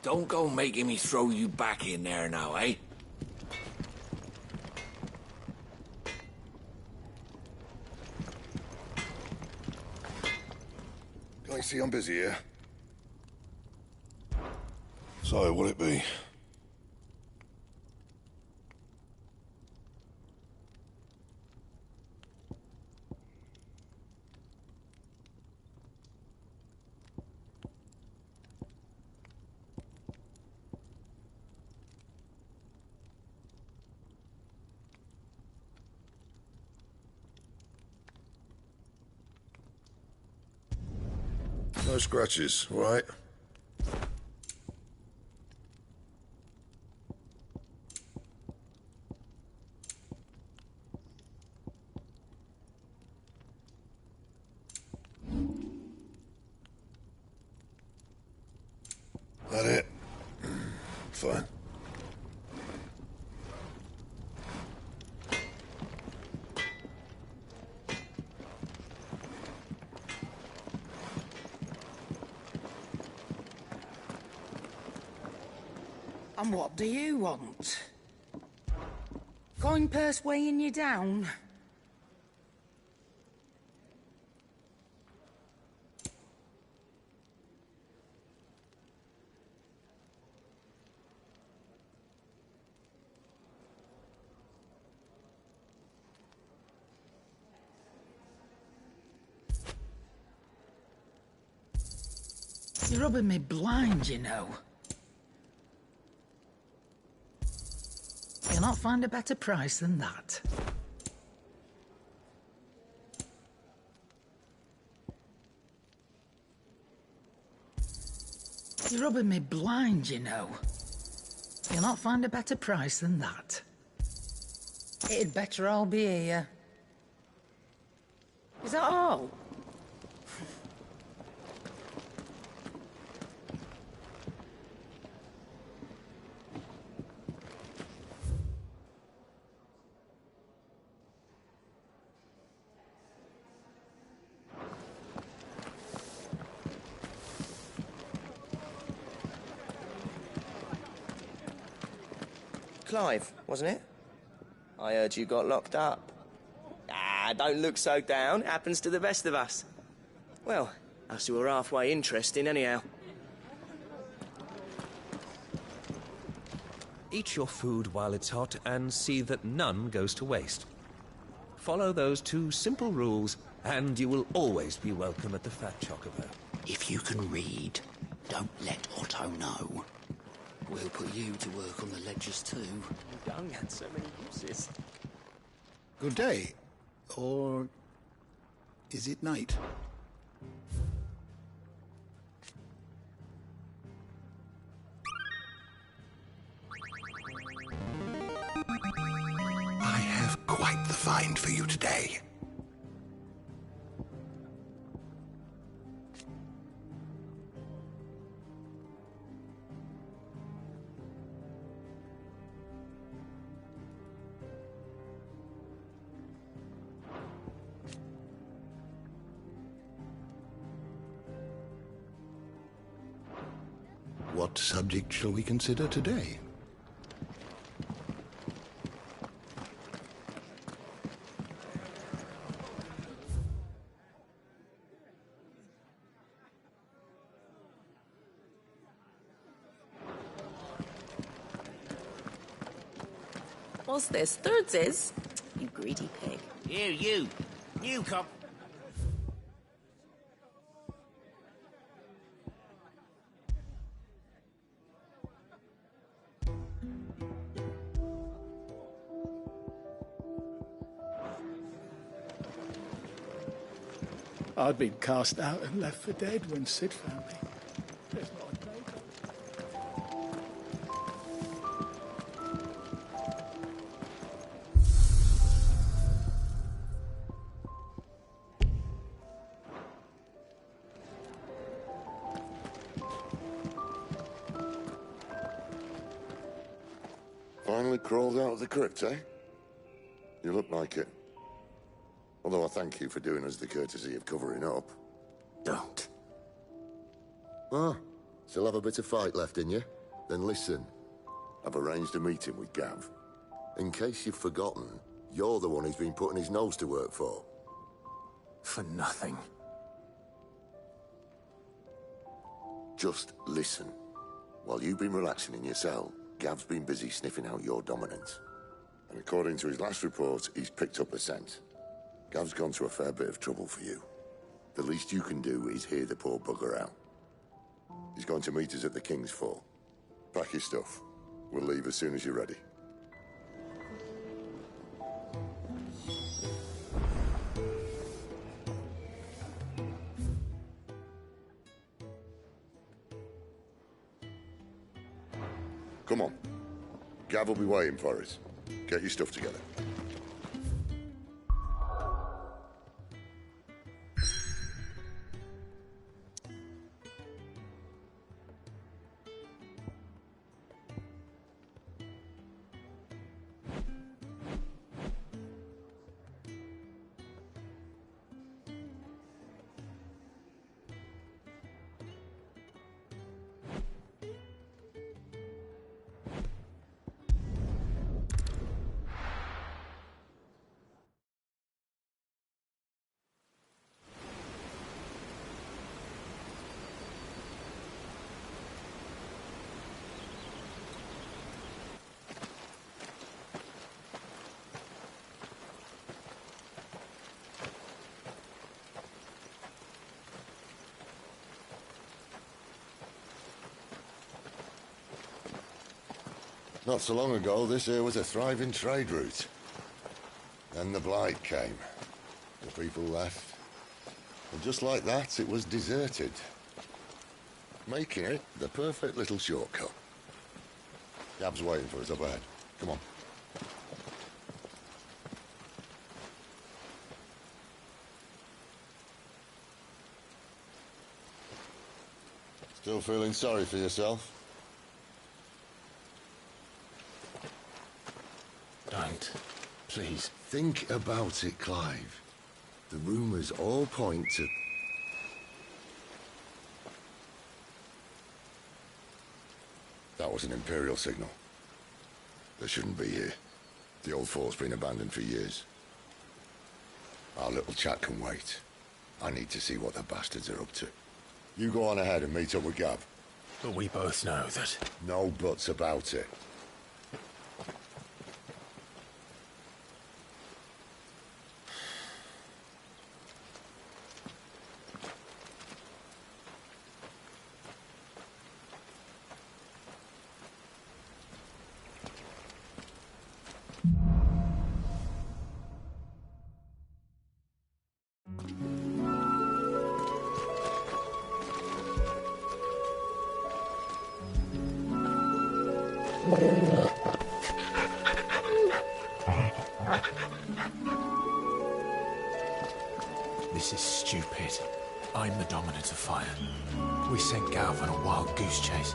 Don't go making me throw you back in there now, eh? Can't you see I'm busy here? So, what'll it be? No scratches, all right? That it? Fine. And what do you want? Coin purse weighing you down? You're rubbing me blind, you know. You'll not find a better price than that. You're rubbing me blind, you know. You'll not find a better price than that. It'd better all be here. Is that all? Clive, wasn't it? I heard you got locked up. Ah, don't look so down. Happens to the best of us. Well, us who are halfway interesting anyhow. Eat your food while it's hot and see that none goes to waste. Follow those two simple rules and you will always be welcome at the Fat Chocobo. If you can read, don't let Otto know. We'll put you to work on the ledgers too. Young had so many uses. Good day. Or is it night? I have quite the find for you today. What subject shall we consider today? What's this? Thirdsies? You greedy pig. Here, you. You come. I'd been cast out and left for dead when Sid found me. There's not a note. Finally crawled out of the crypt, eh? You look like it. Although I thank you for doing us the courtesy of covering up. Don't. Ah, still have a bit of fight left in you? Then listen. I've arranged a meeting with Gav. In case you've forgotten, you're the one he's been putting his nose to work for. For nothing. Just listen. While you've been relaxing in your cell, Gav's been busy sniffing out your dominance. And according to his last report, he's picked up a scent. Gav's gone to a fair bit of trouble for you. The least you can do is hear the poor bugger out. He's going to meet us at the King's Fort. Pack your stuff. We'll leave as soon as you're ready. Come on. Gav will be waiting for us. Get your stuff together. Not so long ago, this here was a thriving trade route. Then the Blight came. The people left. And just like that, it was deserted. Making it the perfect little shortcut. Gav's waiting for us up ahead. Come on. Still feeling sorry for yourself? Don't. Please. Think about it, Clive. The rumours all point to... That was an Imperial signal. They shouldn't be here. The old fort's been abandoned for years. Our little chat can wait. I need to see what the bastards are up to. You go on ahead and meet up with Gav. But we both know that... No buts about it. This is stupid. I'm the Dominant of Fire. We sent Gav on a wild goose chase.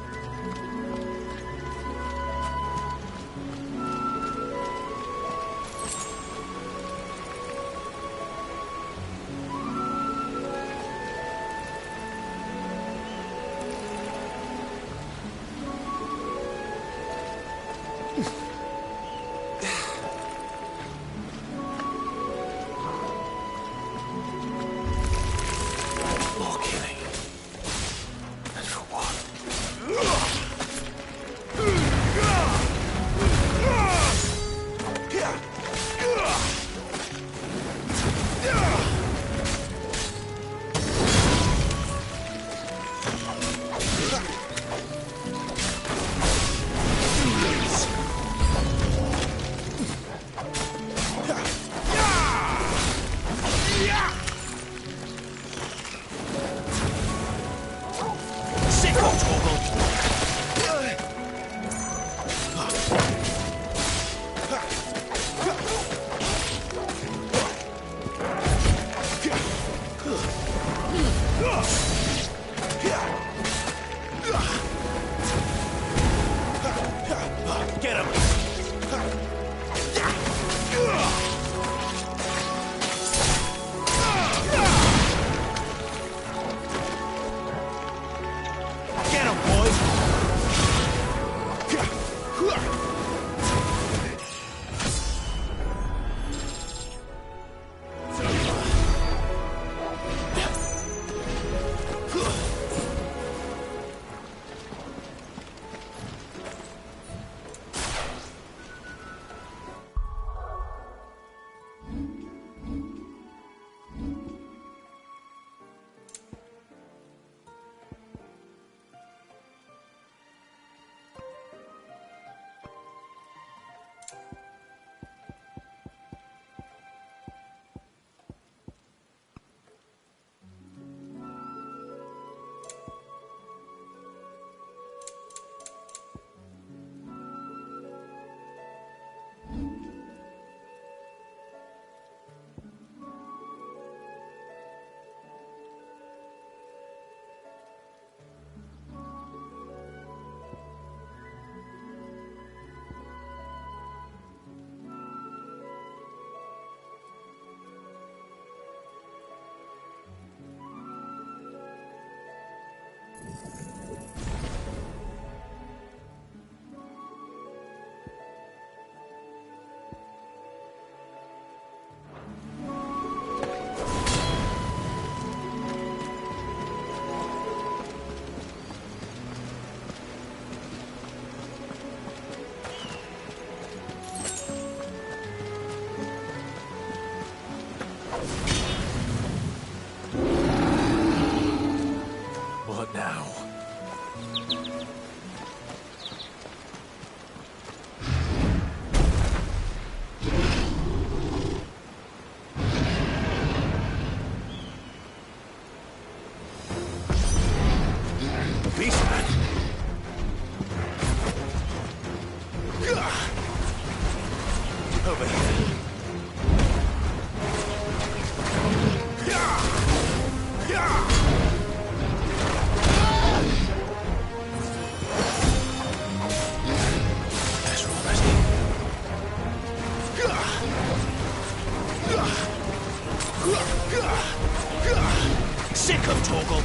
Sick of Torgal!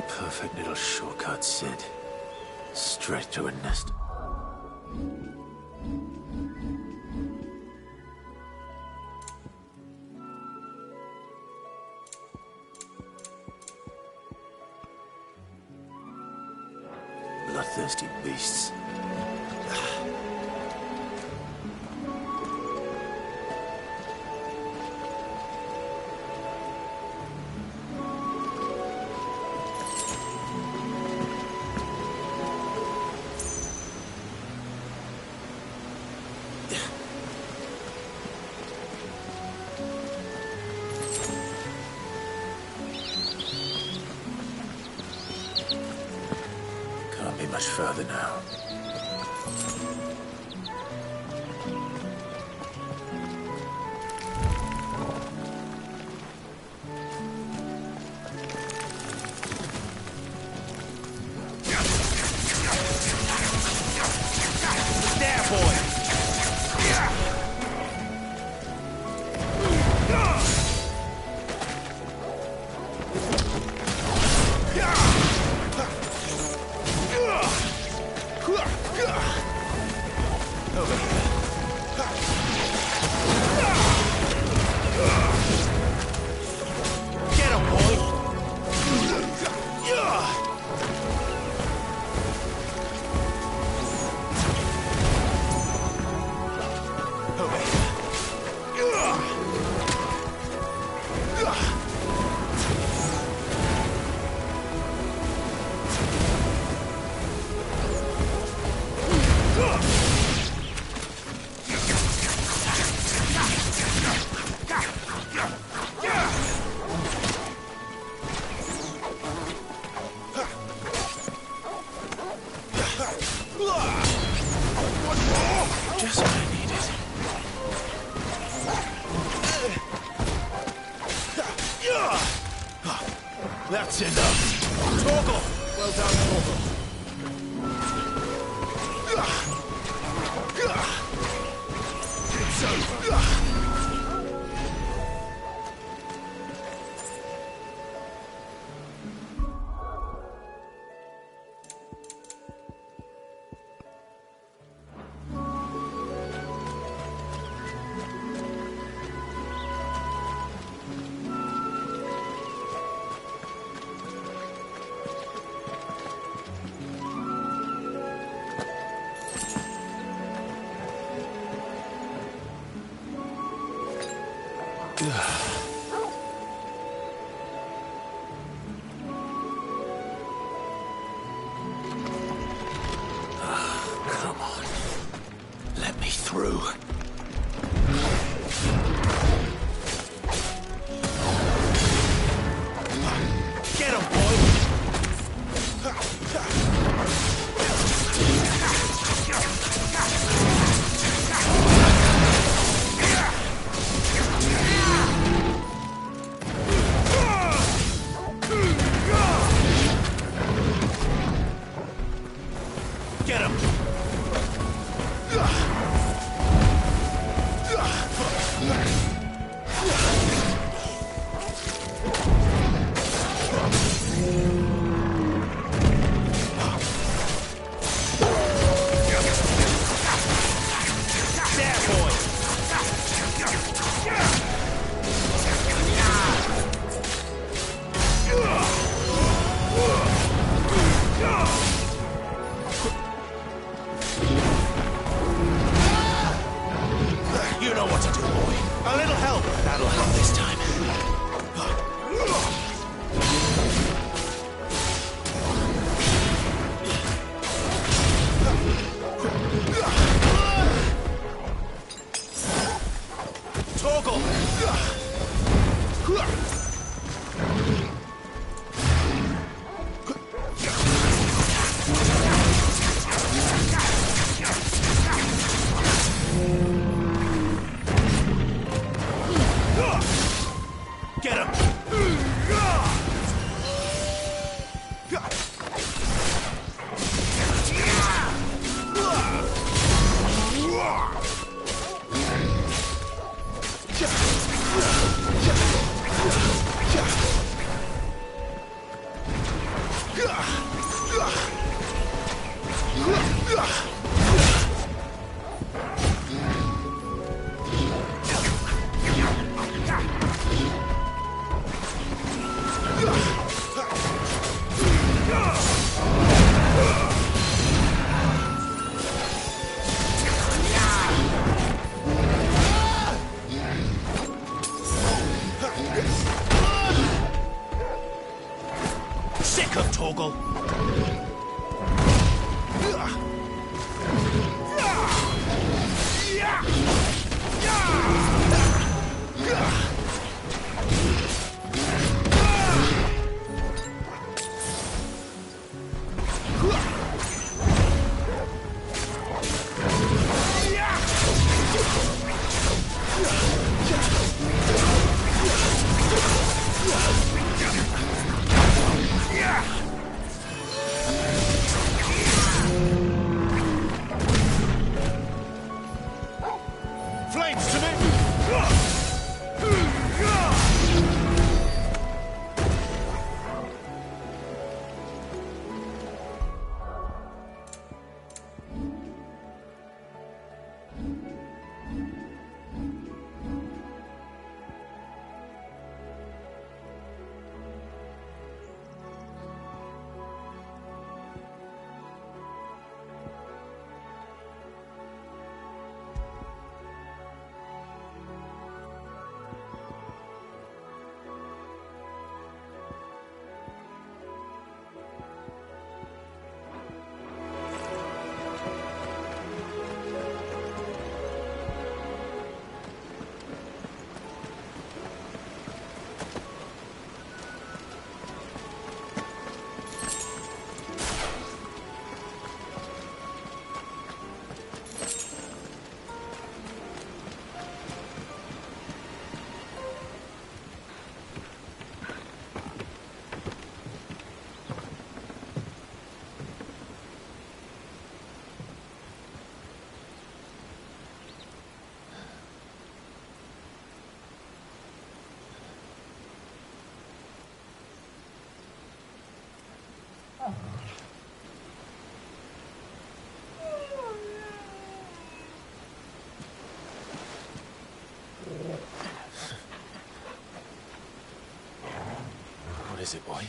Perfect little shortcut, Sid. Straight to a nest. Bloodthirsty beasts. Can't be much further now. Just what I needed. That's enough. Torgal! Well done, Torgal. It's over. Come on. Let me through. Get him, boy! Get him! There, boy! You know what to do, boy. A little help. That'll help this time. Torgal! Get him! Sick of Torgal! Flames to me! is it, boy?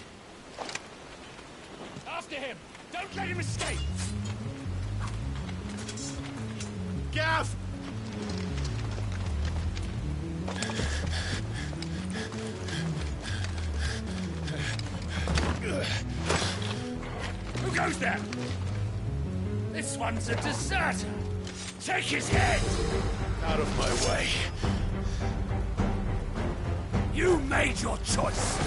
After him! Don't let him escape! Gav! Who goes there? This one's a deserter! Take his head! Out of my way. You made your choice!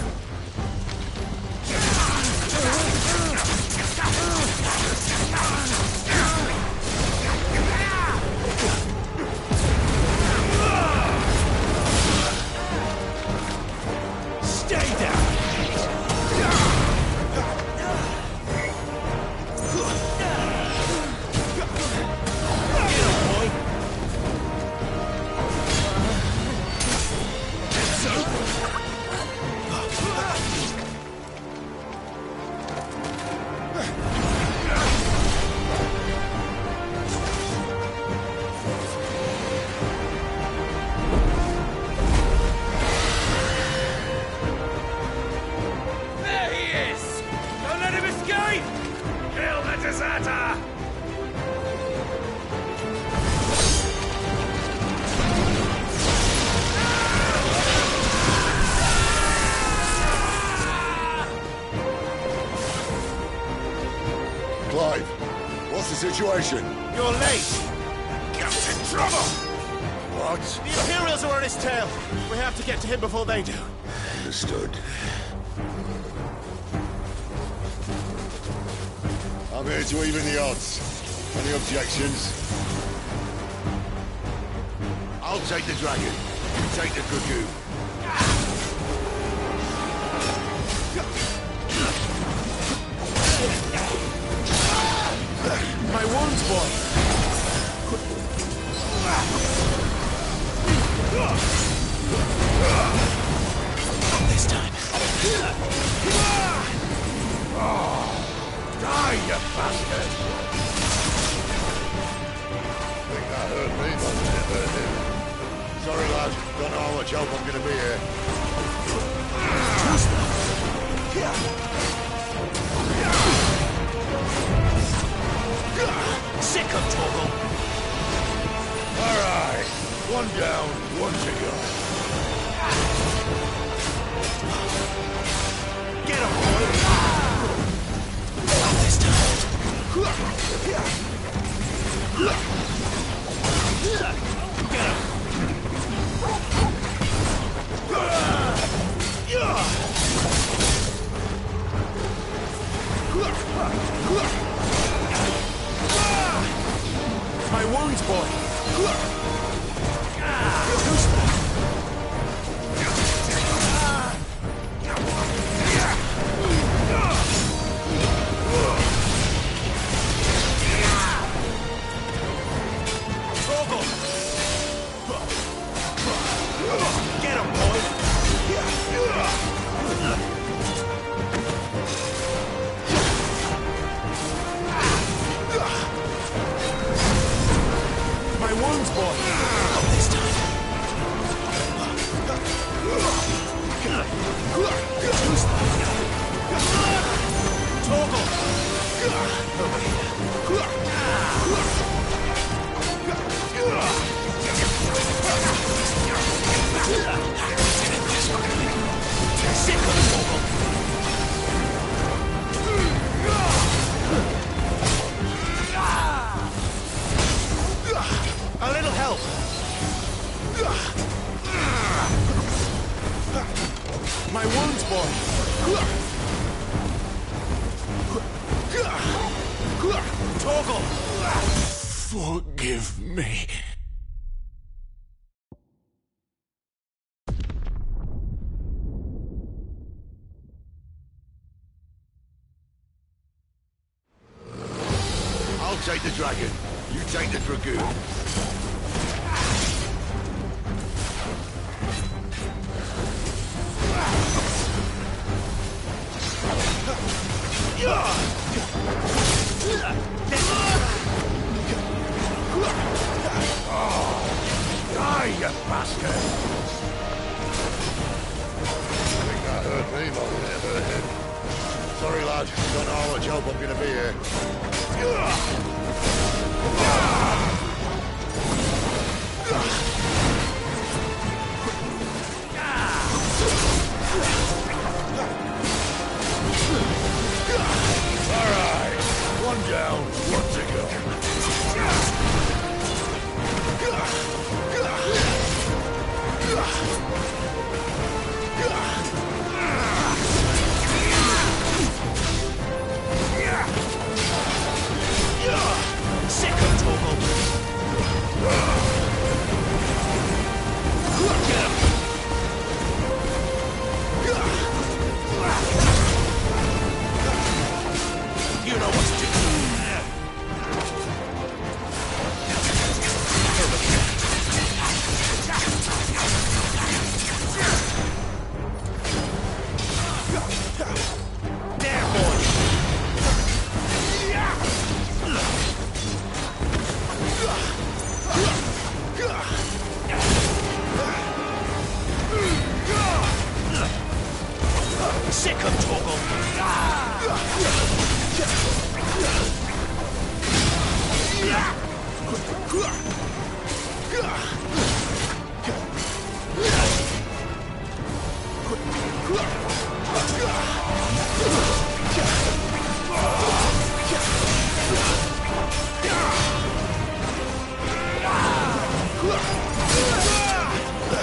Stay down! There he is! Don't let him escape! Kill the deserter! Clive, what's the situation? You're late! Gav's in trouble! What? The Imperials are on his tail! We have to get to him before they do. Understood. I'm here to even the odds. Any objections? I'll take the dragon. You take the dragoon. My wounds, boy! Not this time. Die, you bastard! Think that hurt me, but it hurt him. Sorry, lad. Don't know how much help I'm gonna be here. Sick of Torgal! All right. One down, one to go. Get him, boy! Not this time. Get him! My wounds, boy! Get him, boy! My wounds, boy! Not this time. Torgal! Over here. Sick of Torgal! A little help! My wounds, boy! Torgal! Forgive me. I'll take the dragon. You take the dragoon. Die, you bastard! I think that hurt me more than it hurt Sorry, lad. Don't know how much help I'm gonna be here. All right. One down, one to go. Sick of Torgal! Get him! You know what to do. There, boy! Sick of Torgal!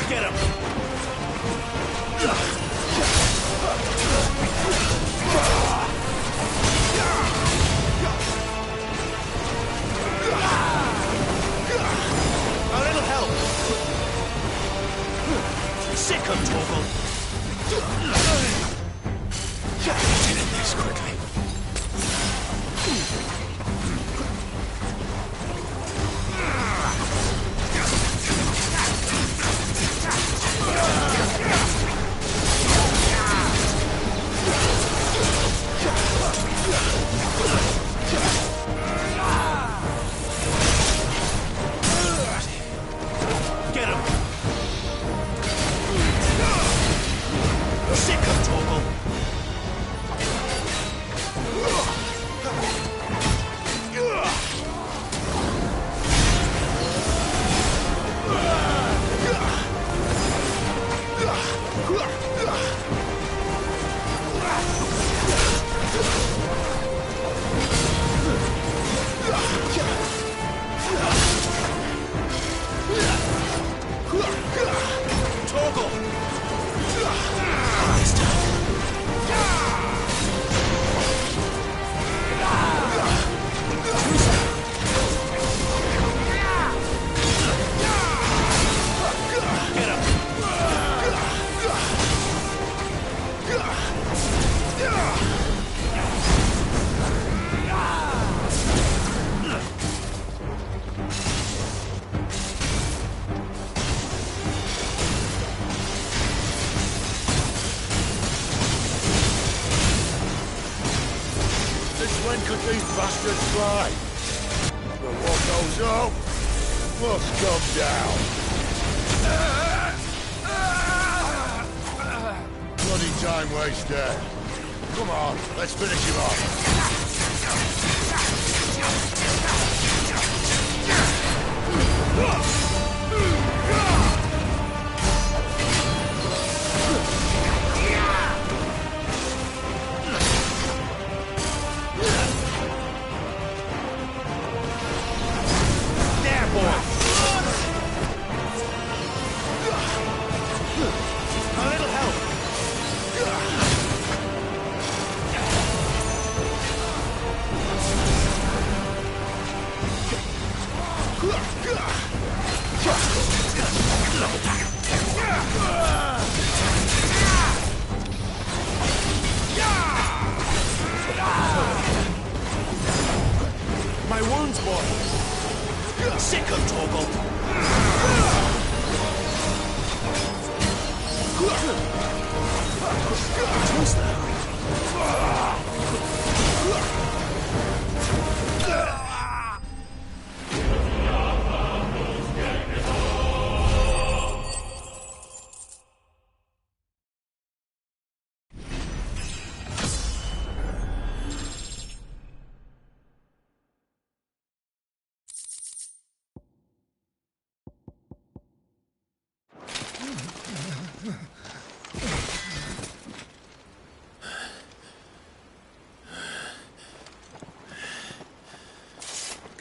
Get him! A little help! Sick of Torgal! Get in this quickly. Get him! Sick of Torgal! Torgal! Get him! Since when could these bastards fly? But what goes up must come down. Bloody time waster. Come on, let's finish him off. There, boy! A little help!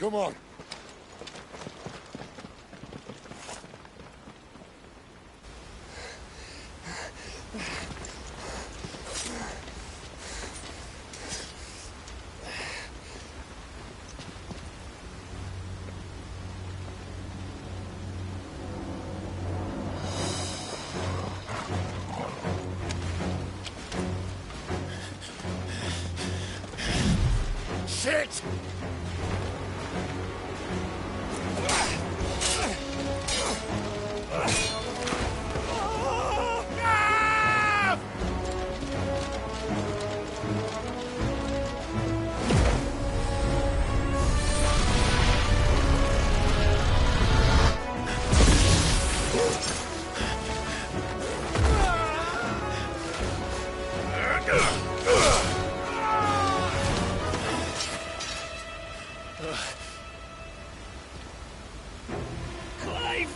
Come on. Shit! Clive!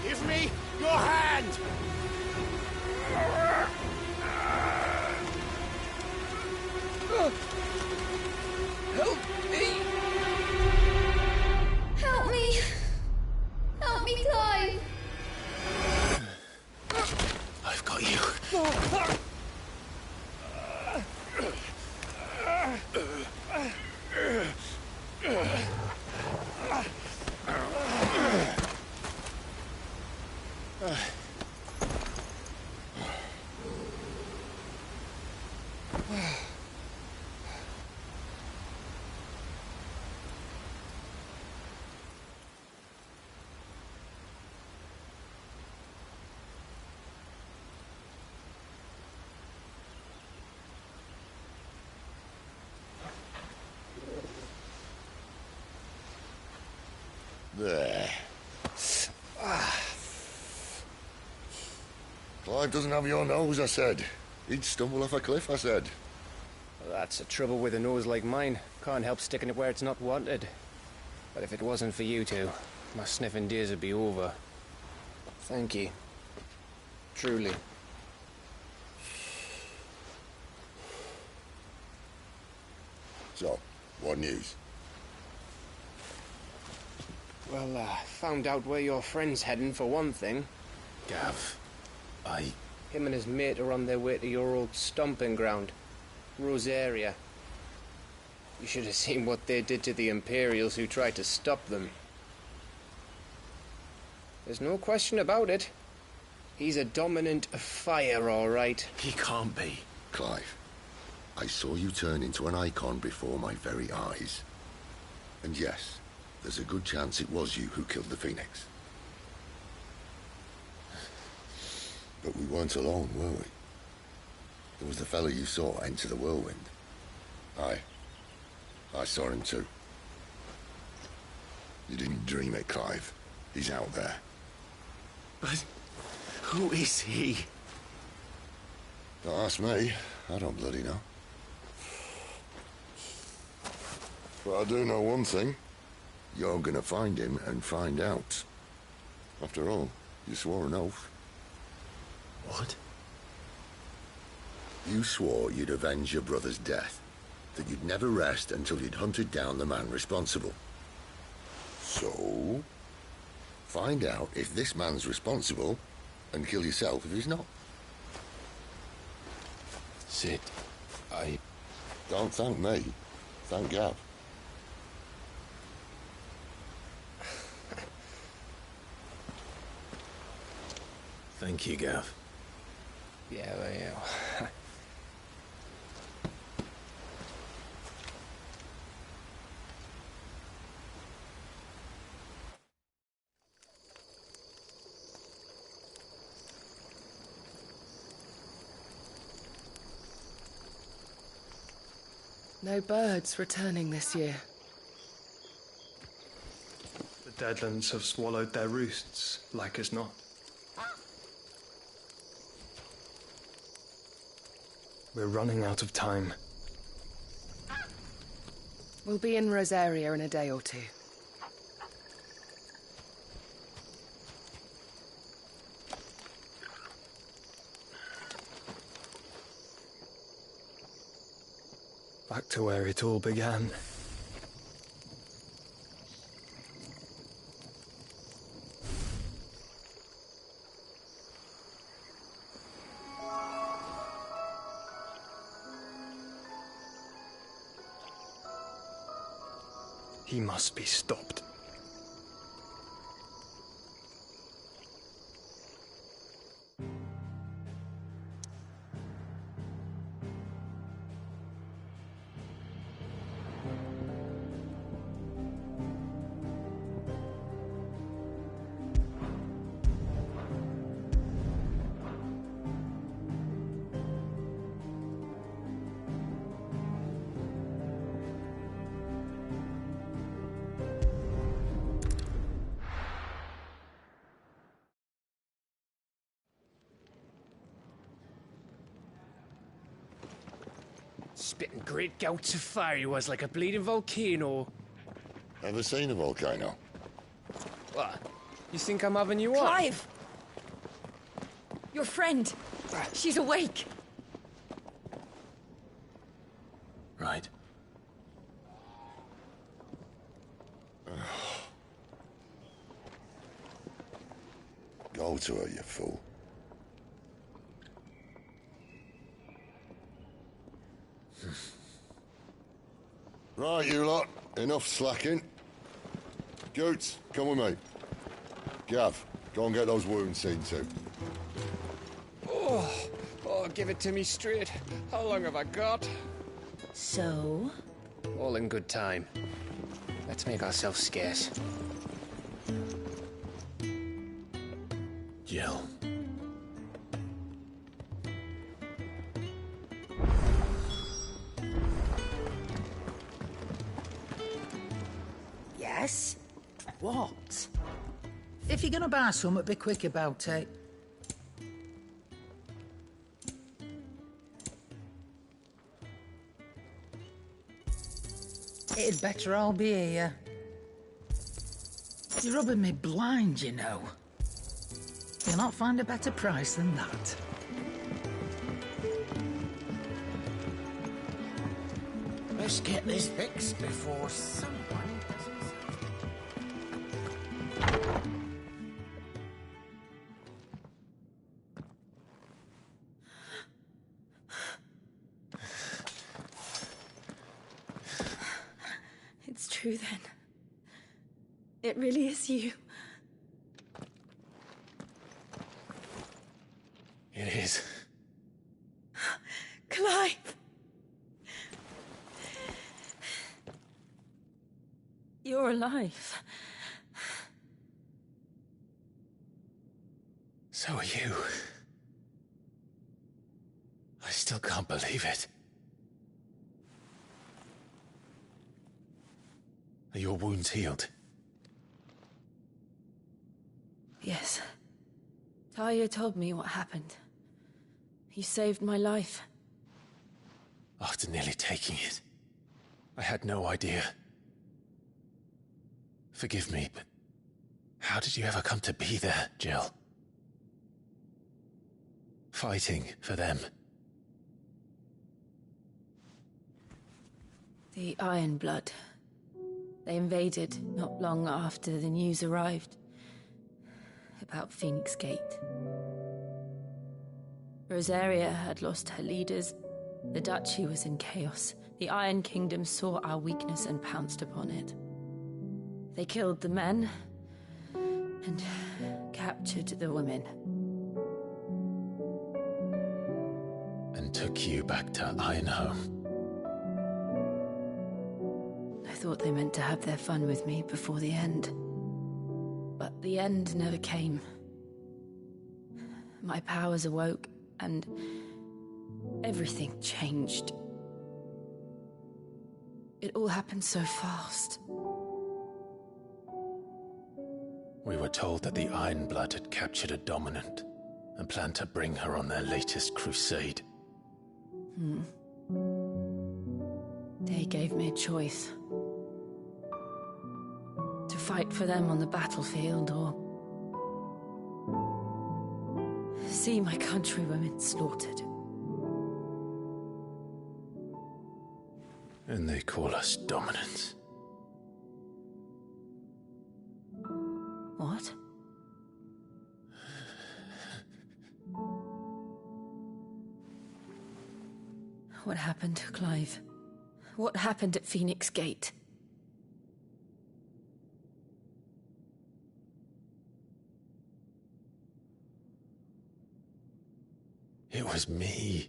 Give me your hand! Help me! Help me! Help me, Clive! I've got you. There. Clive doesn't have your nose, I said. He'd stumble off a cliff, I said. Well, that's the trouble with a nose like mine. Can't help sticking it where it's not wanted. But if it wasn't for you two, my sniffing days would be over. Thank you. Truly. So, what news? Well, found out where your friend's heading, for one thing. Gav, Him and his mate are on their way to your old stomping ground, Rosaria. You should have seen what they did to the Imperials who tried to stop them. There's no question about it. He's a dominant of fire, all right. He can't be. Clive, I saw you turn into an icon before my very eyes. And yes, there's a good chance it was you who killed the Phoenix. But we weren't alone, were we? There was the fellow you saw enter the whirlwind. I saw him too. You didn't dream it, Clive. He's out there. But who is he? Don't ask me. I don't bloody know. But I do know one thing. You're gonna find him and find out. After all, you swore an oath. What? You swore you'd avenge your brother's death. That you'd never rest until you'd hunted down the man responsible. So, find out if this man's responsible and kill yourself if he's not. Sid, Don't thank me. Thank Gav. Thank you, Gav. Yeah, well, yeah. No birds returning this year. The Deadlands have swallowed their roosts, like as not. We're running out of time. We'll be in Rosaria in a day or two. Back to where it all began. He must be stopped. Spitting great gouts of fire he was, like a bleeding volcano. Ever seen a volcano? What? You think I'm having you on? Clive! Your friend. She's awake. Right. Go to her, you fool. Right, you lot. Enough slacking. Goots, come with me. Gav, go and get those wounds seen to. Oh, give it to me straight. How long have I got? So? All in good time. Let's make ourselves scarce. Jill. Yes? What? If you're gonna buy something, be quick about it. It'd better all be here. You're rubbing me blind, you know. You'll not find a better price than that. Let's get this fixed before someone... It's true then. It really is you. It is. Clive! You're alive. So are you. I still can't believe it. Are your wounds healed? Yes. Talia told me what happened. You saved my life. After nearly taking it, I had no idea. Forgive me, but how did you ever come to be there, Jill? Fighting for them. The Iron Blood. They invaded not long after the news arrived about Phoenix Gate. Rosaria had lost her leaders. The Duchy was in chaos. The Iron Kingdom saw our weakness and pounced upon it. They killed the men and captured the women. And took you back to Ironhome. I thought they meant to have their fun with me before the end. But the end never came. My powers awoke, and everything changed. It all happened so fast. We were told that the Iron Blood had captured a dominant and planned to bring her on their latest crusade. They gave me a choice. To fight for them on the battlefield, or see my countrywomen slaughtered. And they call us dominants. What? What happened, Clive? What happened at Phoenix Gate? It was me.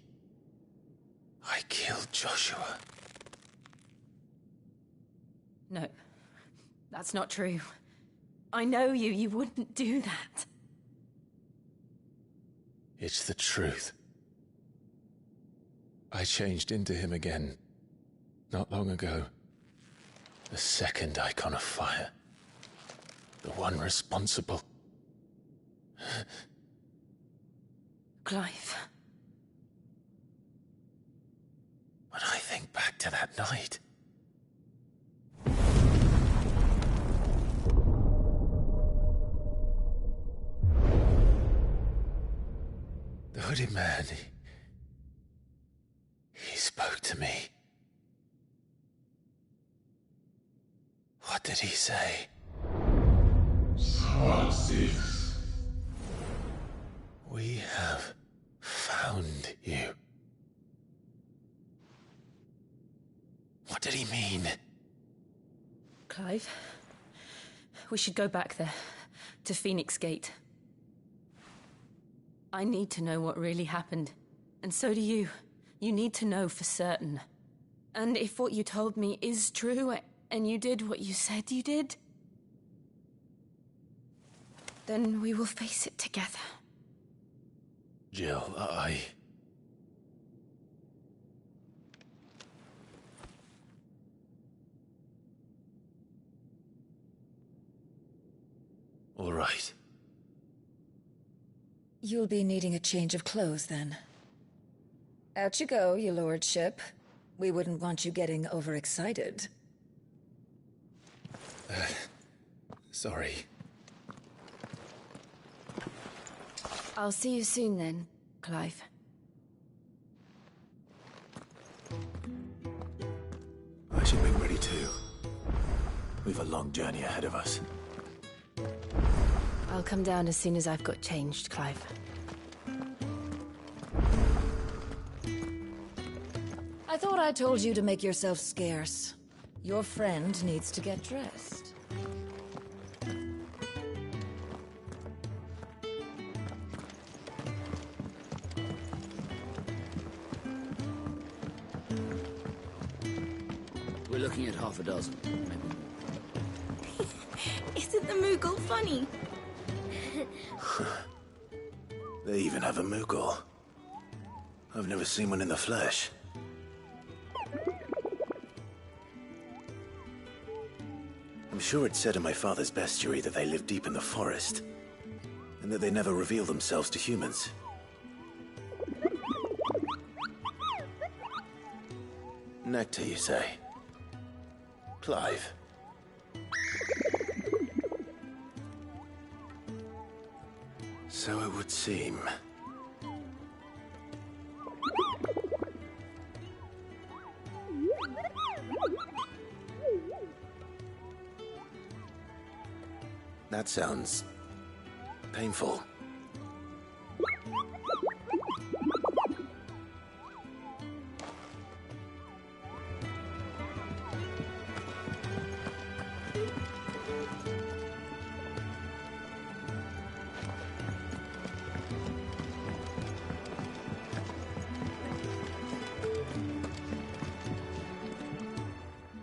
I killed Joshua. No, that's not true. I know you. You wouldn't do that. It's the truth. I changed into him again, not long ago. The second icon of fire. The one responsible. Clive. When I think back to that night... The hooded man, he spoke to me. What did he say? Six. We have found you. What did he mean? Clive, we should go back there, to Phoenix Gate. I need to know what really happened, and so do you. You need to know for certain. And if what you told me is true, and you did what you said you did, then we will face it together. Jill, All right. You'll be needing a change of clothes, then. Out you go, your lordship. We wouldn't want you getting overexcited. Sorry. I'll see you soon, then, Clive. I should make ready too. We've a long journey ahead of us. I'll come down as soon as I've got changed, Clive. I thought I told you to make yourself scarce. Your friend needs to get dressed. We're looking at half a dozen, maybe more. Isn't the Moogle funny? They even have a Moogle. I've never seen one in the flesh. I'm sure it said in my father's bestiary that they live deep in the forest, and that they never reveal themselves to humans. Nectar, you say? Clive. So it would seem. That sounds painful.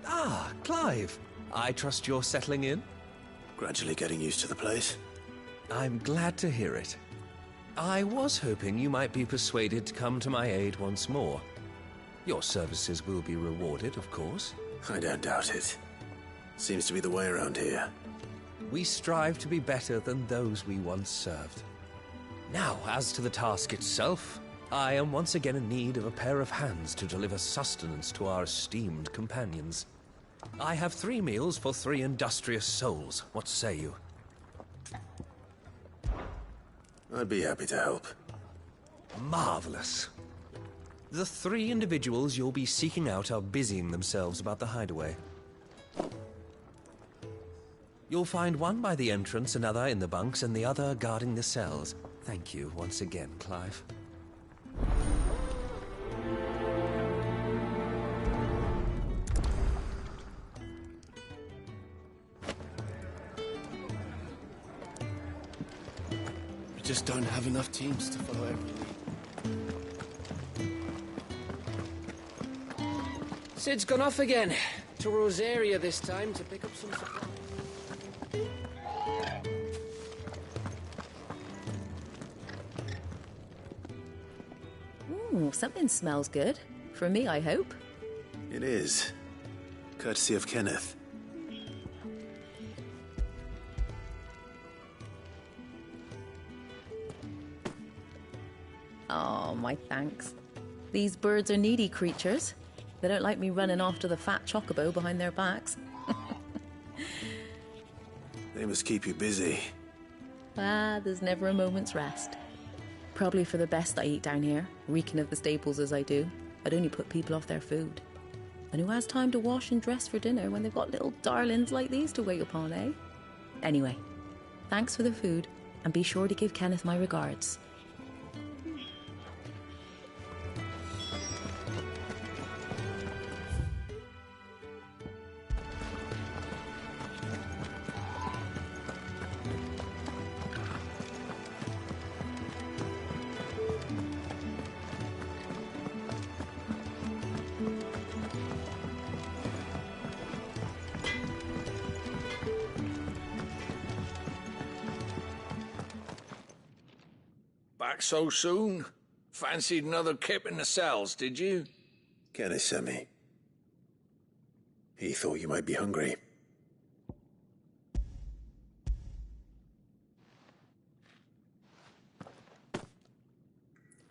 Ah, Clive. I trust you're settling in? Gradually getting used to the place. I'm glad to hear it. I was hoping you might be persuaded to come to my aid once more. Your services will be rewarded, of course. I don't doubt it. Seems to be the way around here. We strive to be better than those we once served. Now, as to the task itself, I am once again in need of a pair of hands to deliver sustenance to our esteemed companions. I have 3 meals for 3 industrious souls. What say you? I'd be happy to help. Marvelous. The 3 individuals you'll be seeking out are busying themselves about the hideaway. You'll find one by the entrance, another in the bunks, and the other guarding the cells. Thank you once again, Clive. We just don't have enough teams to follow every lead. Sid's gone off again. To Rosaria this time to pick up some supplies. Ooh, something smells good. For me, I hope. It is. Courtesy of Kenneth. Oh, my thanks. These birds are needy creatures. They don't like me running after the fat chocobo behind their backs. They must keep you busy. Ah, there's never a moment's rest. Probably for the best I eat down here, reeking of the staples as I do. I'd only put people off their food. And who has time to wash and dress for dinner when they've got little darlings like these to wait upon, eh? Anyway, thanks for the food, and be sure to give Kenneth my regards. Back so soon? Fancied another kip in the cells, did you? Kenneth sent me. He thought you might be hungry.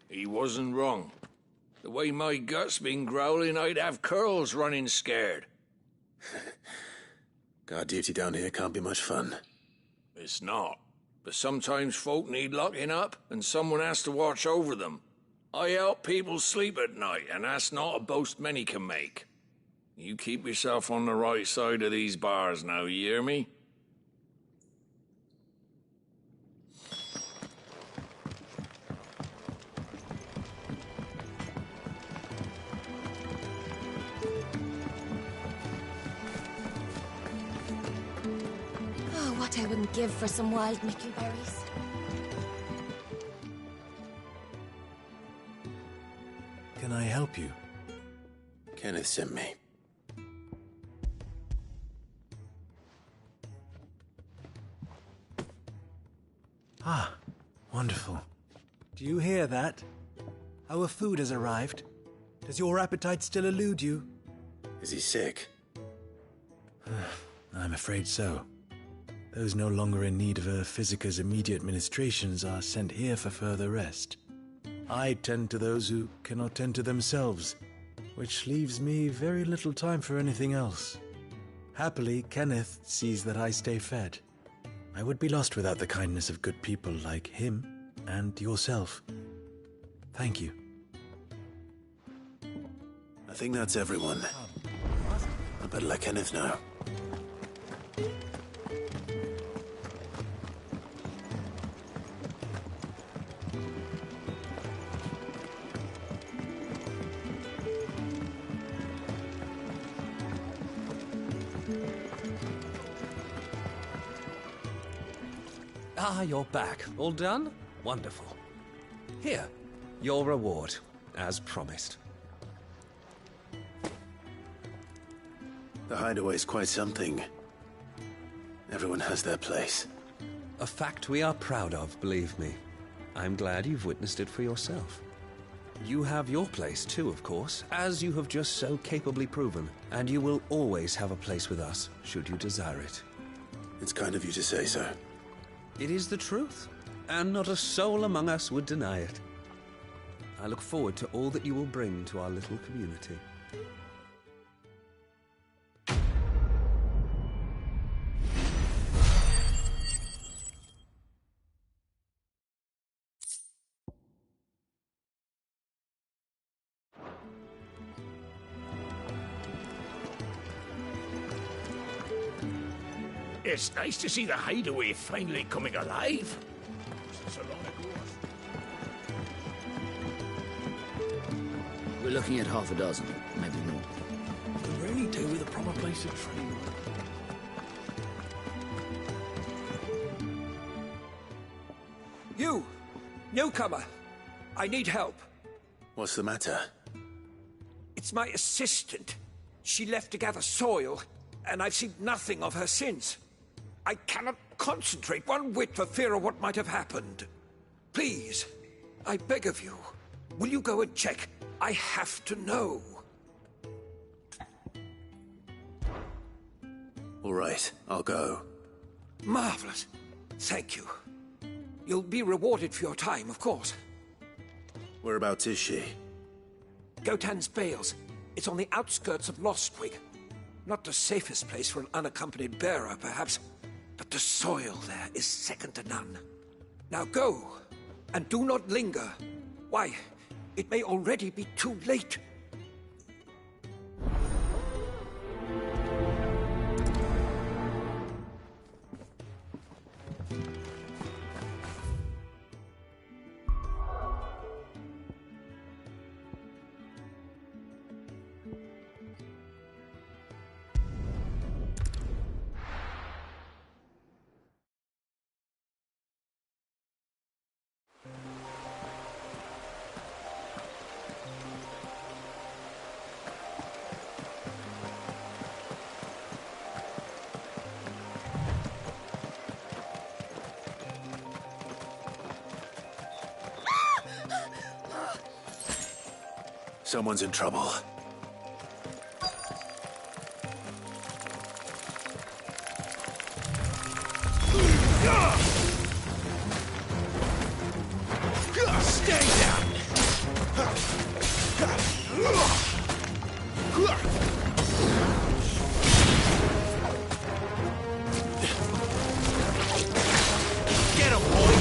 He wasn't wrong. The way my gut's been growling, I'd have curls running scared. Guard duty down here can't be much fun. It's not. But sometimes folk need locking up, and someone has to watch over them. I help people sleep at night, and that's not a boast many can make. You keep yourself on the right side of these bars now, you hear me? What I wouldn't give for some wild mickleberries. Can I help you? Kenneth sent me. Ah, wonderful. Do you hear that? Our food has arrived. Does your appetite still elude you? Is he sick? I'm afraid so. Those no longer in need of a Physica's immediate ministrations are sent here for further rest. I tend to those who cannot tend to themselves, which leaves me very little time for anything else. Happily, Kenneth sees that I stay fed. I would be lost without the kindness of good people like him and yourself. Thank you. I think that's everyone. I better let Kenneth know. Ah, you're back. All done? Wonderful. Here, your reward, as promised. The hideaway's quite something. Everyone has their place. A fact we are proud of, believe me. I'm glad you've witnessed it for yourself. You have your place too, of course, as you have just so capably proven, and you will always have a place with us, should you desire it. It's kind of you to say so. It is the truth, and not a soul among us would deny it. I look forward to all that you will bring to our little community. It's nice to see the hideaway finally coming alive. So long ago. We're looking at half a dozen, maybe more. Could really do with a proper place to train. You! Newcomer! I need help. What's the matter? It's my assistant. She left to gather soil, and I've seen nothing of her since. I cannot concentrate one whit for fear of what might have happened. Please, I beg of you, will you go and check? I have to know. All right, I'll go. Marvelous. Thank you. You'll be rewarded for your time, of course. Whereabouts is she? Gotan's Bales. It's on the outskirts of Lostwig. Not the safest place for an unaccompanied bearer, perhaps, but the soil there is second to none. Now go, and do not linger. Why, it may already be too late. Someone's in trouble. Stay down! Get him, boy!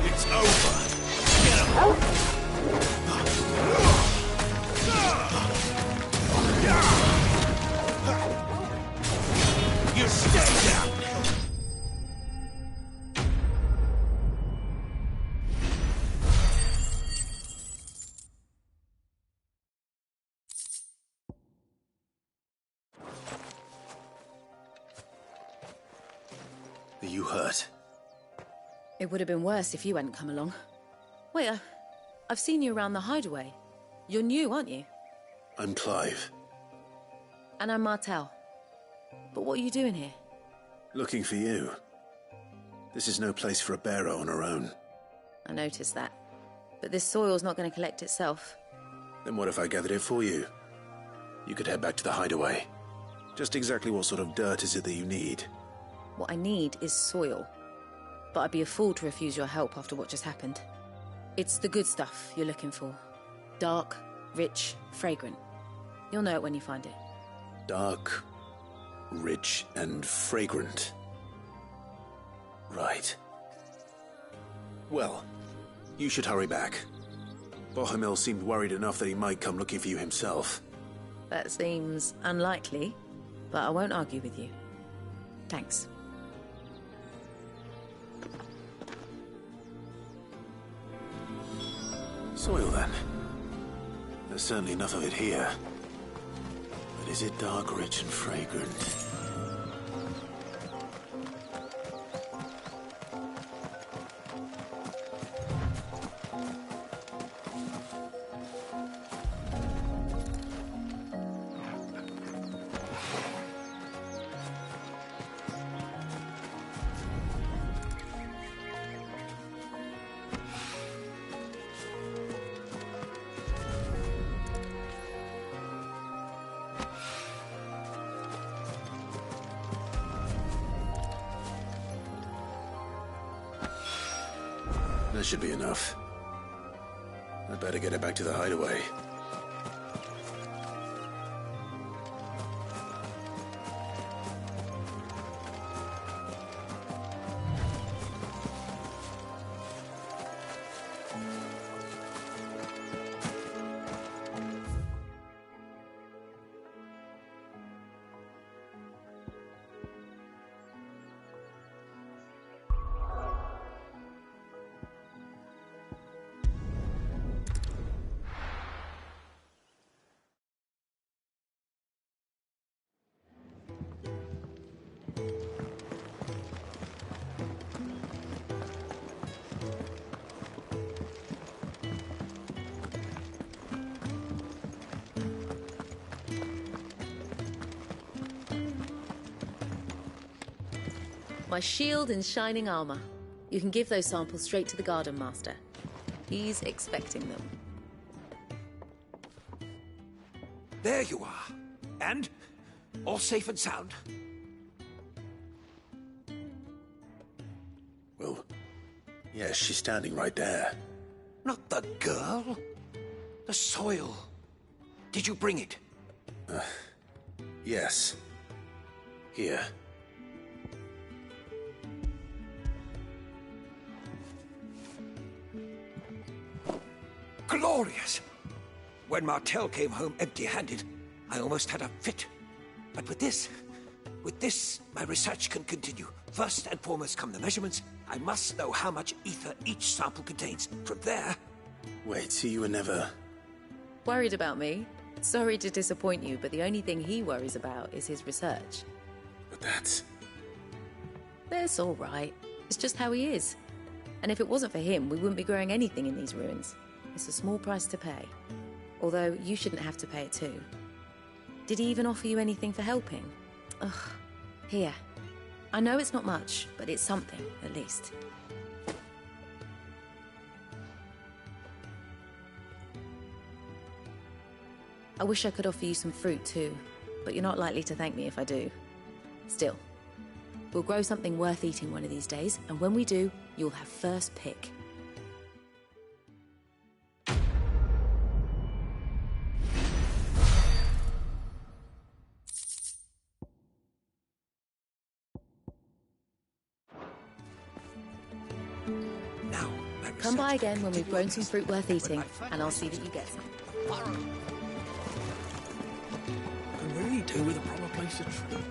It's over. Get him. You stay down. Are you hurt? It would have been worse if you hadn't come along. Wait, I've seen you around the hideaway. You're new, aren't you? I'm Clive. And I'm Martel. But what are you doing here? Looking for you. This is no place for a bearer on her own. I noticed that. But this soil's not going to collect itself. Then what if I gathered it for you? You could head back to the hideaway. Just exactly what sort of dirt is it that you need? What I need is soil. But I'd be a fool to refuse your help after what just happened. It's the good stuff you're looking for. Dark, rich, fragrant. You'll know it when you find it. Dark, rich, and fragrant. Right. Well, you should hurry back. Bohemil seemed worried enough that he might come looking for you himself. That seems unlikely, but I won't argue with you. Thanks. Soil, then. There's certainly enough of it here. But is it dark, rich, and fragrant? That should be enough. I'd better get it back to the hideaway. My shield and shining armor. You can give those samples straight to the Garden Master. He's expecting them. There you are. And? All safe and sound? Well, yes, she's standing right there. Not the girl. The soil. Did you bring it? Yes. Here. Glorious! When Martel came home empty-handed, I almost had a fit. But with this, my research can continue. First and foremost come the measurements. I must know how much ether each sample contains. From there... Wait, so you were never... Worried about me? Sorry to disappoint you, but the only thing he worries about is his research. But that's... That's all right. It's just how he is. And if it wasn't for him, we wouldn't be growing anything in these ruins. It's a small price to pay. Although, you shouldn't have to pay it too. Did he even offer you anything for helping? Ugh. Here. I know it's not much, but it's something, at least. I wish I could offer you some fruit too, but you're not likely to thank me if I do. Still, we'll grow something worth eating one of these days, and when we do, you'll have first pick. Come by again when we've grown some fruit worth eating, and I'll see that you get some. Can really do with a proper place to trade.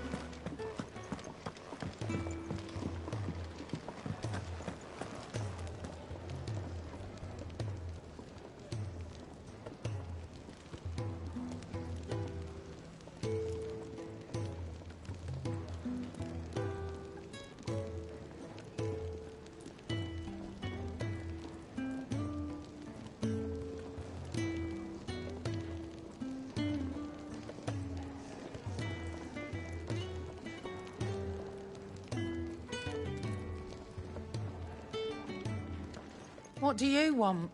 What do you want?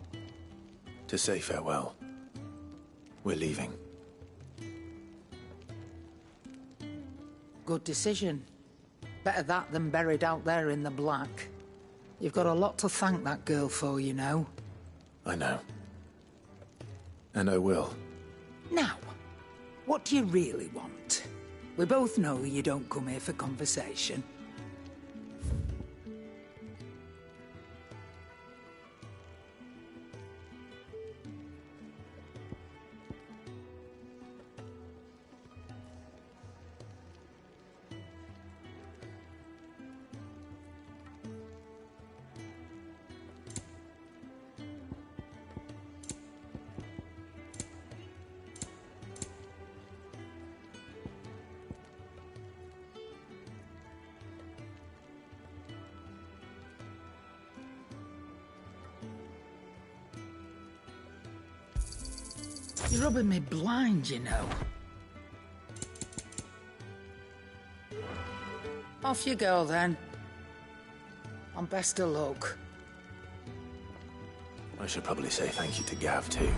To say farewell. We're leaving. Good decision. Better that than buried out there in the black. You've got a lot to thank that girl for, you know. I know. And I will. Now, what do you really want? We both know you don't come here for conversation. You're rubbing me blind, you know. Off you go, then. And best of luck. I should probably say thank you to Gav, too.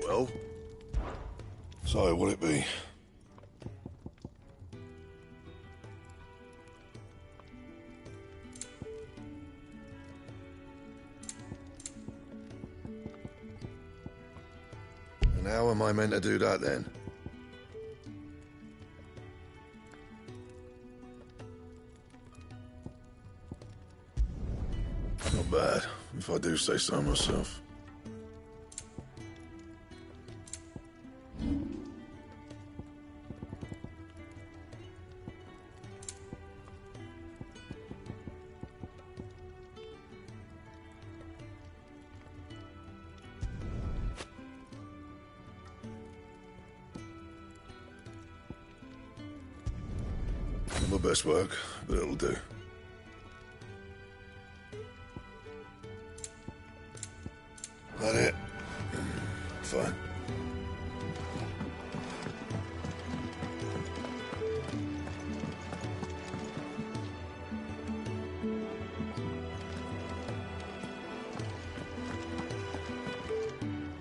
Well? So, what'll it be? And how am I meant to do that, then? Not bad, if I do say so myself. Not my best work, but it'll do. That it? Fine.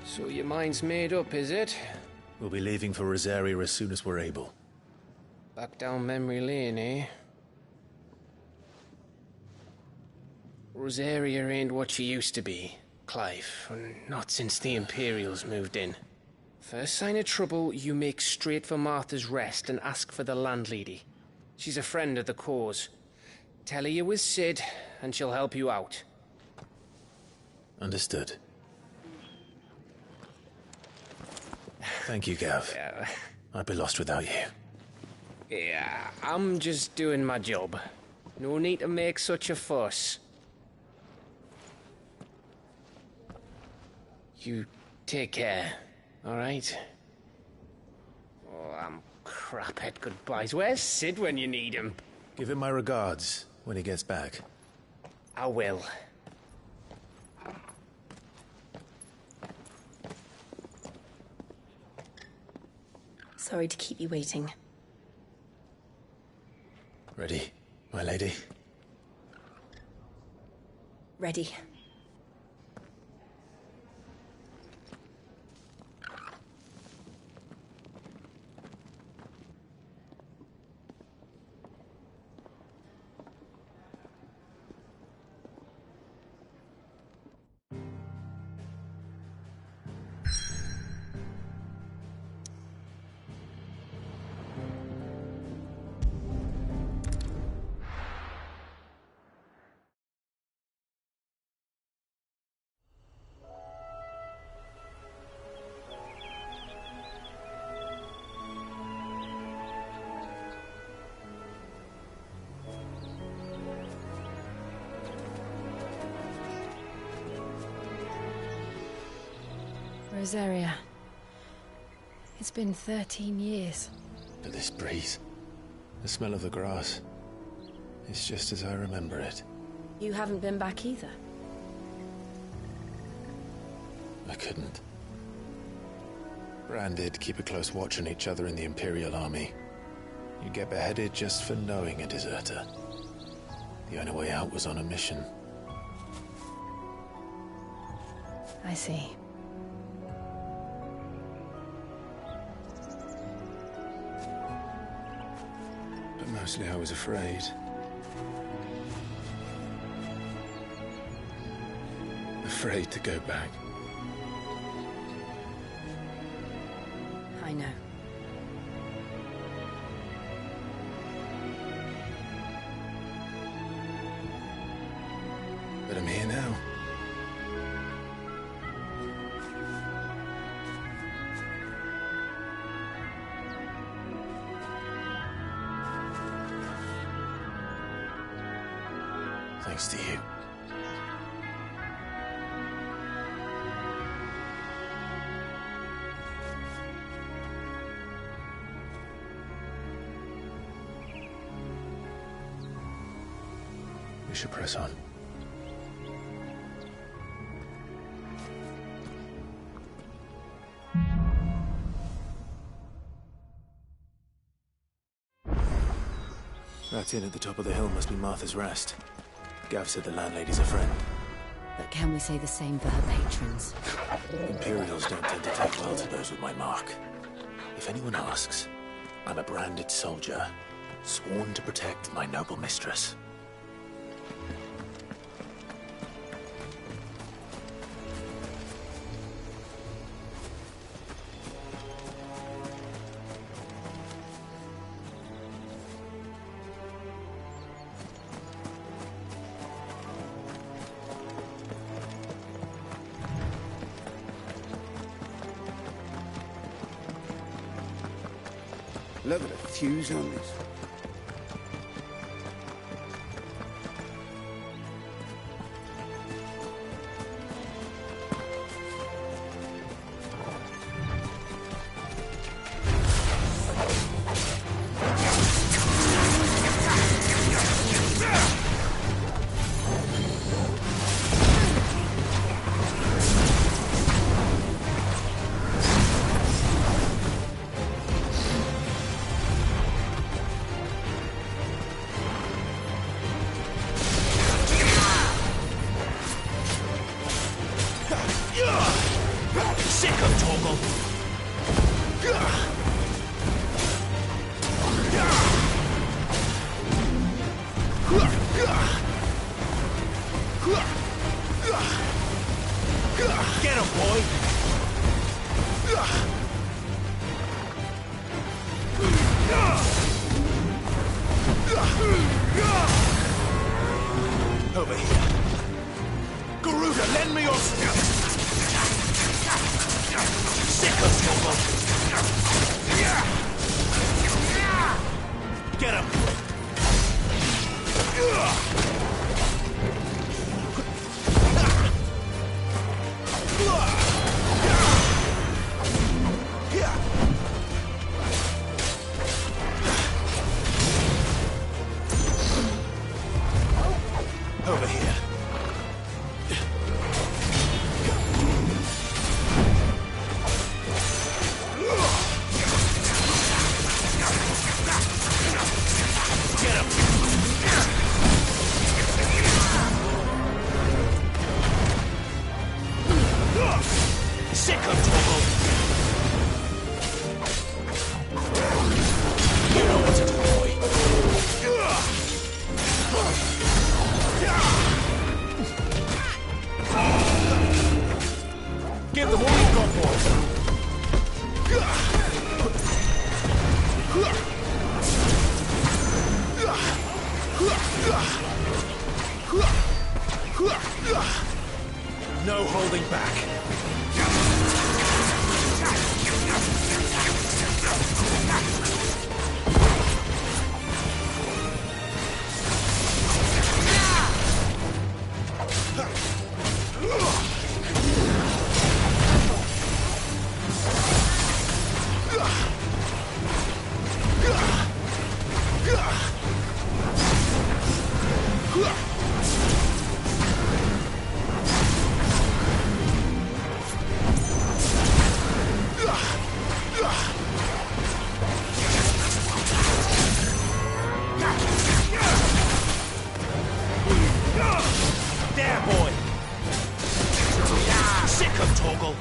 So your mind's made up, is it? We'll be leaving for Rosaria as soon as we're able. Back down memory lane, eh? Rosaria ain't what she used to be, Clive. Not since the Imperials moved in. First sign of trouble, you make straight for Martha's Rest and ask for the landlady. She's a friend of the cause. Tell her you was Sid, and she'll help you out. Understood. Thank you, Gav. I'd be lost without you. Yeah, I'm just doing my job. No need to make such a fuss. You take care, alright? Oh, I'm crap at goodbyes. Where's Sid when you need him? Give him my regards when he gets back. I will. Sorry to keep you waiting. Ready, my lady? Ready. Rosaria. It's been 13 years. But this breeze, the smell of the grass, it's just as I remember it. You haven't been back either. I couldn't. Bran did keep a close watch on each other in the Imperial Army. You get beheaded just for knowing a deserter. The only way out was on a mission. I see. But mostly I was afraid. Afraid to go back. I know. But I'm here now. Thanks to you. We should press on. That inn at the top of the hill must be Martha's Rest. Gav said the landlady's a friend. But can we say the same for her patrons? Imperials don't tend to take well to those with my mark. If anyone asks, I'm a branded soldier, sworn to protect my noble mistress. Look at the fuse on this. Over here. Garuda, lend me your skill. Sick of trouble. Get him. Over here. Get him. Sick of trouble. You know what to do, boy. Give them all you've got, boys. No holding back. There, boy. Sick of Torgal.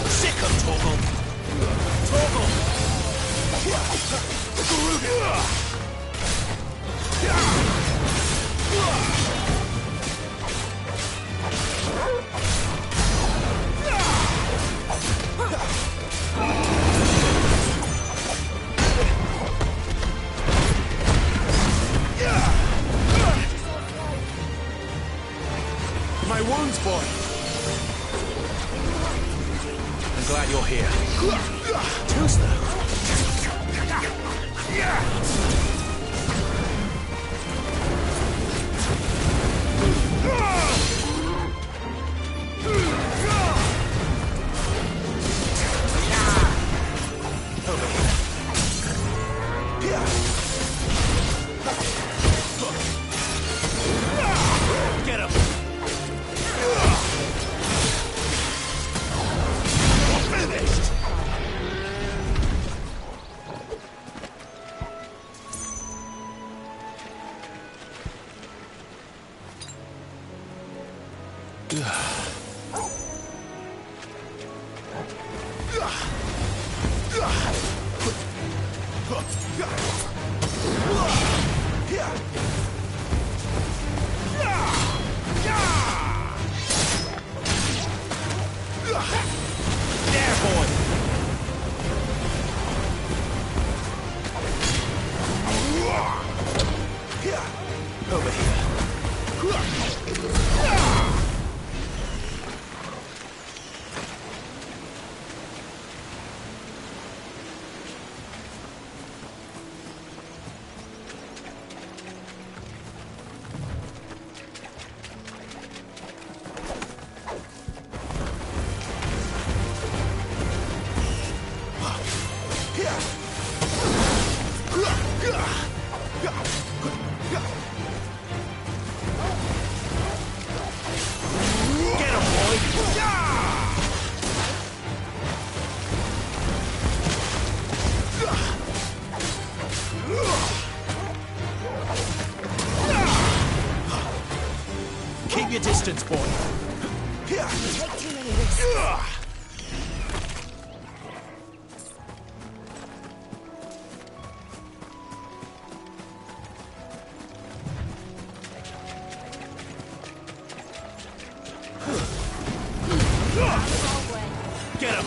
Sick of Torgal. Torgal. My wounds, boy. I'm glad you're here. Two Keep your distance, boy. You take too many risks. Get him!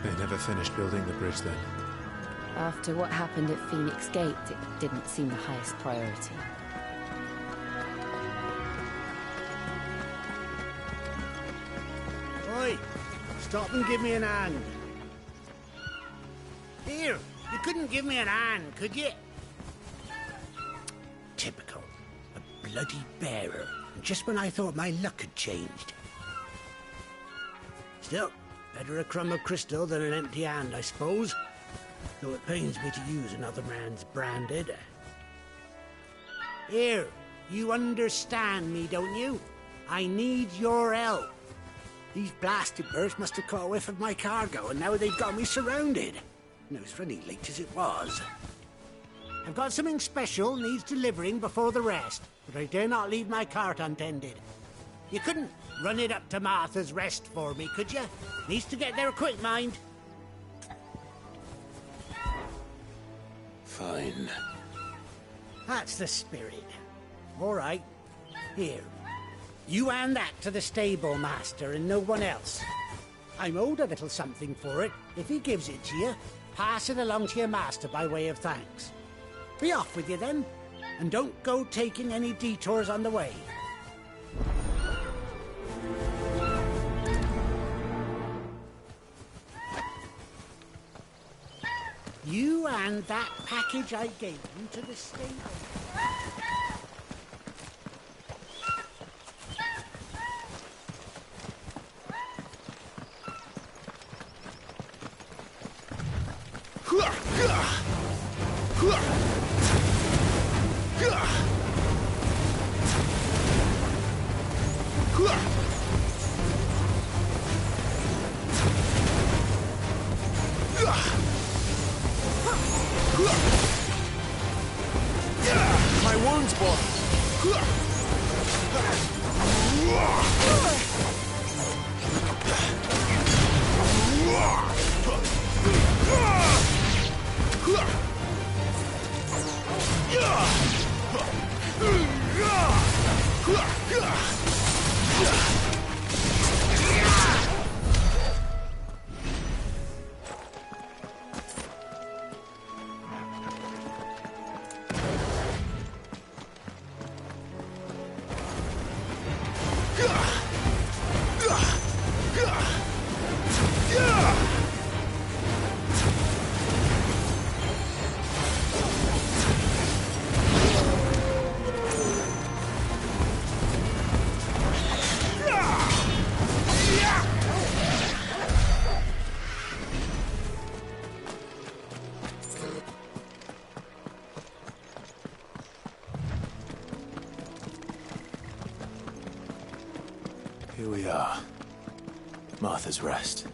They never finished building the bridge then. After what happened at Phoenix Gate, it didn't seem the highest priority. Oi! Stop and give me an hand. Here, you couldn't give me an hand, could you? Typical. A bloody bearer. Just when I thought my luck had changed. Still, better a crumb of crystal than an empty hand, I suppose. Though it pains me to use another man's branded. Here, you understand me, don't you? I need your help. These blasted birds must have caught a whiff of my cargo, and now they've got me surrounded. And it was funny late as it was. I've got something special needs delivering before the rest, but I dare not leave my cart untended. You couldn't run it up to Martha's Rest for me, could you? Needs to get there quick, mind. Fine. That's the spirit. All right. Here. You hand that to the stable master and no one else. I'm owed a little something for it. If he gives it to you, pass it along to your master by way of thanks. Be off with you then, and don't go taking any detours on the way. You hand that package I gave you to the stable. My wounds, boy. Here we are. Martha's Rest.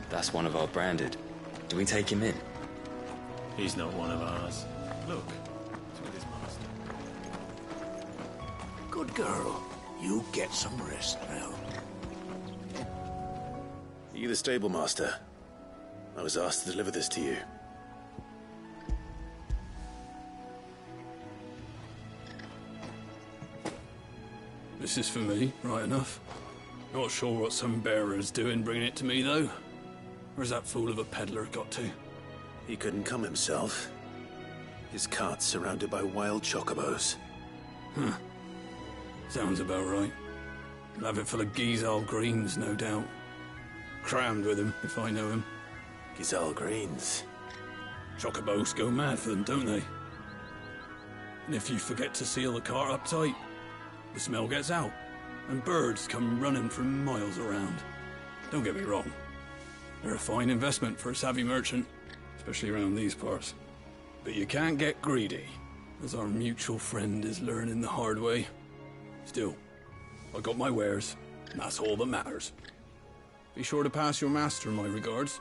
That's one of our branded. Do we take him in? He's not one of ours. Look, it's with his master. Good girl. You get some rest now. Are you the stable master? I was asked to deliver this to you. This is for me, right enough. Not sure what some bearer's doing bringing it to me, though. Where's that fool of a peddler got to? He couldn't come himself. His cart's surrounded by wild chocobos. Huh. Sounds about right. He'll have it full of Gizal greens, no doubt. Crammed with him, if I know him. Gizal greens? Chocobos go mad for them, don't they? And if you forget to seal the cart up tight, the smell gets out, and birds come running from miles around. Don't get me wrong. They're a fine investment for a savvy merchant, especially around these parts. But you can't get greedy, as our mutual friend is learning the hard way. Still, I got my wares, and that's all that matters. Be sure to pass your master my regards.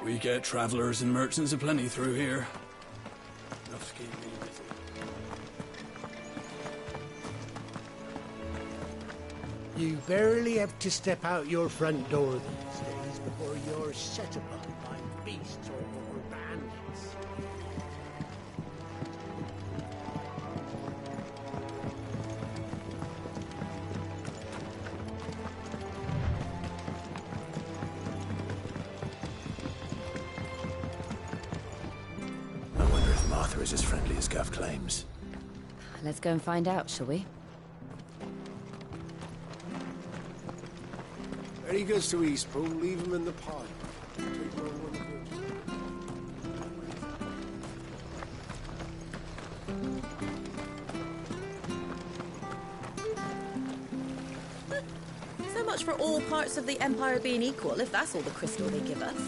We get travelers and merchants aplenty through here. Enough to keep me busy. You barely have to step out your front door these days before you're set upon by beasts or bandits. I wonder if Martha is as friendly as Gav claims. Let's go and find out, shall we? When he goes to Eastpool, leave him in the pod. Take my one of So much for all parts of the Empire being equal, if that's all the crystal they give us.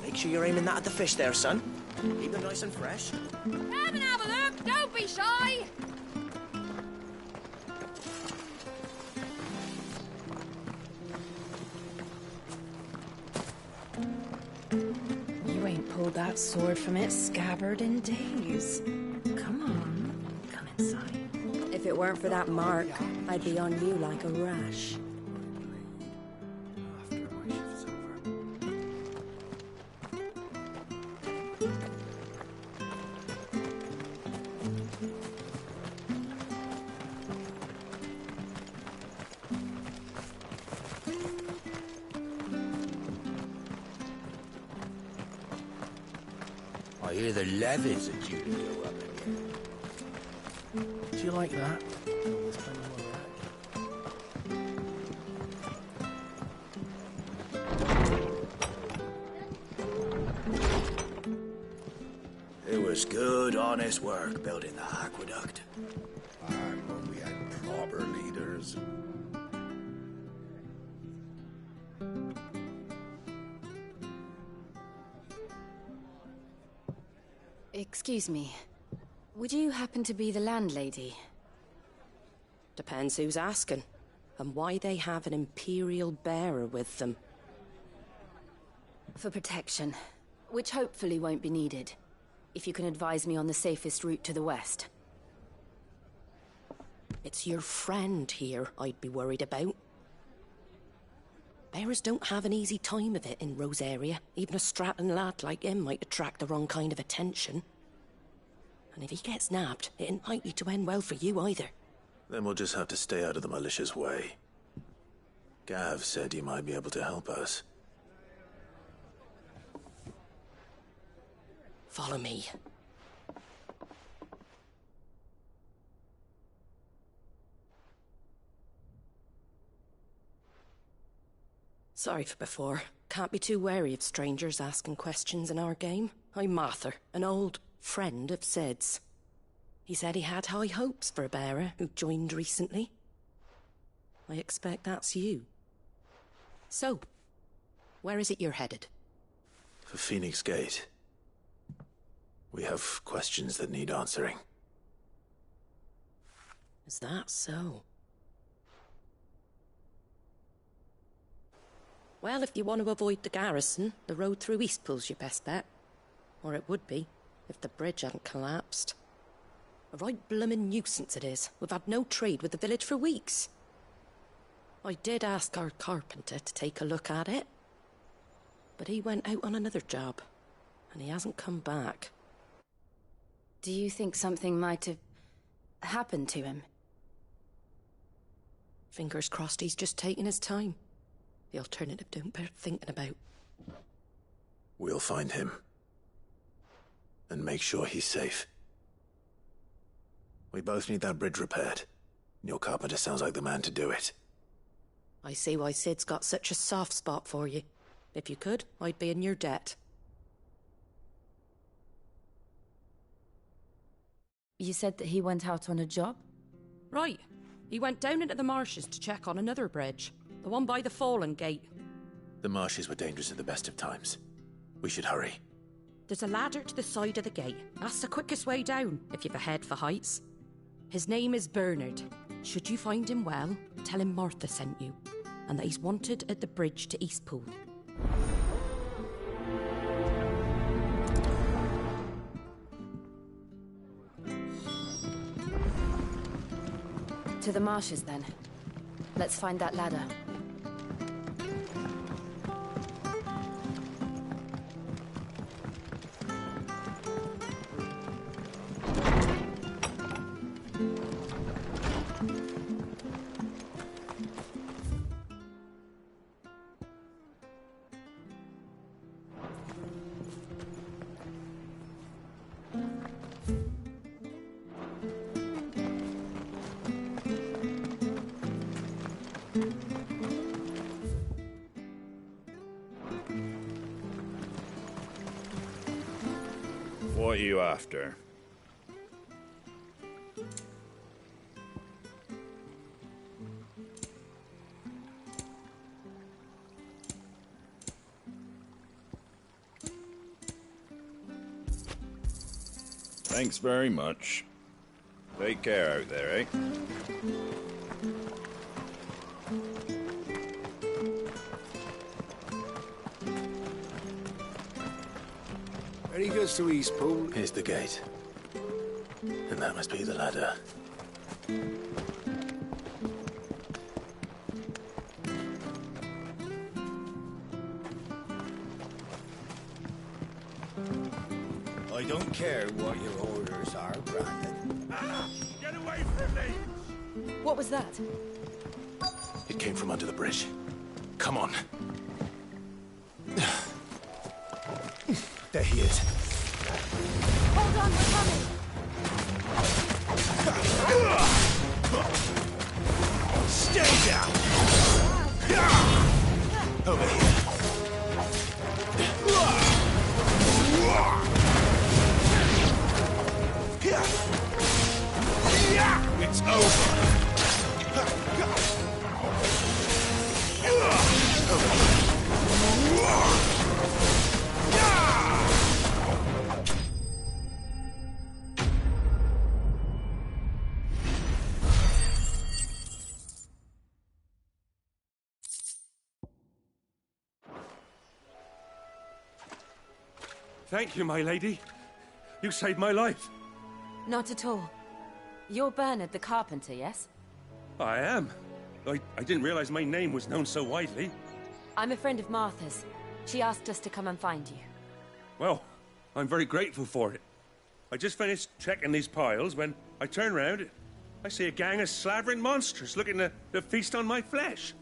Make sure you're aiming that at the fish there, son. Keep them nice and fresh. Come and have a look! Don't be shy! You ain't pulled that sword from its scabbard in days. Come on, come inside. If it weren't for that mark, I'd be on you like a rash. I hear the levies are due to go up again. Do you like that? It was good, honest work building the aqueduct. when we had proper leaders. Excuse me. Would you happen to be the landlady? Depends who's asking, and why they have an Imperial bearer with them. For protection, which hopefully won't be needed. If you can advise me on the safest route to the west. It's your friend here I'd be worried about. Bearers don't have an easy time of it in Rosaria. Even a Stratton lad like him might attract the wrong kind of attention. And if he gets nabbed, it ain't likely to end well for you either. Then we'll just have to stay out of the malicious way. Gav said he might be able to help us. Follow me. Sorry for before. Can't be too wary of strangers asking questions in our game. I'm Martha, an old friend of Sid's. He said he had high hopes for a bearer who joined recently. I expect that's you. So, where is it you're headed? For Phoenix Gate. We have questions that need answering. Is that so? Well, if you want to avoid the garrison, the road through Eastpool's your best bet. Or it would be, if the bridge hadn't collapsed. A right bloomin' nuisance it is. We've had no trade with the village for weeks. I did ask our carpenter to take a look at it. But he went out on another job, and he hasn't come back. Do you think something might have happened to him? Fingers crossed he's just taking his time. The alternative don't bear thinking about. We'll find him. And make sure he's safe. We both need that bridge repaired. Your carpenter sounds like the man to do it. I see why Sid's got such a soft spot for you. If you could, I'd be in your debt. You said that he went out on a job? Right. He went down into the marshes to check on another bridge. The one by the Fallen Gate. The marshes were dangerous at the best of times. We should hurry. There's a ladder to the side of the gate. That's the quickest way down, if you've a head for heights. His name is Bernard. Should you find him well, tell him Martha sent you, and that he's wanted at the bridge to Eastpool. To the marshes, then. Let's find that ladder. What are you after? Thanks very much. Take care out there, eh? Ready goes to Eastpool. Here's the gate. And that must be the ladder. I don't care what your orders are, Brandon. Get away from me! What was that? It came from under the bridge. Come on. There he is. Hold on, we're coming! Stay down! Over here. It's over. Thank you, my lady. You saved my life. Not at all. You're Bernard the carpenter, yes? I am. I didn't realize my name was known so widely. I'm a friend of Martha's. She asked us to come and find you. Well, I'm very grateful for it. I just finished checking these piles when I turn round. I see a gang of slavering monsters looking to feast on my flesh.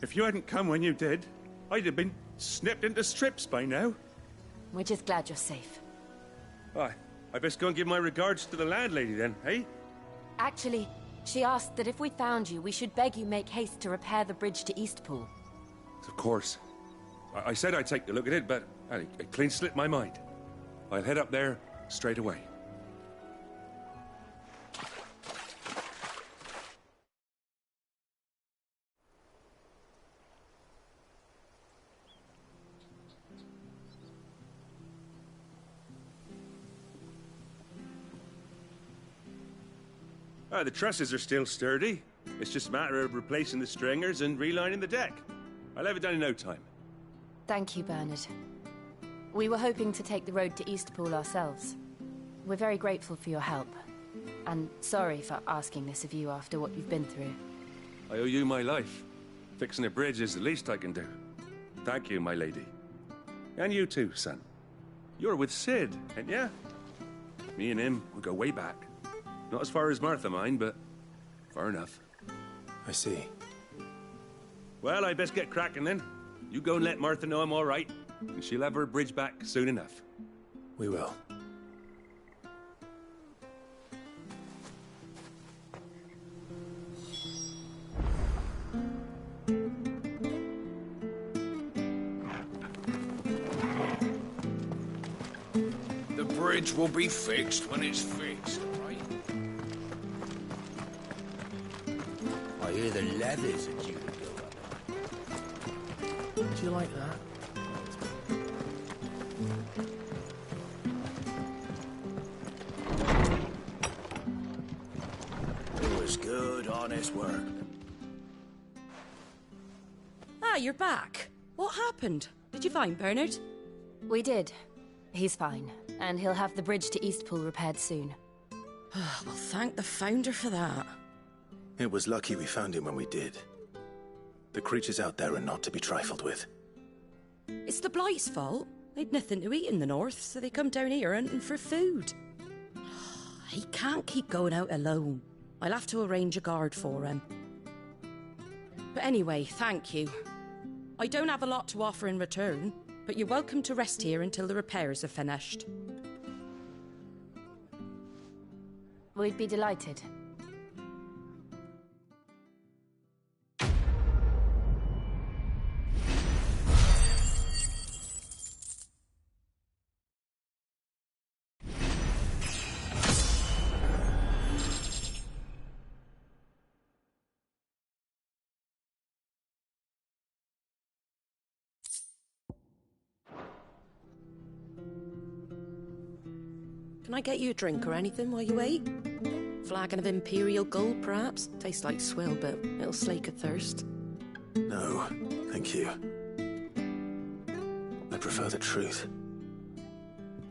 If you hadn't come when you did, I'd have been snipped into strips by now. We're just glad you're safe. I best go and give my regards to the landlady then, eh? Actually, she asked that if we found you, we should beg you make haste to repair the bridge to Eastpool. Of course. I said I'd take a look at it, but it clean slipped my mind. I'll head up there straight away. The trusses are still sturdy. It's just a matter of replacing the stringers and relining the deck. I'll have it done in no time. Thank you, Bernard. We were hoping to take the road to Eastpool ourselves. We're very grateful for your help. And sorry for asking this of you after what you've been through. I owe you my life. Fixing a bridge is the least I can do. Thank you, my lady. And you too, son. You're with Sid, ain't ya? Me and him, we go way back. Not as far as Martha, mind, but far enough. I see. Well, I best get cracking then. You go and let Martha know I'm all right, and she'll have her bridge back soon enough. We will. The bridge will be fixed when it's fixed, right? I hear the leathers are due to go up. Do you like that? It was good, honest work. Ah, you're back. What happened? Did you find Bernard? We did. He's fine, and he'll have the bridge to Eastpool repaired soon. Well, thank the Founder for that. It was lucky we found him when we did. The creatures out there are not to be trifled with. It's the Blight's fault. They'd nothing to eat in the north, so they come down here hunting for food. He can't keep going out alone. I'll have to arrange a guard for him. But anyway, thank you. I don't have a lot to offer in return, but you're welcome to rest here until the repairs are finished. We'd be delighted. Can I get you a drink or anything while you wait? Flagon of Imperial Gold, perhaps? Tastes like swill, but it'll slake a thirst. No, thank you. I prefer the truth.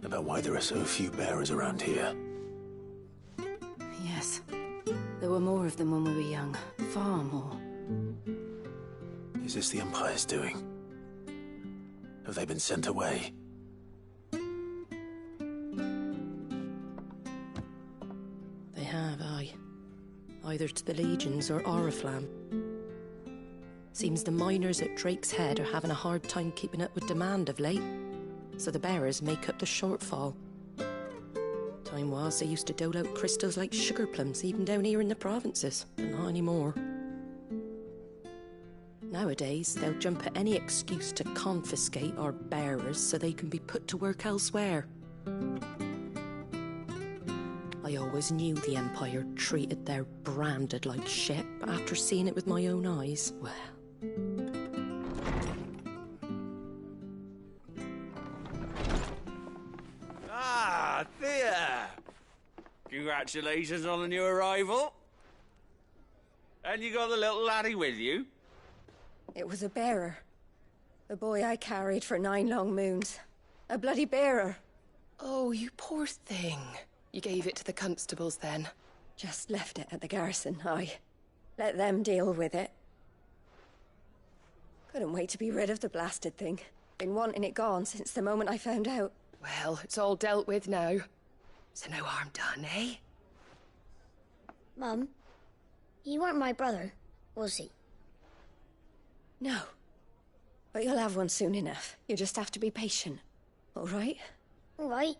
About why there are so few bearers around here. Yes. There were more of them when we were young. Far more. Is this the Empire's doing? Have they been sent away? They have, aye. Either to the Legions or Oriflamme. Seems the miners at Drake's Head are having a hard time keeping up with demand of late, so the bearers make up the shortfall. Time was they used to dole out crystals like sugar plums even down here in the provinces, but not anymore. Nowadays, they'll jump at any excuse to confiscate our bearers so they can be put to work elsewhere. I always knew the Empire treated their branded like shit, but after seeing it with my own eyes, well... Ah, Thea! Congratulations on the new arrival. And you got the little laddie with you? It was a bearer. The boy I carried for 9 long moons. A bloody bearer. Oh, you poor thing. You gave it to the constables, then? Just left it at the garrison, aye. Let them deal with it. Couldn't wait to be rid of the blasted thing. Been wanting it gone since the moment I found out. Well, it's all dealt with now. So no harm done, eh? Mum, he weren't my brother, was he? No. But you'll have one soon enough. You just have to be patient. All right? All right.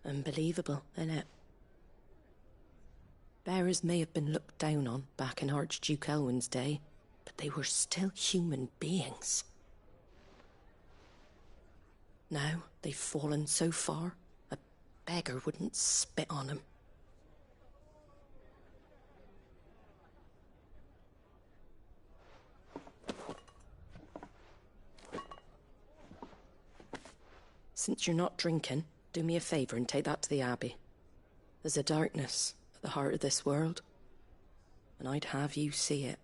Unbelievable, innit? Bearers may have been looked down on back in Archduke Elwin's day, but they were still human beings. Now they've fallen so far, a beggar wouldn't spit on them. Since you're not drinking, do me a favour and take that to the Abbey. There's a darkness at the heart of this world, and I'd have you see it.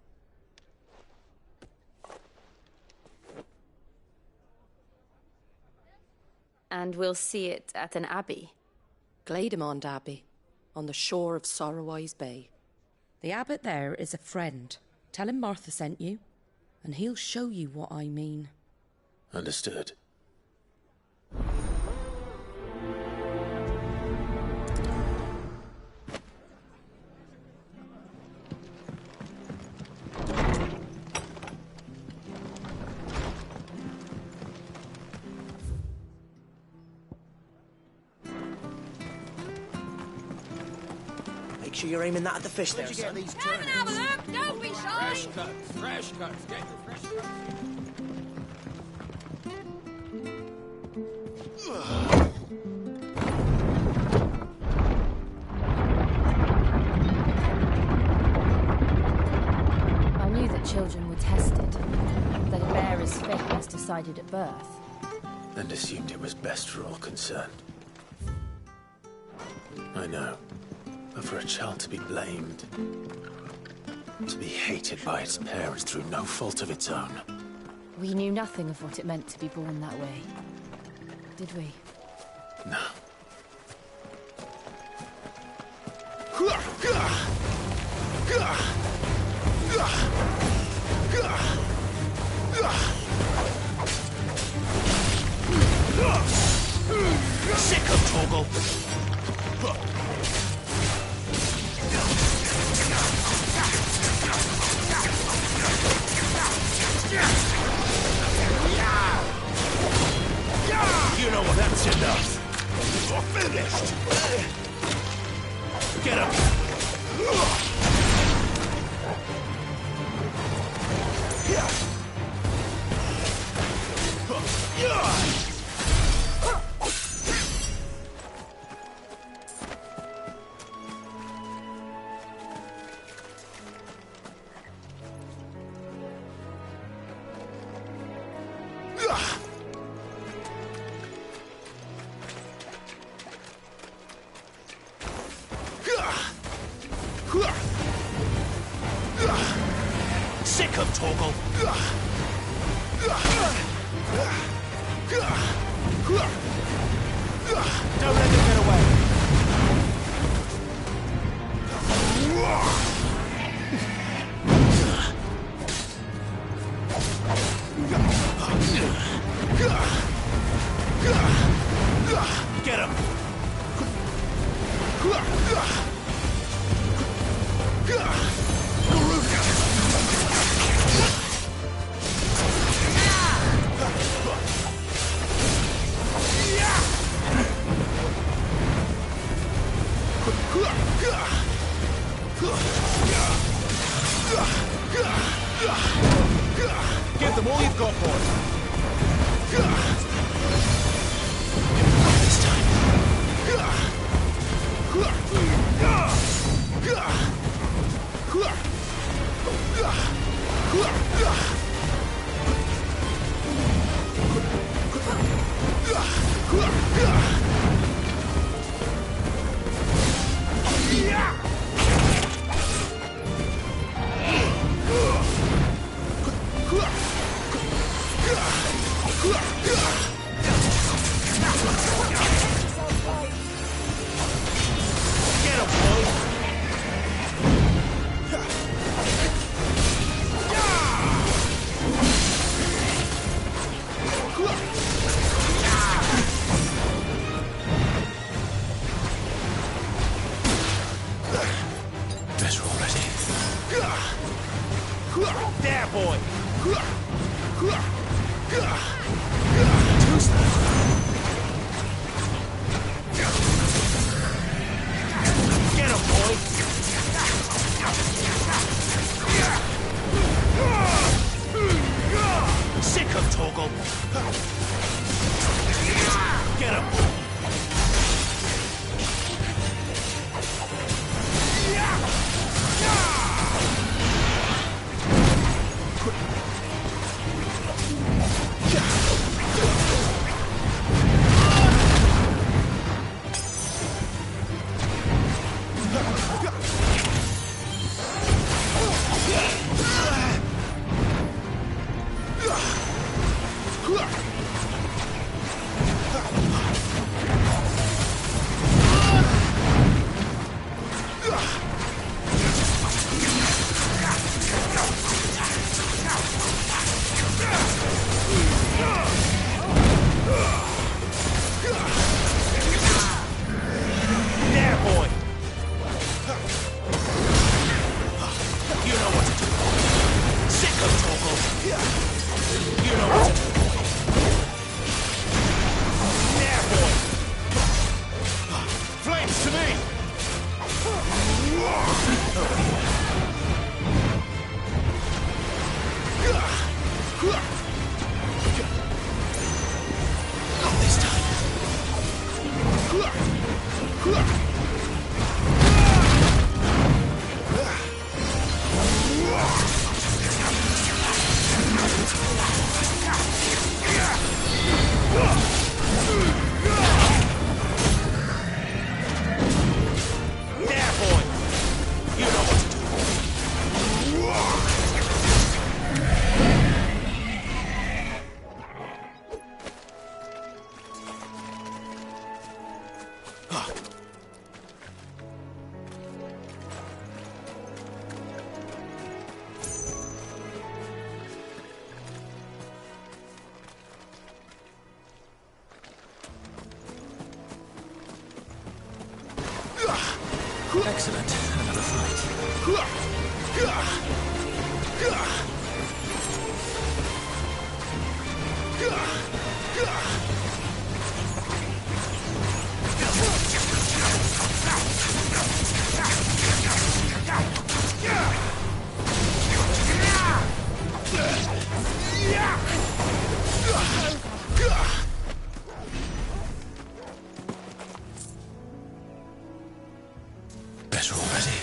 And we'll see it at an abbey? Glademond Abbey, on the shore of Sorrowwise Bay. The abbot there is a friend. Tell him Martha sent you, and he'll show you what I mean. Understood. Make sure you're aiming that at the fish there, son. Come and have a look, don't be shy! Fresh cuts, get the fresh cuts. I knew that children were tested, that a bearer's fate was decided at birth. And assumed it was best for all concerned. I know. But for a child to be blamed, to be hated by its parents through no fault of its own. We knew nothing of what it meant to be born that way, did we? No. Sick of Torgal! You know what, that's enough. You're finished. Get up. Sick of Torgal. Don't let them get away. Get him. Give them all you've got, boy. This time. There, boy! Get him, boy! Excellent. Another fight. Better already.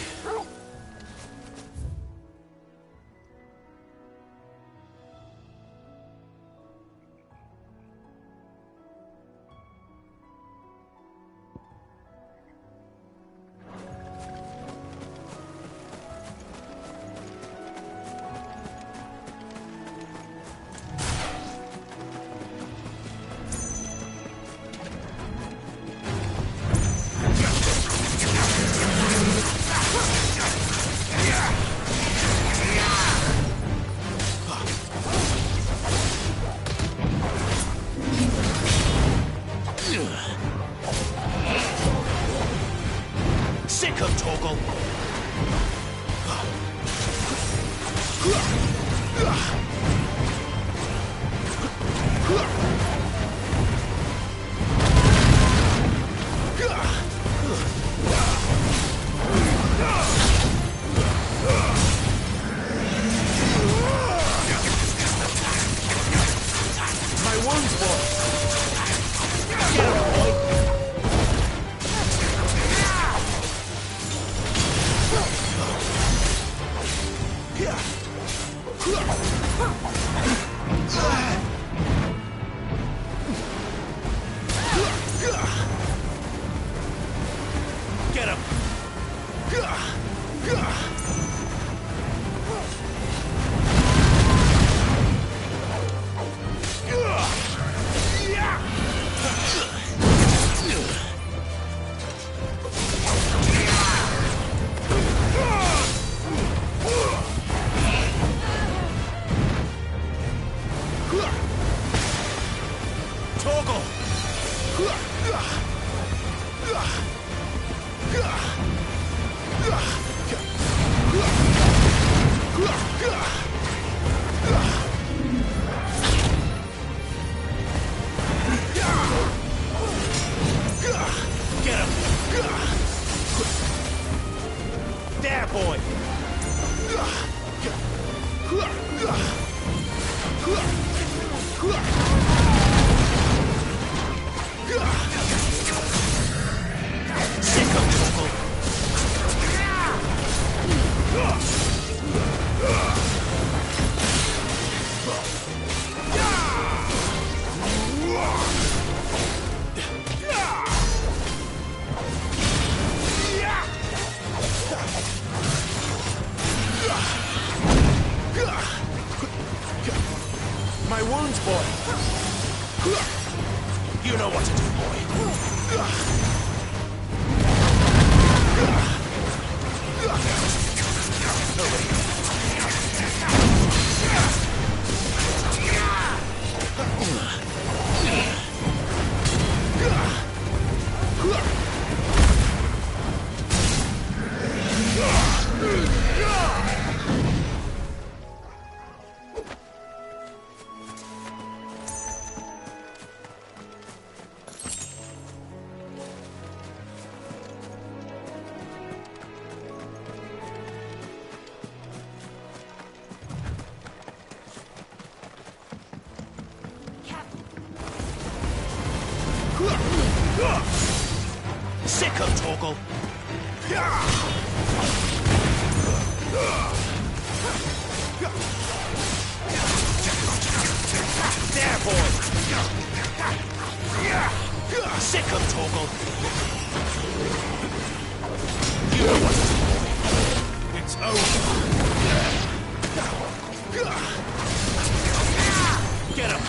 Sick of Torgal! My wounds, boy! Get him, boy! Get him! Torgal! Get him! There, boy! Sick of Torgal! My wounds, boy! You know what to do, boy. Sick of Torgal! There, boy! Sick of Torgal! You know what to do, boy. It's over! Get him!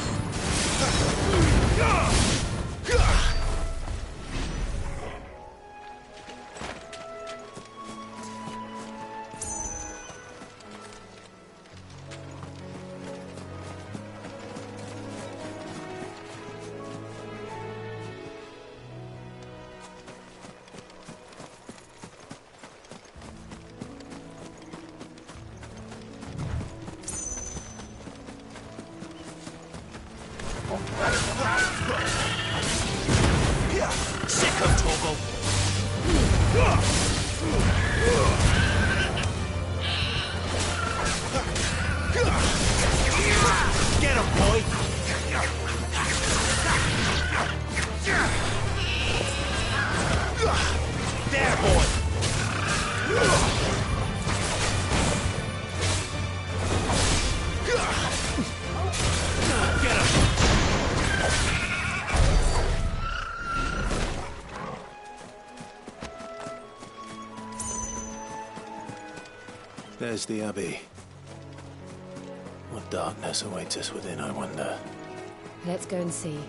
There's the Abbey. What darkness awaits us within, I wonder? Let's go and see.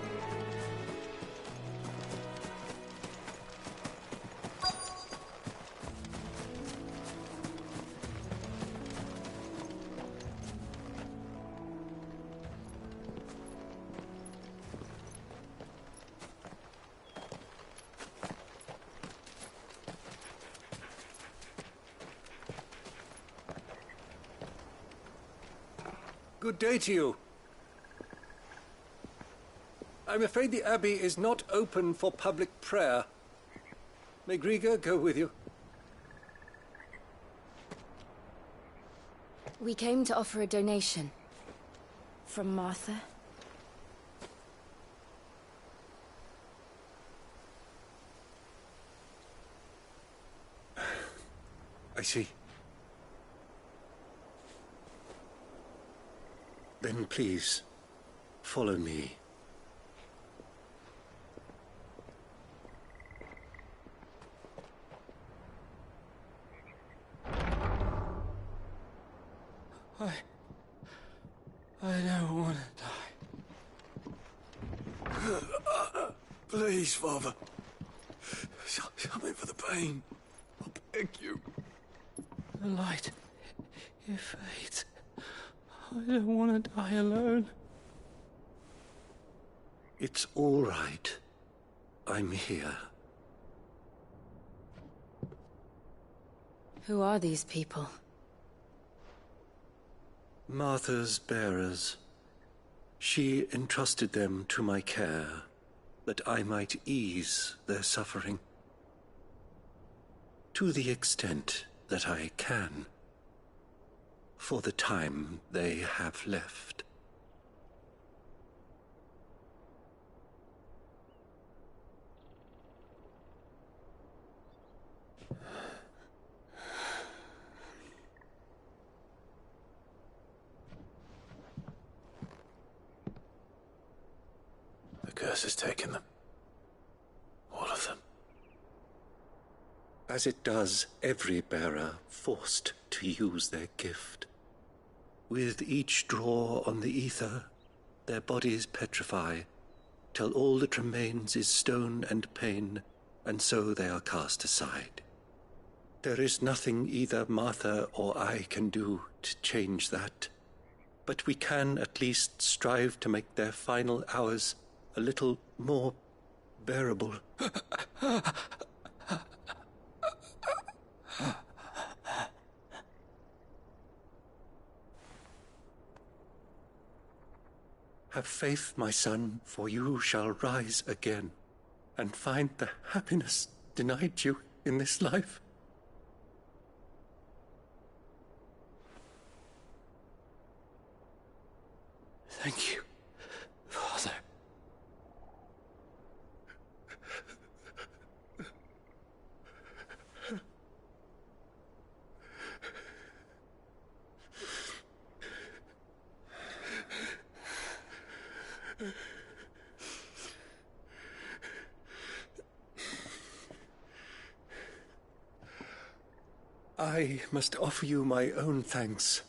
Good day to you. I'm afraid the Abbey is not open for public prayer. May Griga go with you? We came to offer a donation. From Martha. I see. Then please, follow me. I don't want to die. Please, Father. Shut me for the pain. I beg you. The light, it fades. I don't want to die alone. It's all right. I'm here. Who are these people? Martha's bearers. She entrusted them to my care, that I might ease their suffering. To the extent that I can, for the time they have left. The curse has taken them. All of them. As it does every bearer forced to use their gift. With each draw on the ether, their bodies petrify, till all that remains is stone and pain, and so they are cast aside. There is nothing either Martha or I can do to change that, but we can at least strive to make their final hours a little more bearable. Have faith, my son, for you shall rise again, and find the happiness denied you in this life. Thank you, Father. I must offer you my own thanks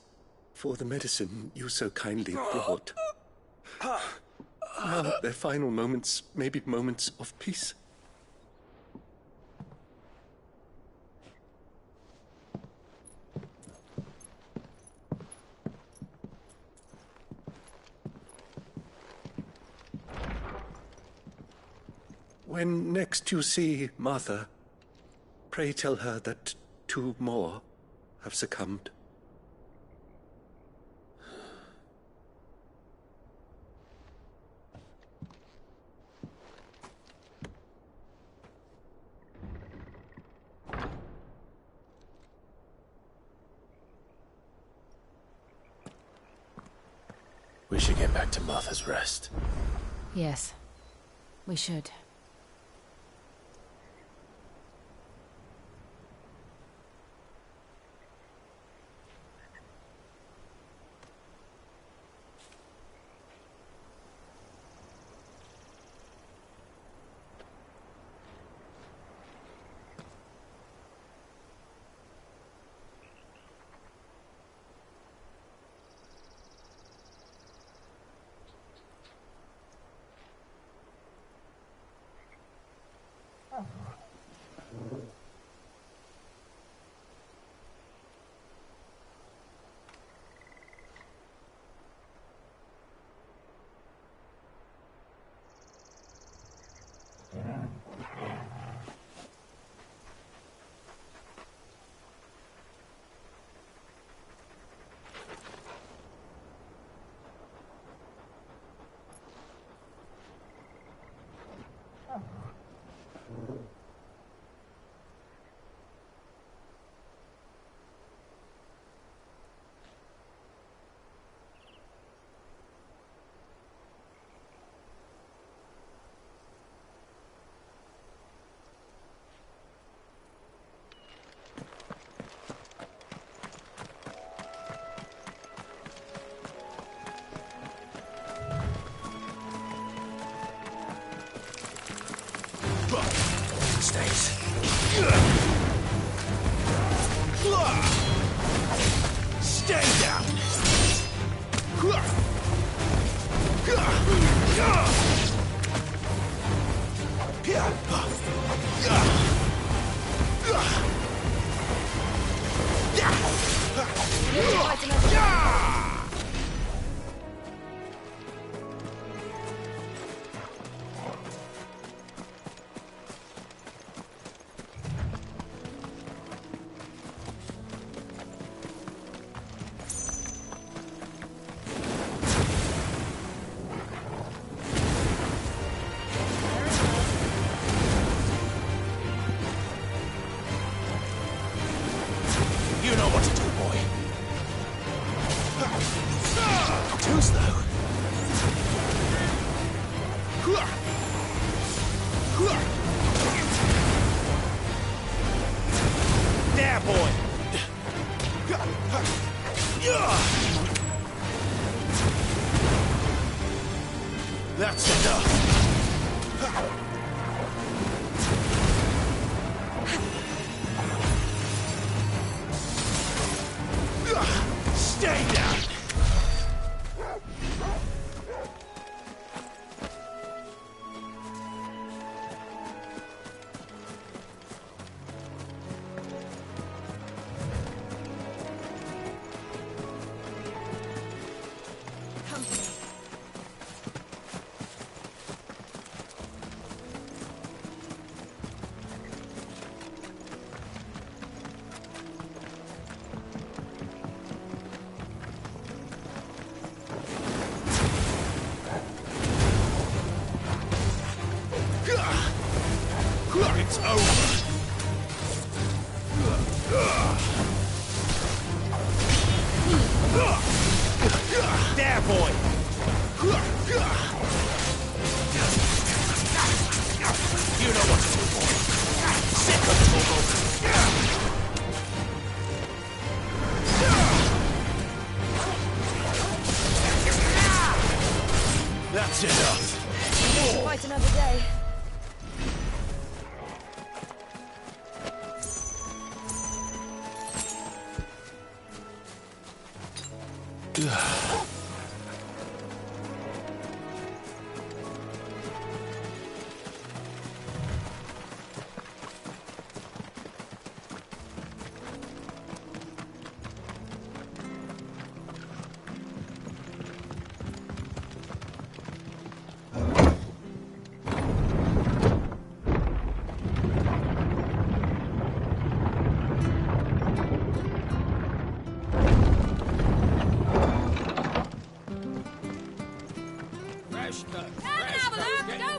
for the medicine you so kindly brought. Now their final moments may be moments of peace. When next you see Martha, pray tell her that 2 more have succumbed. We should get back to Martha's Rest. Yes, we should. stays. Stay down! You know what to do, boy. Too slow. There, boy! That's enough! Stay down! It's over! There, boy! You know what to do, boy. Sick of the That's enough. Quite another day.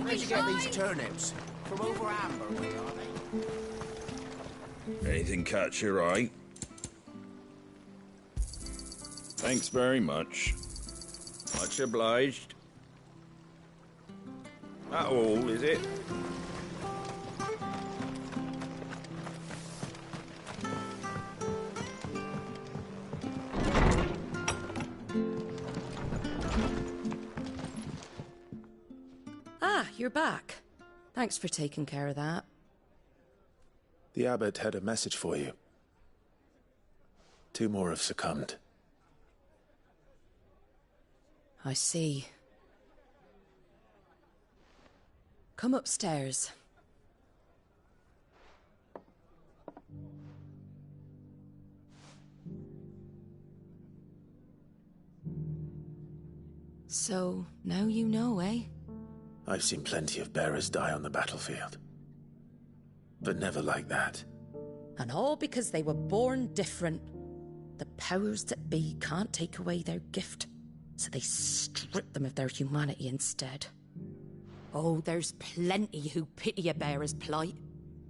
Where'd you get these turnips? From over Amber way, are they? Anything catch your eye? Thanks very much. Much obliged. That all, is it? Ah, you're back. Thanks for taking care of that. The abbot had a message for you. 2 more have succumbed. I see. Come upstairs. So, now you know, eh? I've seen plenty of bearers die on the battlefield. But never like that. And all because they were born different. The powers that be can't take away their gift, so they strip them of their humanity instead. Oh, there's plenty who pity a bearer's plight.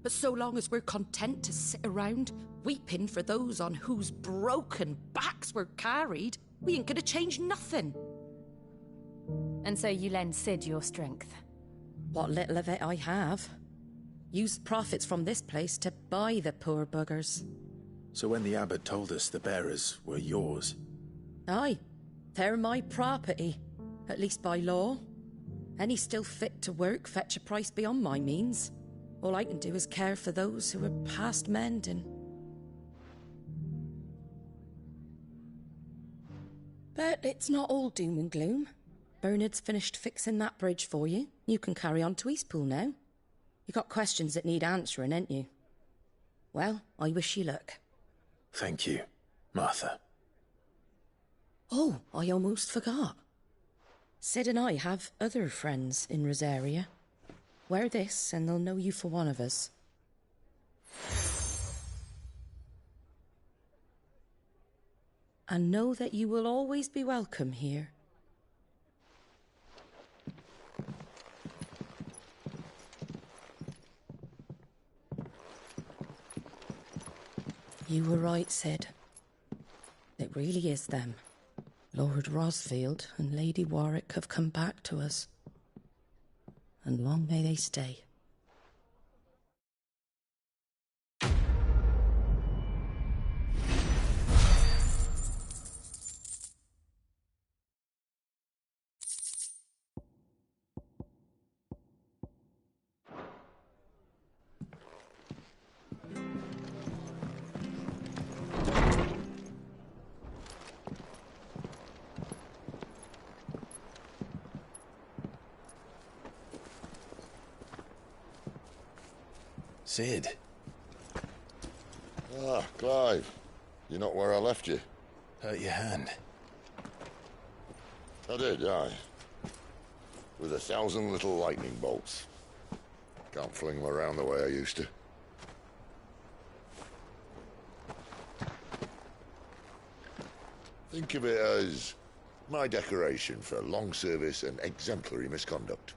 But so long as we're content to sit around, weeping for those on whose broken backs we're carried, we ain't gonna change nothing. And so you lend Cid your strength? What little of it I have. Used profits from this place to buy the poor buggers. So when the abbot told us the bearers were yours... Aye, they're my property, at least by law. Any still fit to work fetch a price beyond my means. All I can do is care for those who are past mending. But it's not all doom and gloom. Bernard's finished fixing that bridge for you. You can carry on to Eastpool now. You got questions that need answering, ain't you? Well, I wish you luck. Thank you, Martha. Oh, I almost forgot. Sid and I have other friends in Rosaria. Wear this and they'll know you for one of us. And know that you will always be welcome here. You were right, Sid. It really is them. Lord Rosfield and Lady Warwick have come back to us. And long may they stay. Sid. Ah, Clive. You're not where I left you. Hurt your hand. I did, aye. With 1,000 little lightning bolts. Can't fling them around the way I used to. Think of it as my decoration for long service and exemplary misconduct.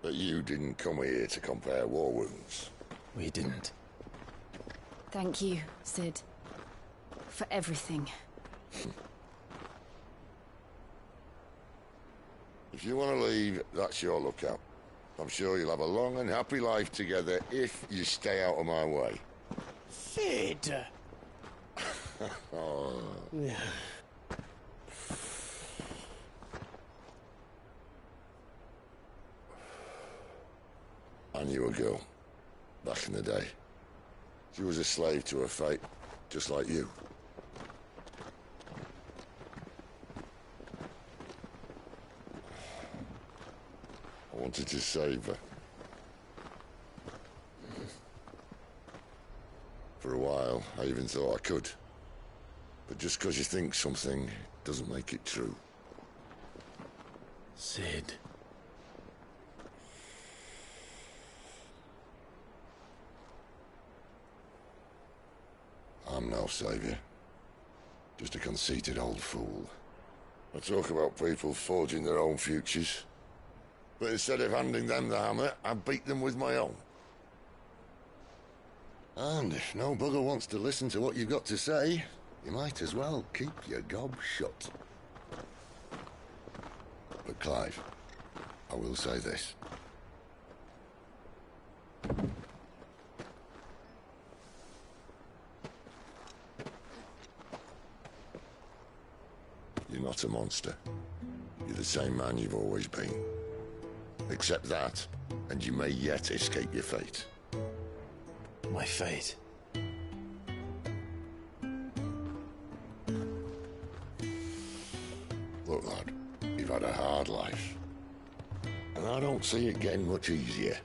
But you didn't come here to compare war wounds. We didn't. Thank you, Sid. For everything. If you want to leave, that's your lookout. I'm sure you'll have a long and happy life together if you stay out of my way. Sid! Oh. I knew a girl, back in the day. She was a slave to her fate, just like you. I wanted to save her. For a while, I even thought I could. But just because you think something doesn't make it true. Sid. I'm no savior. Just a conceited old fool. I talk about people forging their own futures. But instead of handing them the hammer, I beat them with my own. And if no bugger wants to listen to what you've got to say, you might as well keep your gob shut. But Clive, I will say this. You're not a monster. You're the same man you've always been. Accept that, and you may yet escape your fate. My fate? Look, lad, you've had a hard life. And I don't see it getting much easier.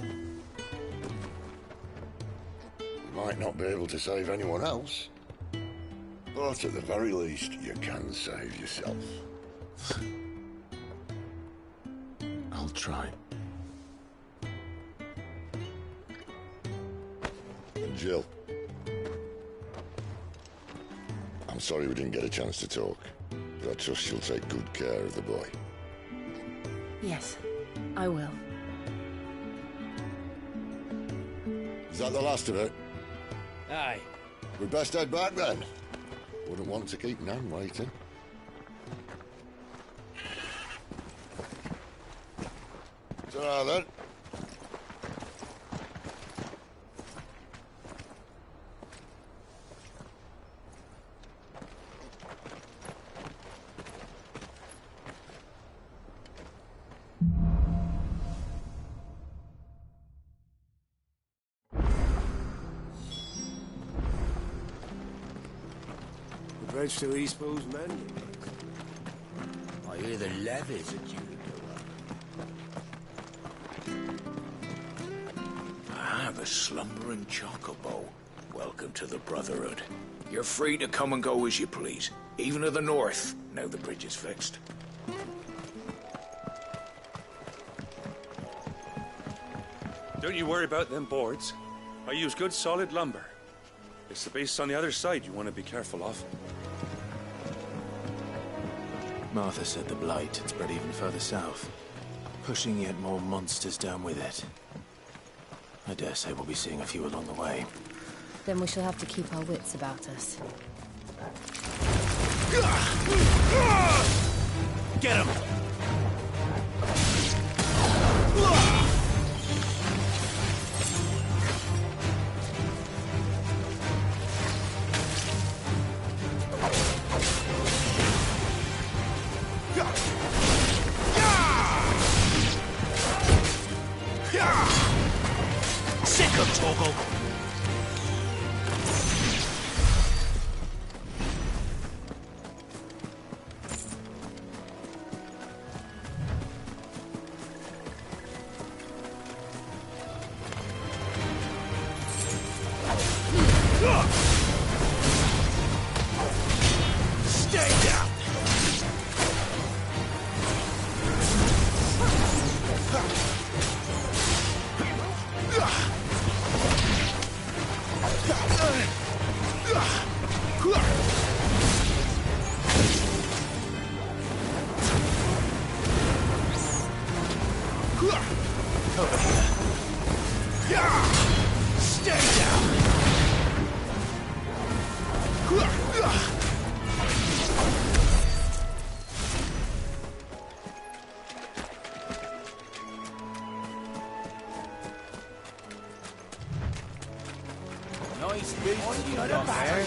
You might not be able to save anyone else, but at the very least, you can save yourself. I'll try. And Jill, I'm sorry we didn't get a chance to talk, but I trust you'll take good care of the boy. Yes, I will. Is that the last of it? Aye. We'd best head back then. Wouldn't want to keep Nan waiting. Ta-ra then. bridge to Eastpool's men. I hear the levies are due to go up. I have a slumbering chocobo. Welcome to the Brotherhood. You're free to come and go as you please, even to the north, now the bridge is fixed. Don't you worry about them boards. I use good solid lumber. It's the beasts on the other side you want to be careful of. Martha said the blight had spread even further south, pushing yet more monsters down with it. I dare say we'll be seeing a few along the way. Then we shall have to keep our wits about us. Get him! Sick of Torgal! Stay down! Over here. Stay down! Nice beast you got there.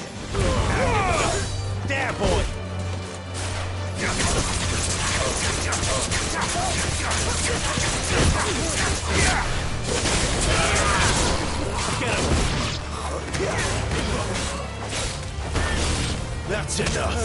There, boy! That's enough.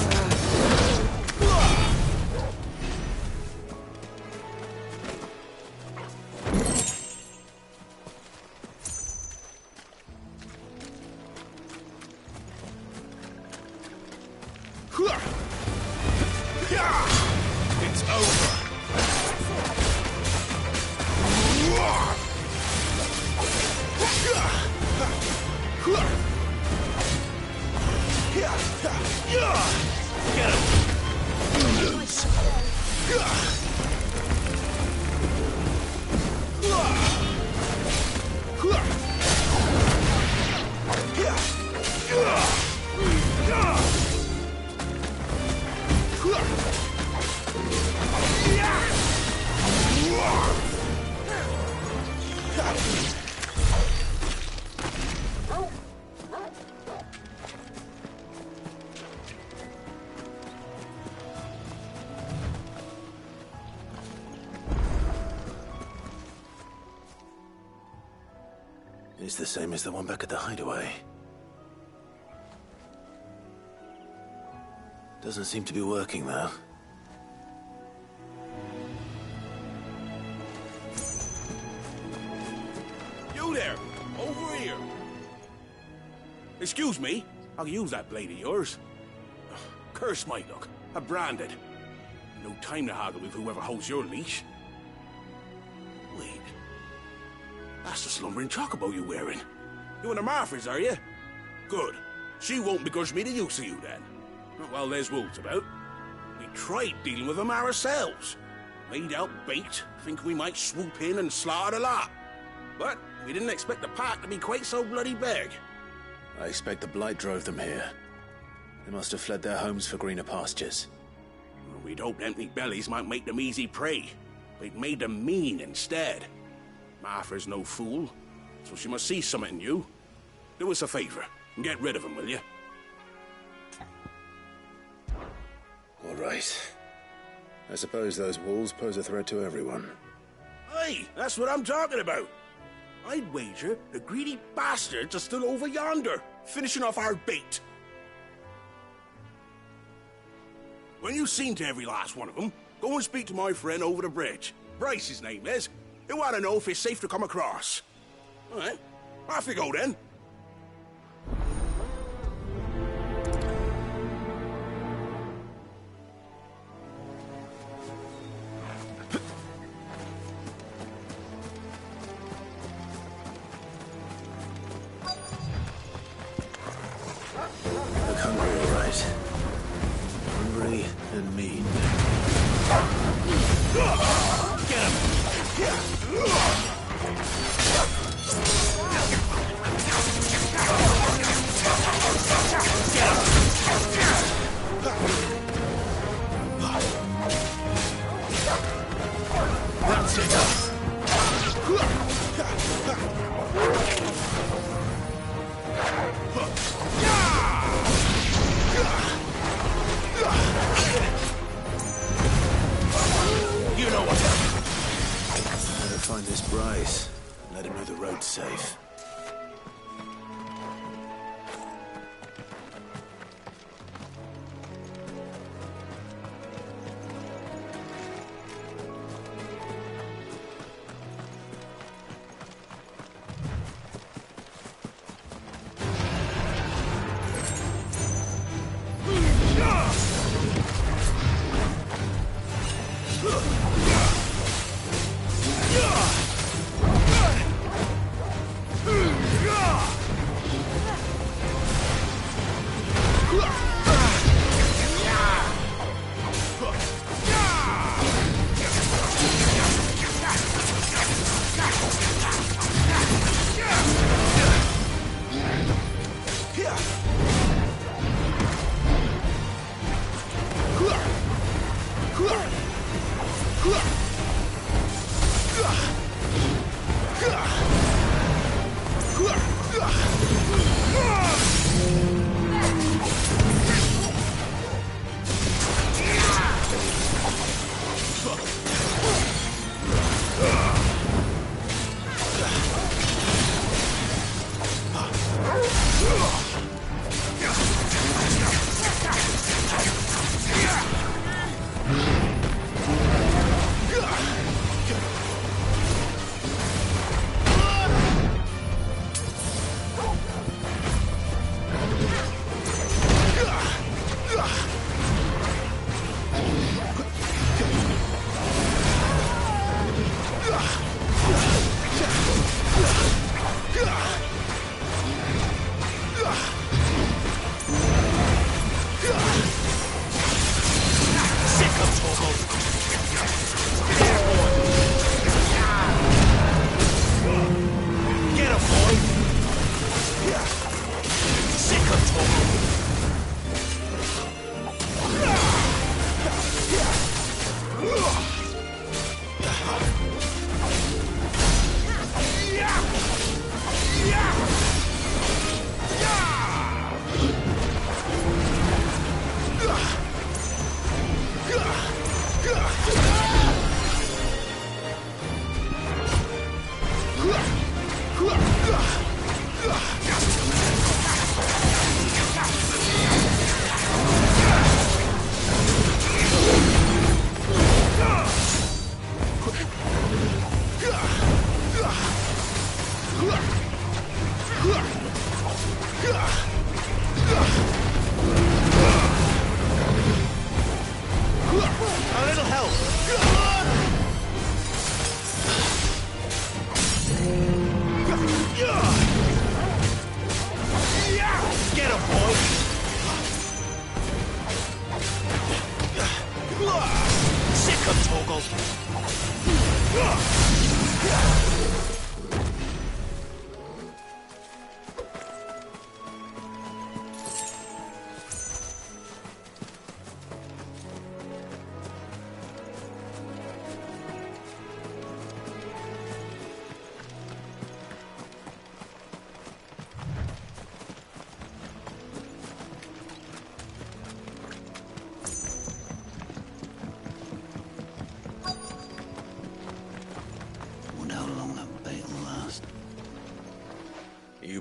It's over. Get him! Lose! It's the same as the one back at the hideaway. Doesn't seem to be working, though. You there! Over here! Excuse me, I'll use that blade of yours. Curse my luck. I'm branded. No time to haggle with whoever holds your leash. Wait. That's the slumbering chocobo you're wearing. You and the Marfors, are you? Good. She won't begrudge me the use of you, then. Not while there's wolves about. We tried dealing with them ourselves. Laid out bait, think we might swoop in and slaughter the lot. But we didn't expect the pack to be quite so bloody big. I expect the blight drove them here. They must have fled their homes for greener pastures. We'd hoped empty bellies might make them easy prey. But it made them mean instead. Martha's no fool, so she must see something in you. Do us a favor and get rid of them, will you? All right. I suppose those wolves pose a threat to everyone. Hey, that's what I'm talking about. I'd wager the greedy bastards are still over yonder, finishing off our bait. When you've seen to every last one of them, go and speak to my friend over the bridge. Bryce, his name is. He'll want to know if it's safe to come across. All right, off you go then. Look hungry, all right. Hungry and mean. Get him! That's it. You know what? Better find this Bryce. Let him know the road's safe.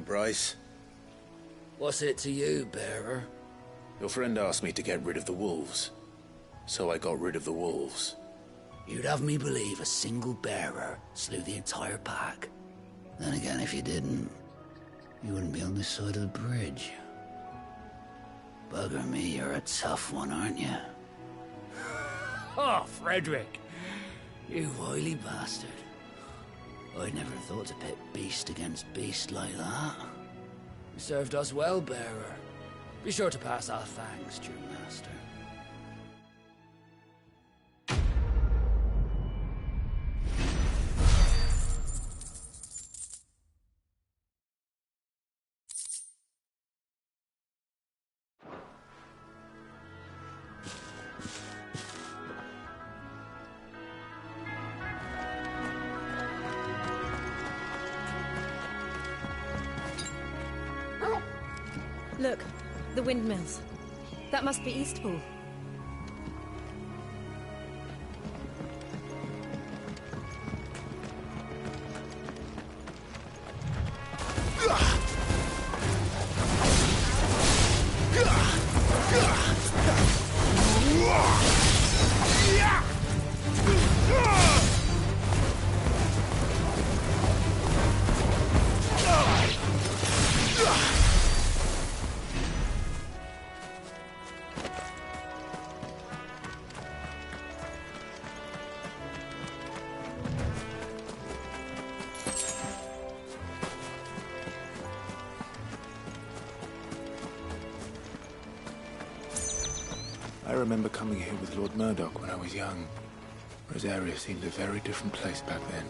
Bryce? What's it to you, bearer? Your friend asked me to get rid of the wolves. So I got rid of the wolves. You'd have me believe a single bearer slew the entire pack. Then again, if you didn't, you wouldn't be on this side of the bridge. Bugger me, you're a tough one, aren't you? Oh, Frederick! You wily bastard. I'd never thought to pit beast against beast like that. You served us well, bearer. Be sure to pass our thanks to your master. Look, the windmills. That must be Eastpool. I remember coming here with Lord Murdoch when I was young. Rosaria seemed a very different place back then.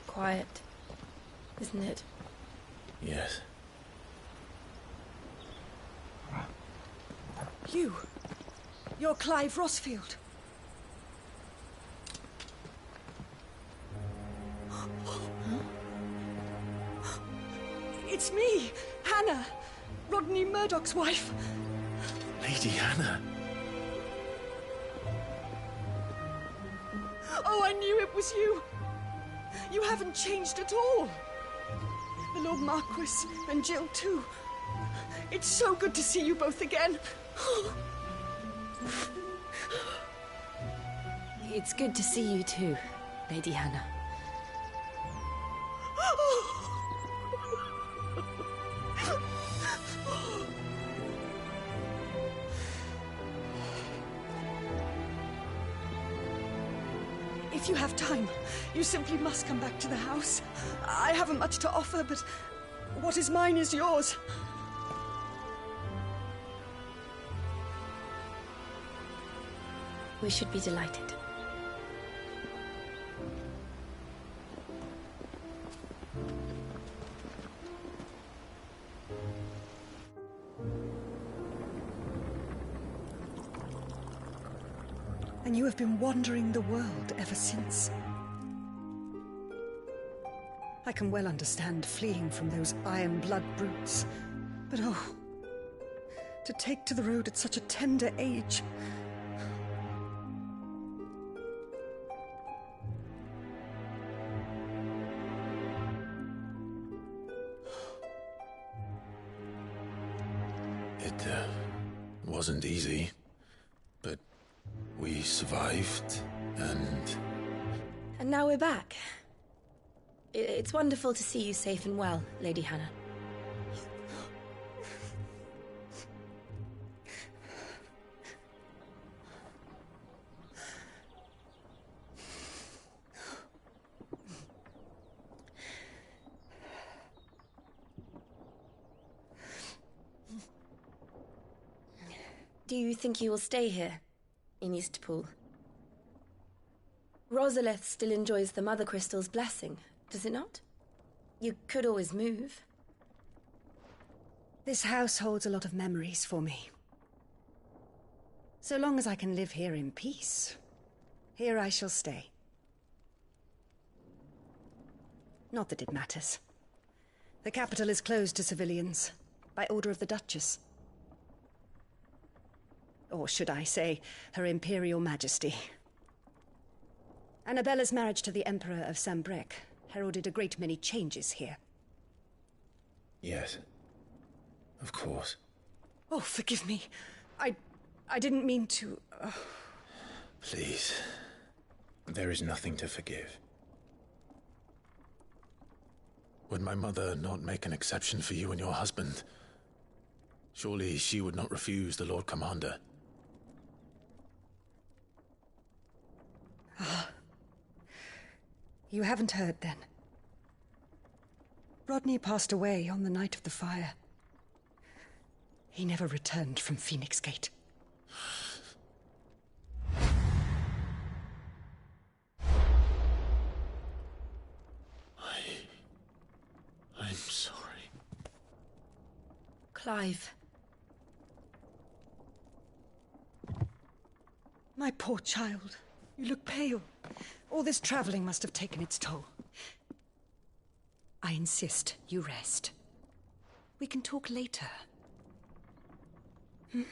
Quiet, isn't it? Yes. You're Clive Rossfield. It's me, Hannah, Rodney Murdoch's wife. Lady Hannah. Oh, I knew it was you. You haven't changed at all. The Lord Marquis and Jill too. It's so good to see you both again. It's good to see you too, Lady Hannah. If you have time, you simply must come back to the house. I haven't much to offer, but what is mine is yours. We should be delighted. And you have been wandering the world ever since. I can well understand fleeing from those iron blood brutes, but oh, to take to the road at such a tender age. It wasn't easy, but we survived, and... And now we're back. It's wonderful to see you safe and well, Lady Hannah. Do you think you will stay here, in Eastpool? Rosalith still enjoys the Mother Crystal's blessing, does it not? You could always move. This house holds a lot of memories for me. So long as I can live here in peace, here I shall stay. Not that it matters. The capital is closed to civilians, by order of the Duchess. Or should I say, Her Imperial Majesty. Annabella's marriage to the Emperor of Sambrec heralded a great many changes here. Yes. Of course. Oh, forgive me. I didn't mean to... Please. There is nothing to forgive. Would my mother not make an exception for you and your husband? Surely she would not refuse the Lord Commander. Ah. You haven't heard, then. Rodney passed away on the night of the fire. He never returned from Phoenix Gate. I'm sorry. Clive. My poor child. You look pale. All this traveling must have taken its toll. I insist you rest. We can talk later. Hmm?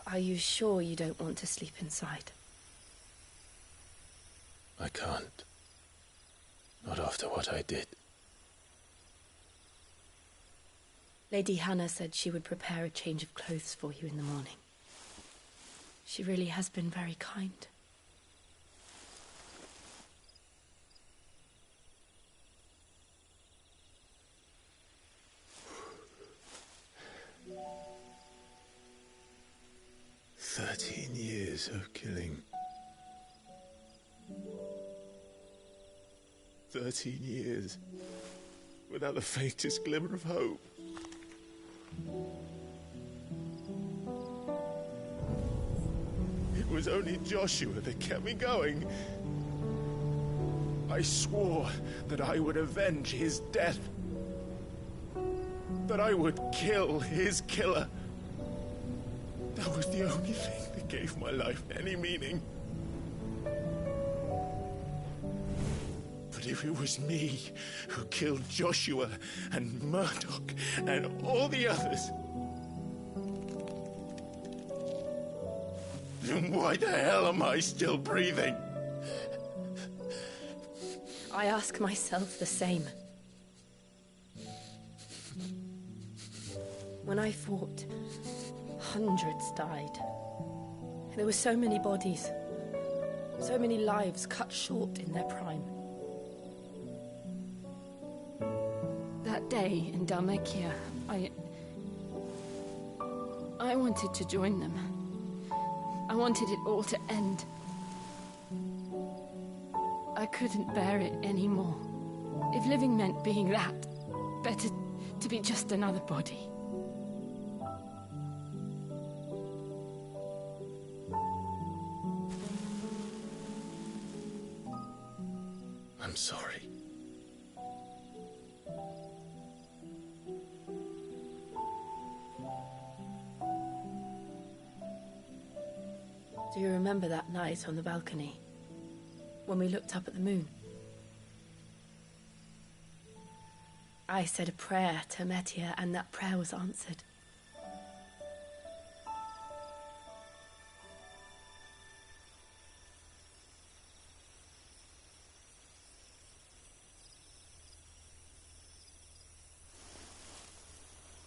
Are you sure you don't want to sleep inside? I can't. Not after what I did. Lady Hannah said she would prepare a change of clothes for you in the morning. She really has been very kind. Years of killing. 13 years without the faintest glimmer of hope. It was only Joshua that kept me going. I swore that I would avenge his death. That I would kill his killer. That was the only thing that gave my life any meaning. But if it was me who killed Joshua and Murdoch and all the others, then why the hell am I still breathing? I ask myself the same. When I fought, hundreds died. There were so many bodies, so many lives cut short in their prime. That day in Dhalmekia, I wanted to join them. I wanted it all to end. I couldn't bear it anymore. If living meant being that, better to be just another body. I'm sorry. Do you remember that night on the balcony, when we looked up at the moon? I said a prayer to Metia, and that prayer was answered.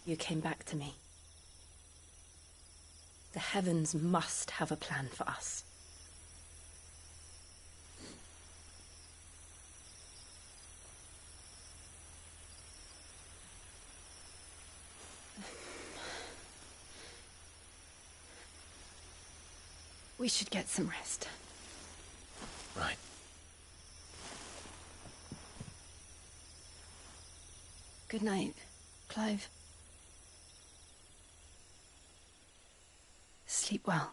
You came back to me. The heavens must have a plan for us. We should get some rest. Right. Good night, Clive. Sleep well.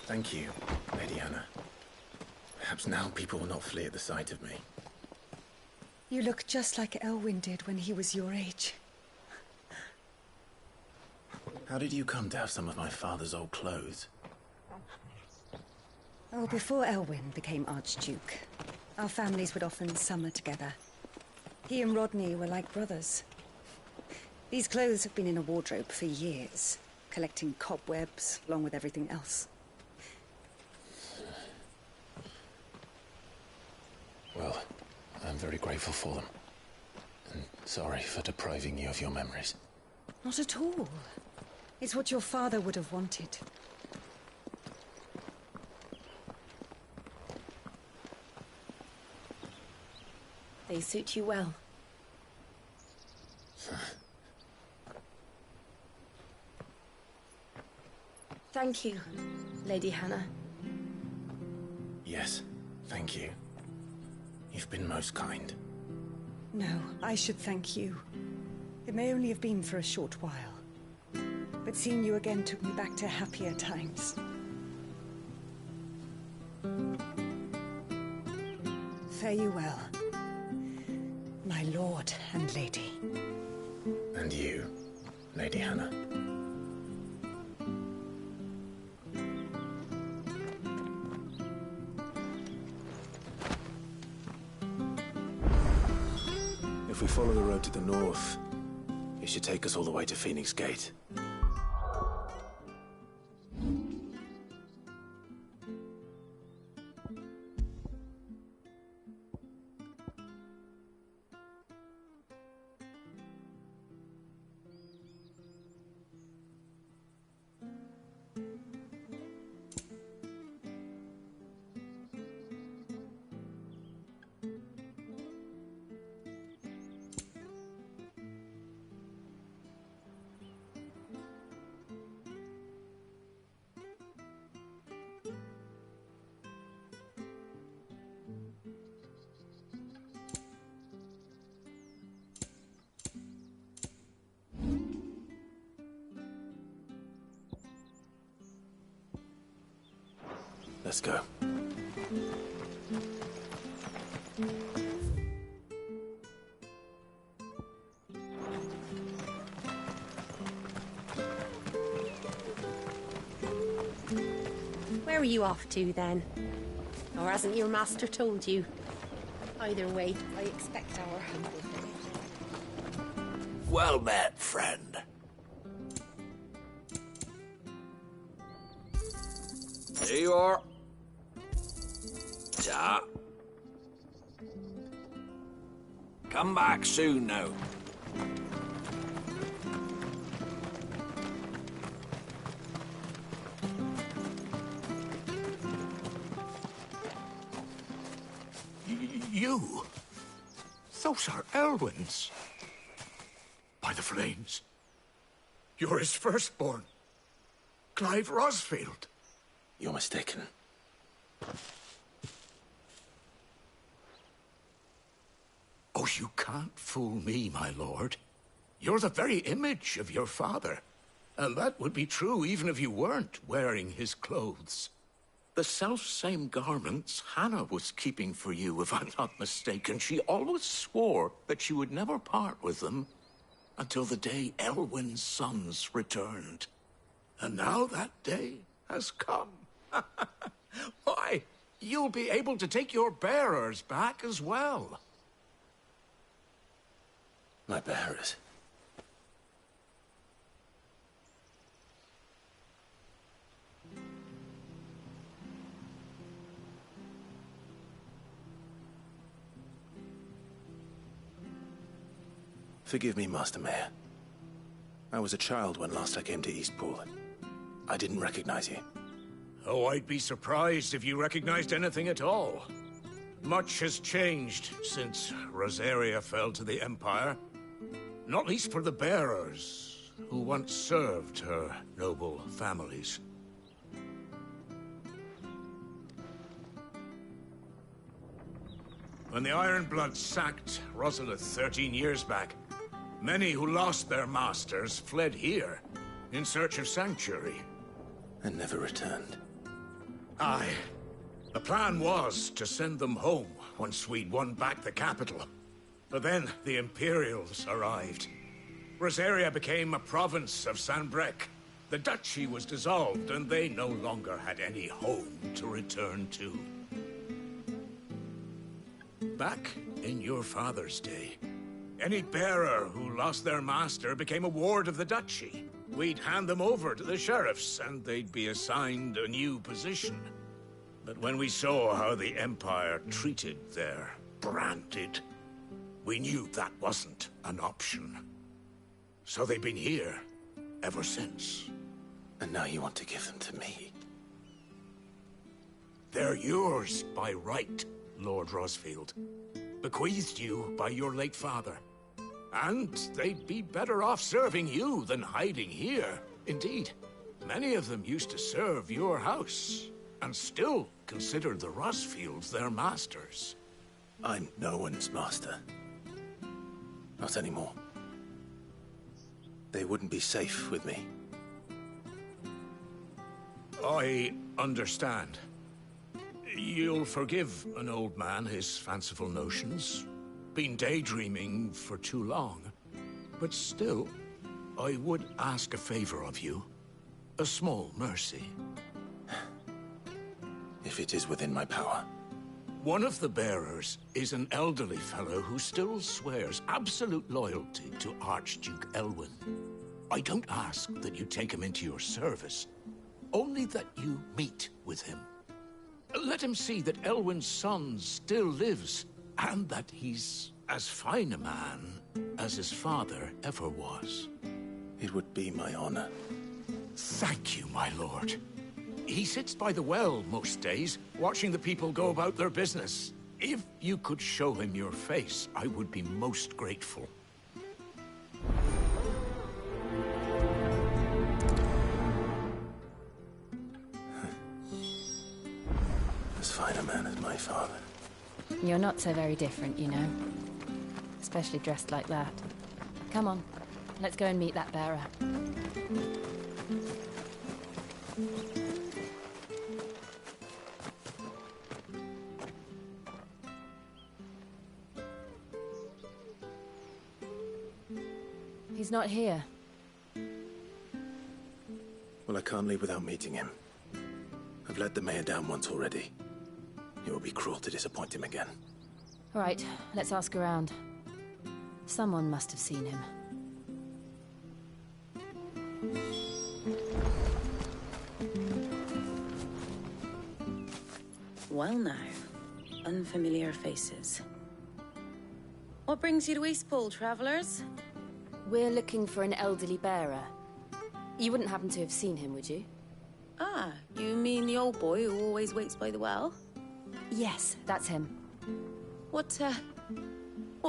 Thank you, Lady Hannah. Perhaps now people will not flee at the sight of me. You look just like Elwyn did when he was your age. How did you come to have some of my father's old clothes? Oh, before Elwyn became Archduke, our families would often summer together. He and Rodney were like brothers. These clothes have been in a wardrobe for years, collecting cobwebs along with everything else. Well, I'm very grateful for them. And sorry for depriving you of your memories. Not at all. It's what your father would have wanted. They suit you well. Thank you, Lady Hannah. Yes, thank you. You've been most kind. No, I should thank you. It may only have been for a short while. But seeing you again took me back to happier times. Fare you well, my lord and lady. And you, Lady Hannah. If we follow the road to the north, it should take us all the way to Phoenix Gate. Let's go. Where are you off to, then? Or hasn't your master told you? Either way, I expect our humble visit. Well met, friend. There you are. Ta. Come back soon now. You? Those are Elwyn's. By the flames. You're his firstborn. Clive Rosfield. You're mistaken. Oh, you can't fool me, my lord. You're the very image of your father. And that would be true even if you weren't wearing his clothes. The self-same garments Hannah was keeping for you, if I'm not mistaken. She always swore that she would never part with them until the day Elwyn's sons returned. And now that day has come. Why, you'll be able to take your bearers back as well. My bearers? Forgive me, Master Mayor. I was a child when last I came to Eastpool. I didn't recognize you. Oh, I'd be surprised if you recognized anything at all. Much has changed since Rosaria fell to the Empire. Not least for the bearers, who once served her noble families. When the Ironbloods sacked Rosalith 13 years back, many who lost their masters fled here in search of sanctuary. And never returned. Aye. The plan was to send them home once we'd won back the capital. But then the Imperials arrived. Rosaria became a province of Sanbreque. The duchy was dissolved, and they no longer had any home to return to. Back in your father's day, any bearer who lost their master became a ward of the duchy. We'd hand them over to the sheriffs, and they'd be assigned a new position. But when we saw how the Empire treated their branded, we knew that wasn't an option. So they've been here ever since. And now you want to give them to me? They're yours by right, Lord Rosfield. Bequeathed you by your late father. And they'd be better off serving you than hiding here. Indeed, many of them used to serve your house, and still consider the Rosfields their masters. I'm no one's master. Not anymore. They wouldn't be safe with me. I understand. You'll forgive an old man his fanciful notions. Been daydreaming for too long. But still, I would ask a favor of you. A small mercy. If it is within my power. One of the bearers is an elderly fellow who still swears absolute loyalty to Archduke Elwyn. I don't ask that you take him into your service, only that you meet with him. Let him see that Elwyn's son still lives, and that he's as fine a man as his father ever was. It would be my honor. Thank you, my lord. He sits by the well most days, watching the people go about their business. If you could show him your face, I would be most grateful. As fine a man as my father. You're not so very different, you know. Especially dressed like that. Come on, let's go and meet that bearer. He's not here. Well, I can't leave without meeting him. I've let the mayor down once already. It would be cruel to disappoint him again. All right, let's ask around. Someone must have seen him. Well now, unfamiliar faces. What brings you to Eastpool, travellers? We're looking for an elderly bearer. You wouldn't happen to have seen him, would you? Ah, you mean the old boy who always waits by the well? Yes, that's him. What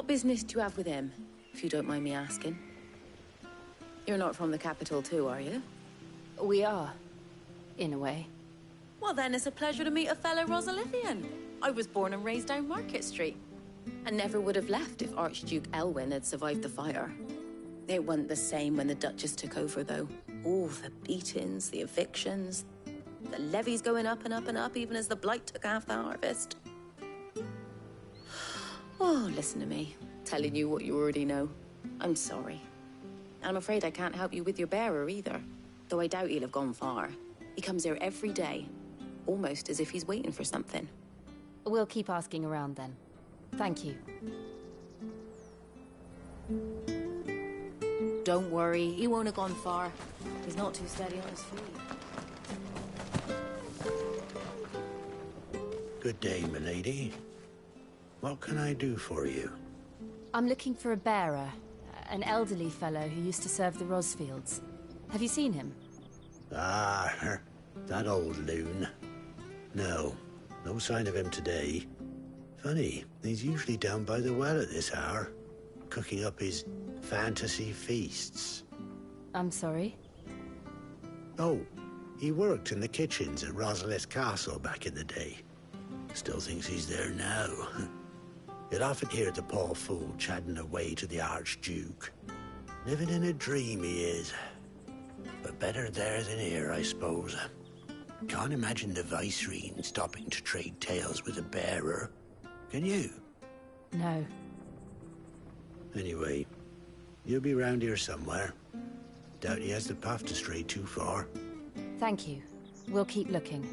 business do you have with him, if you don't mind me asking? You're not from the capital too, are you? We are, in a way. Well then, it's a pleasure to meet a fellow Rosalithian. I was born and raised down Market Street, and never would have left if Archduke Elwyn had survived the fire. It wasn't the same when the Duchess took over, though. All the beatings, the evictions, the levies going up and up and up, even as the blight took half the harvest. Oh, listen to me, telling you what you already know. I'm sorry. I'm afraid I can't help you with your bearer either, though I doubt he'll have gone far. He comes here every day, almost as if he's waiting for something. We'll keep asking around then. Thank you. Don't worry, he won't have gone far. He's not too steady on his feet. Good day, milady. What can I do for you? I'm looking for a bearer, an elderly fellow who used to serve the Rosfields. Have you seen him? Ah, That old loon. No sign of him today. Funny, he's usually down by the well at this hour, cooking up his fantasy feasts. I'm sorry? Oh, he worked in the kitchens at Rosalith Castle back in the day. Still thinks he's there now. You'd often hear the poor fool chatting away to the Archduke. Living in a dream he is. But better there than here, I suppose. Can't imagine the Vicereine stopping to trade tales with a bearer. Can you? No. Anyway, you'll be round here somewhere. Doubt he has the path to stray too far. Thank you. We'll keep looking.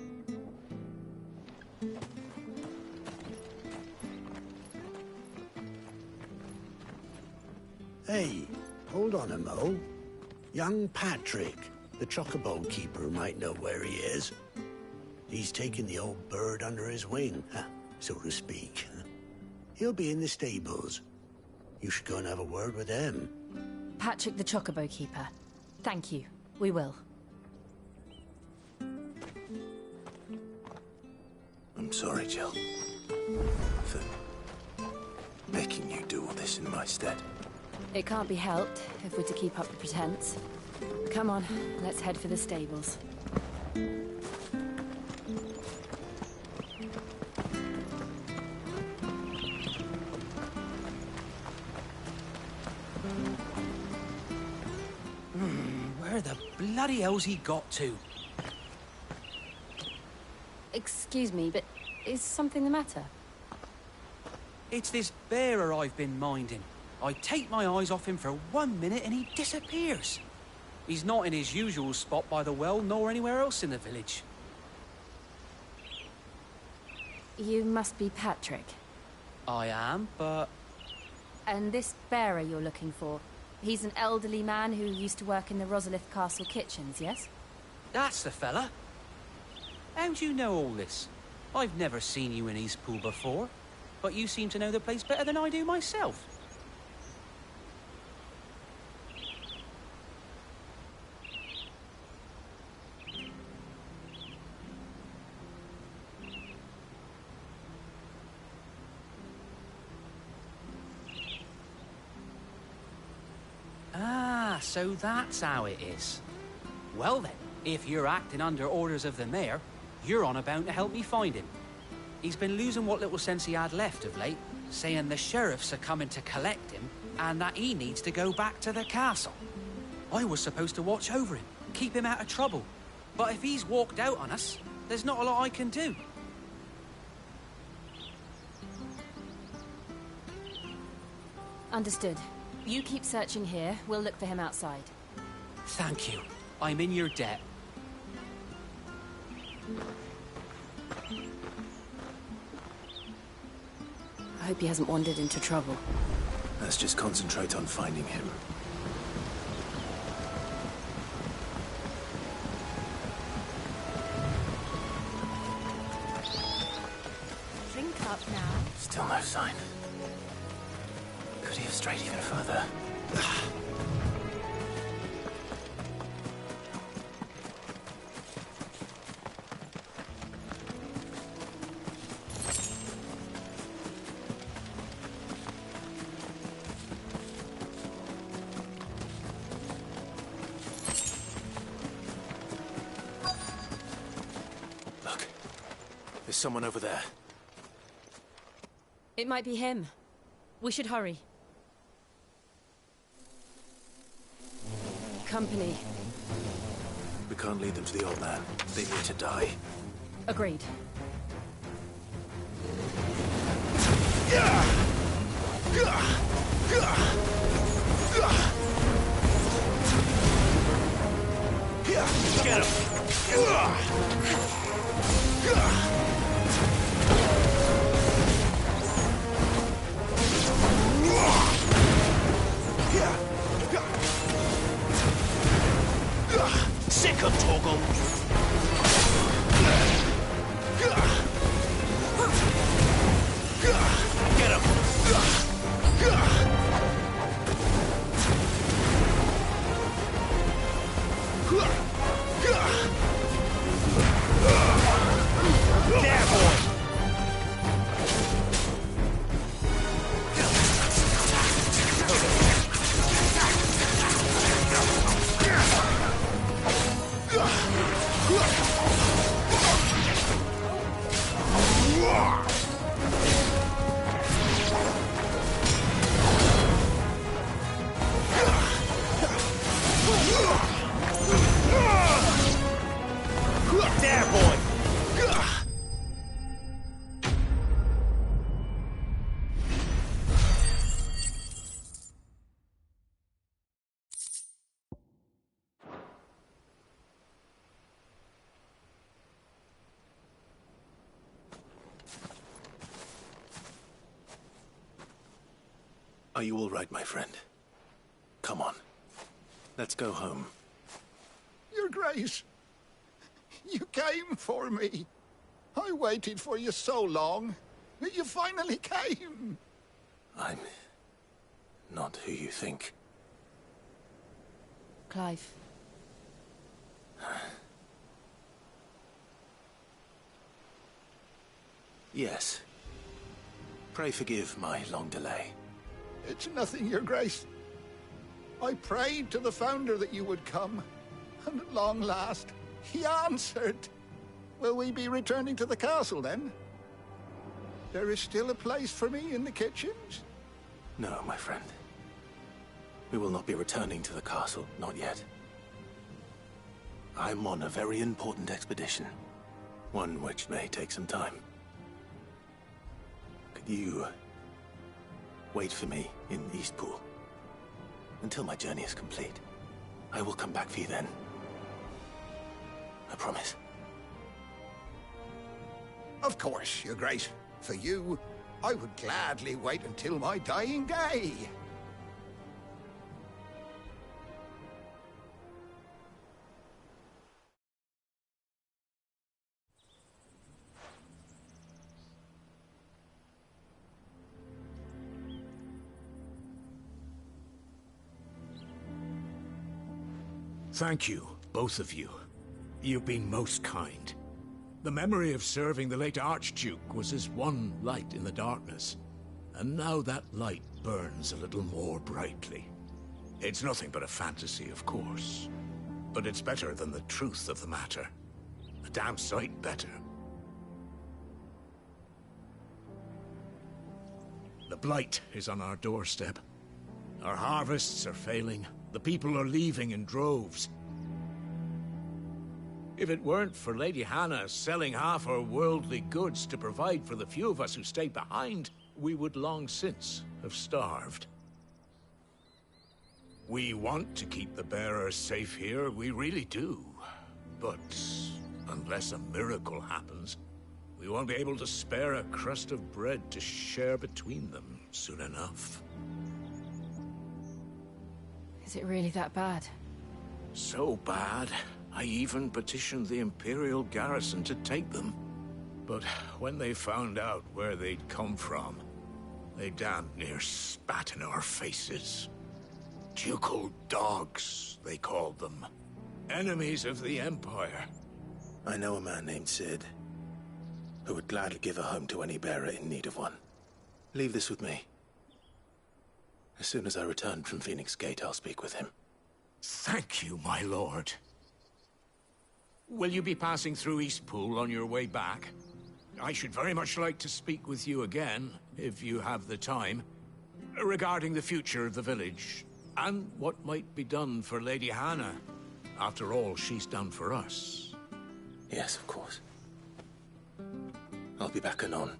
Hey, hold on a mo. Young Patrick, the chocobo keeper, might know where he is. He's taken the old bird under his wing, so to speak. He'll be in the stables. You should go and have a word with him. Patrick the Chocobo Keeper. Thank you. We will. I'm sorry, Jill, for making you do all this in my stead. It can't be helped if we're to keep up the pretense. Come on, let's head for the stables. Where the bloody hell's he got to? Excuse me, but is something the matter? It's this bearer I've been minding. I take my eyes off him for 1 minute and he disappears. He's not in his usual spot by the well, nor anywhere else in the village. You must be Patrick. I am, but... And this bearer you're looking for, he's an elderly man who used to work in the Rosalith Castle kitchens, yes? That's the fella. How do you know all this? I've never seen you in Eastpool before, but you seem to know the place better than I do myself. Ah, so that's how it is. Well then, if you're acting under orders of the mayor, you're on about to help me find him. He's been losing what little sense he had left of late, saying the sheriffs are coming to collect him and that he needs to go back to the castle. I was supposed to watch over him, keep him out of trouble. But if he's walked out on us, there's not a lot I can do. Understood. You keep searching here, we'll look for him outside. Thank you. I'm in your debt. I hope he hasn't wandered into trouble. Let's just concentrate on finding him. Drink up now. Still no sign. Could he have strayed even further? Look, there's someone over there. It might be him. We should hurry. Company. We can't lead them to the old man. They need to die. Agreed. Get Sick of Torgal! Get him! There, boy! Are you all right, my friend? Come on. Let's go home. Your Grace, you came for me. I waited for you so long, but you finally came. I'm not who you think. Clive. Yes. Pray forgive my long delay. It's nothing, Your Grace. I prayed to the Founder that you would come, and at long last, he answered. Will we be returning to the castle, then? There is still a place for me in the kitchens? No, my friend. We will not be returning to the castle, not yet. I'm on a very important expedition, one which may take some time. Could you wait for me in Eastpool until my journey is complete? I will come back for you then. I promise. Of course, Your Grace. For you, I would gladly wait until my dying day. Thank you, both of you. You've been most kind. The memory of serving the late Archduke was as one light in the darkness, and now that light burns a little more brightly. It's nothing but a fantasy, of course, but it's better than the truth of the matter. A damn sight better. The blight is on our doorstep. Our harvests are failing. The people are leaving in droves. If it weren't for Lady Hannah selling half her worldly goods to provide for the few of us who stayed behind, we would long since have starved. We want to keep the bearers safe here, we really do. But unless a miracle happens, we won't be able to spare a crust of bread to share between them soon enough. Is it really that bad? So bad, I even petitioned the Imperial garrison to take them. But when they found out where they'd come from, they damn near spat in our faces. Ducal dogs, they called them. Enemies of the Empire. I know a man named Cid, who would gladly give a home to any bearer in need of one. Leave this with me. As soon as I return from Phoenix Gate, I'll speak with him. Thank you, my lord. Will you be passing through Eastpool on your way back? I should very much like to speak with you again, if you have the time, regarding the future of the village, and what might be done for Lady Hannah. After all, she's done for us. Yes, of course. I'll be back anon.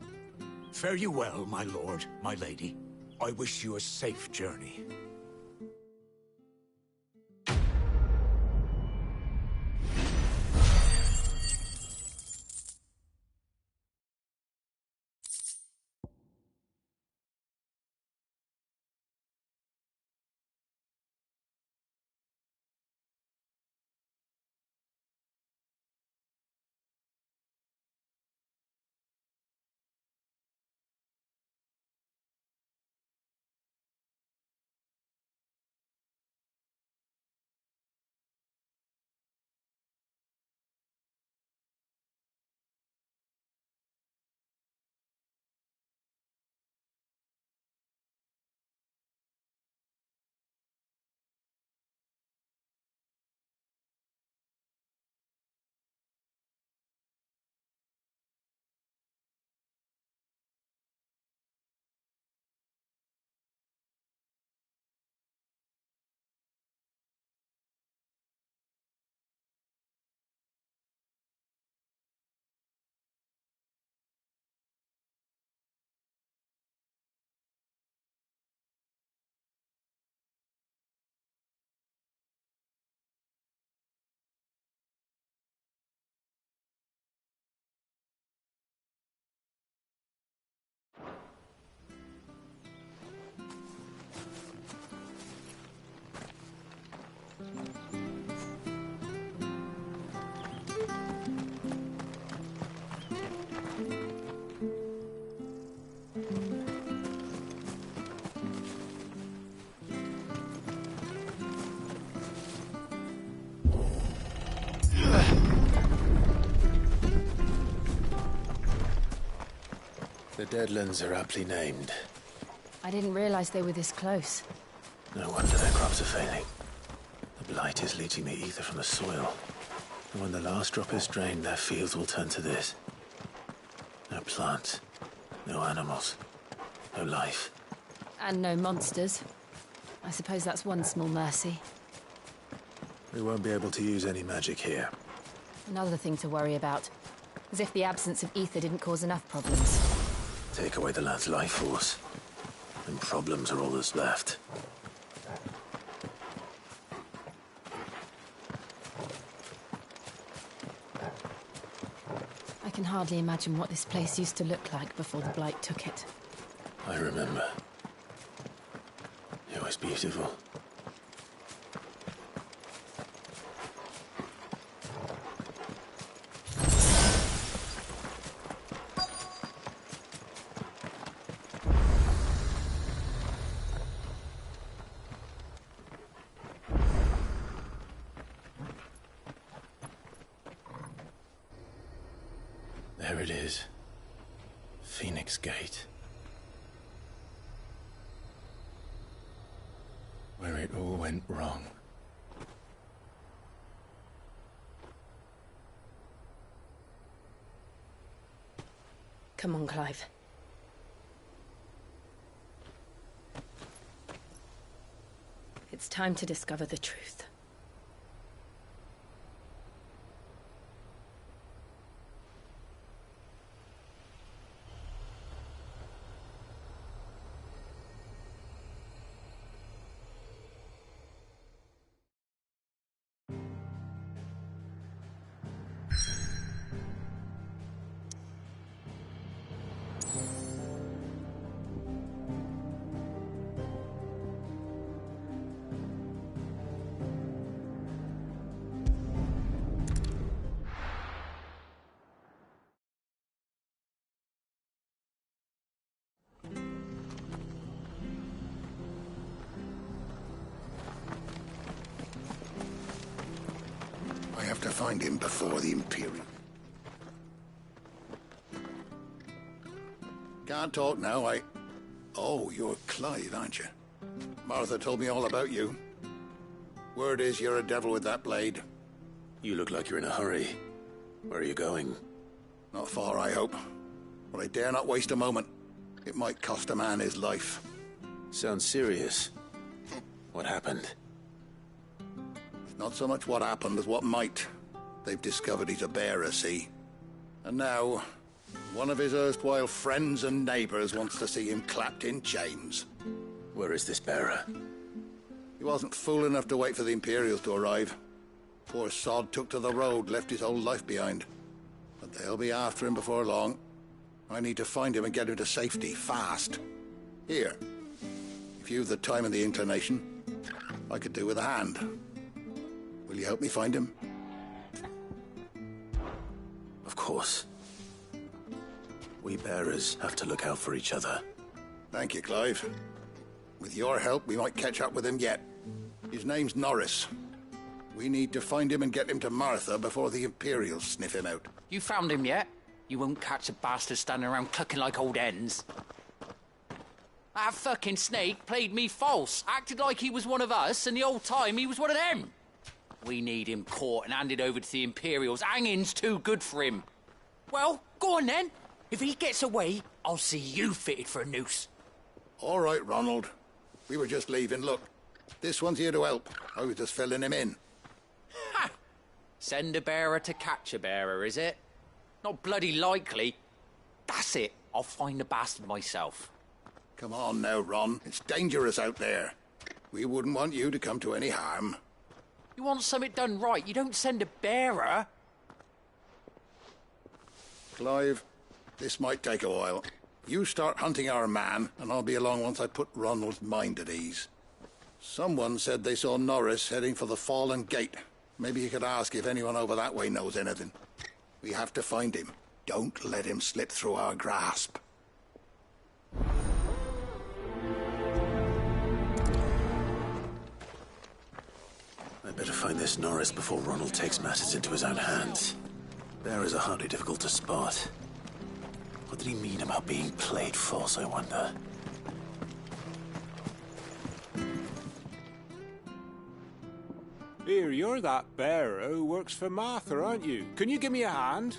Fare you well, my lord, my lady. I wish you a safe journey. The Deadlands are aptly named. I didn't realize they were this close. No wonder their crops are failing. The blight is leaching the ether from the soil. And when the last drop is drained, their fields will turn to this. No plants, no animals, no life. And no monsters. I suppose that's one small mercy. We won't be able to use any magic here. Another thing to worry about. As if the absence of ether didn't cause enough problems. Take away the lad's life force, and problems are all that's left. I can hardly imagine what this place used to look like before the blight took it. I remember. It was beautiful. There it is. Phoenix Gate. Where it all went wrong. Come on, Clive. It's time to discover the truth. I have to find him before the Imperial. Can't talk now, Oh, you're Clive, aren't you? Martha told me all about you. Word is you're a devil with that blade. You look like you're in a hurry. Where are you going? Not far, I hope. But I dare not waste a moment. It might cost a man his life. Sounds serious. What happened? Not so much what happened as what might. They've discovered he's a bearer, see? And now, one of his erstwhile friends and neighbors wants to see him clapped in chains. Where is this bearer? He wasn't fool enough to wait for the Imperials to arrive. Poor sod took to the road, left his whole life behind. But they'll be after him before long. I need to find him and get him to safety, fast. Here, if you've the time and the inclination, I could do with a hand. Will you help me find him? Of course. We bearers have to look out for each other. Thank you, Clive. With your help, we might catch up with him yet. His name's Norris. We need to find him and get him to Martha before the Imperials sniff him out. You found him yet? You won't catch a bastard standing around clucking like old hens. That fucking snake played me false, acted like he was one of us, and the whole time he was one of them. We need him caught and handed over to the Imperials. Hanging's too good for him. Well, go on then. If he gets away, I'll see you fitted for a noose. All right, Ronald. We were just leaving. Look, this one's here to help. I was just filling him in. Ha! Send a bearer to catch a bearer, is it? Not bloody likely. That's it. I'll find the bastard myself. Come on now, Ron. It's dangerous out there. We wouldn't want you to come to any harm. You want something done right, you don't send a bearer. Clive, this might take a while. You start hunting our man, and I'll be along once I put Ronald's mind at ease. Someone said they saw Norris heading for the Fallen Gate. Maybe you could ask if anyone over that way knows anything. We have to find him. Don't let him slip through our grasp. I'd better find this Norris before Ronald takes matters into his own hands. Bearers are hardly difficult to spot. What did he mean about being played false, I wonder? Here, you're that bearer who works for Martha, aren't you? Can you give me a hand?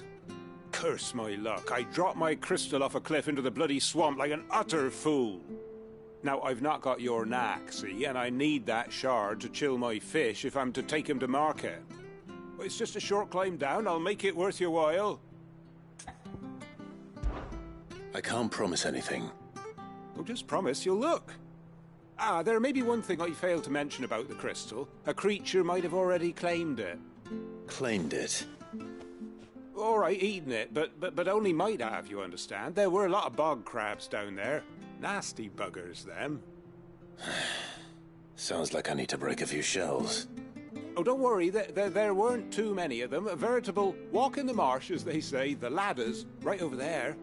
Curse my luck, I dropped my crystal off a cliff into the bloody swamp like an utter fool. Now, I've not got your knack, see, and I need that shard to chill my fish if I'm to take him to market. But it's just a short climb down, I'll make it worth your while. I can't promise anything. Well, just promise you'll look. Ah, there may be one thing I failed to mention about the crystal. A creature might have already claimed it. Claimed it? All right, eaten it, but only might have, you understand. There were a lot of bog crabs down there. Nasty buggers, them. Sounds like I need to break a few shells. Oh, don't worry, there weren't too many of them. A veritable walk in the marsh, as they say. The ladders, right over there.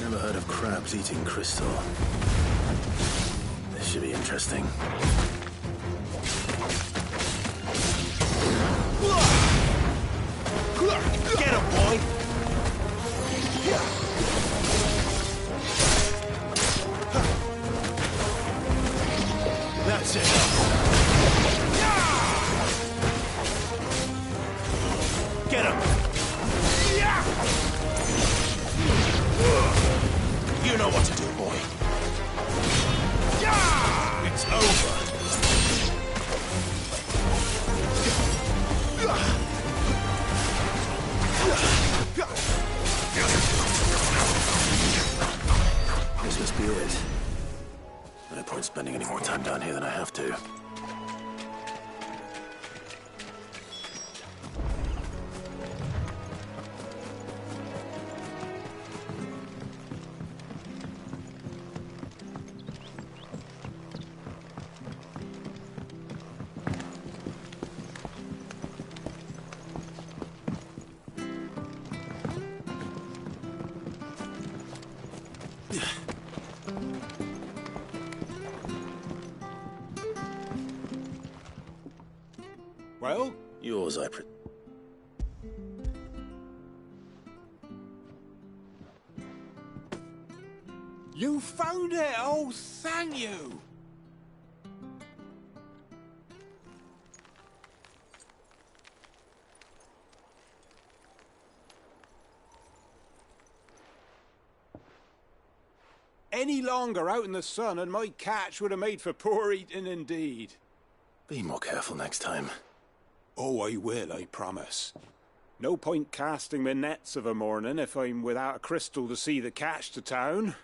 Never heard of crabs eating crystal. This should be interesting. Get him, boy! That's it. Get him! You know what to do, boy. It's over. This must be it. No point spending any more time down here than I have to. Well? Yours, You found it! Oh, thank you! Any longer out in the sun and my catch would have made for poor eating indeed. Be more careful next time. Oh, I will, I promise. No point casting my nets of a morning if I'm without a crystal to see the catch to town.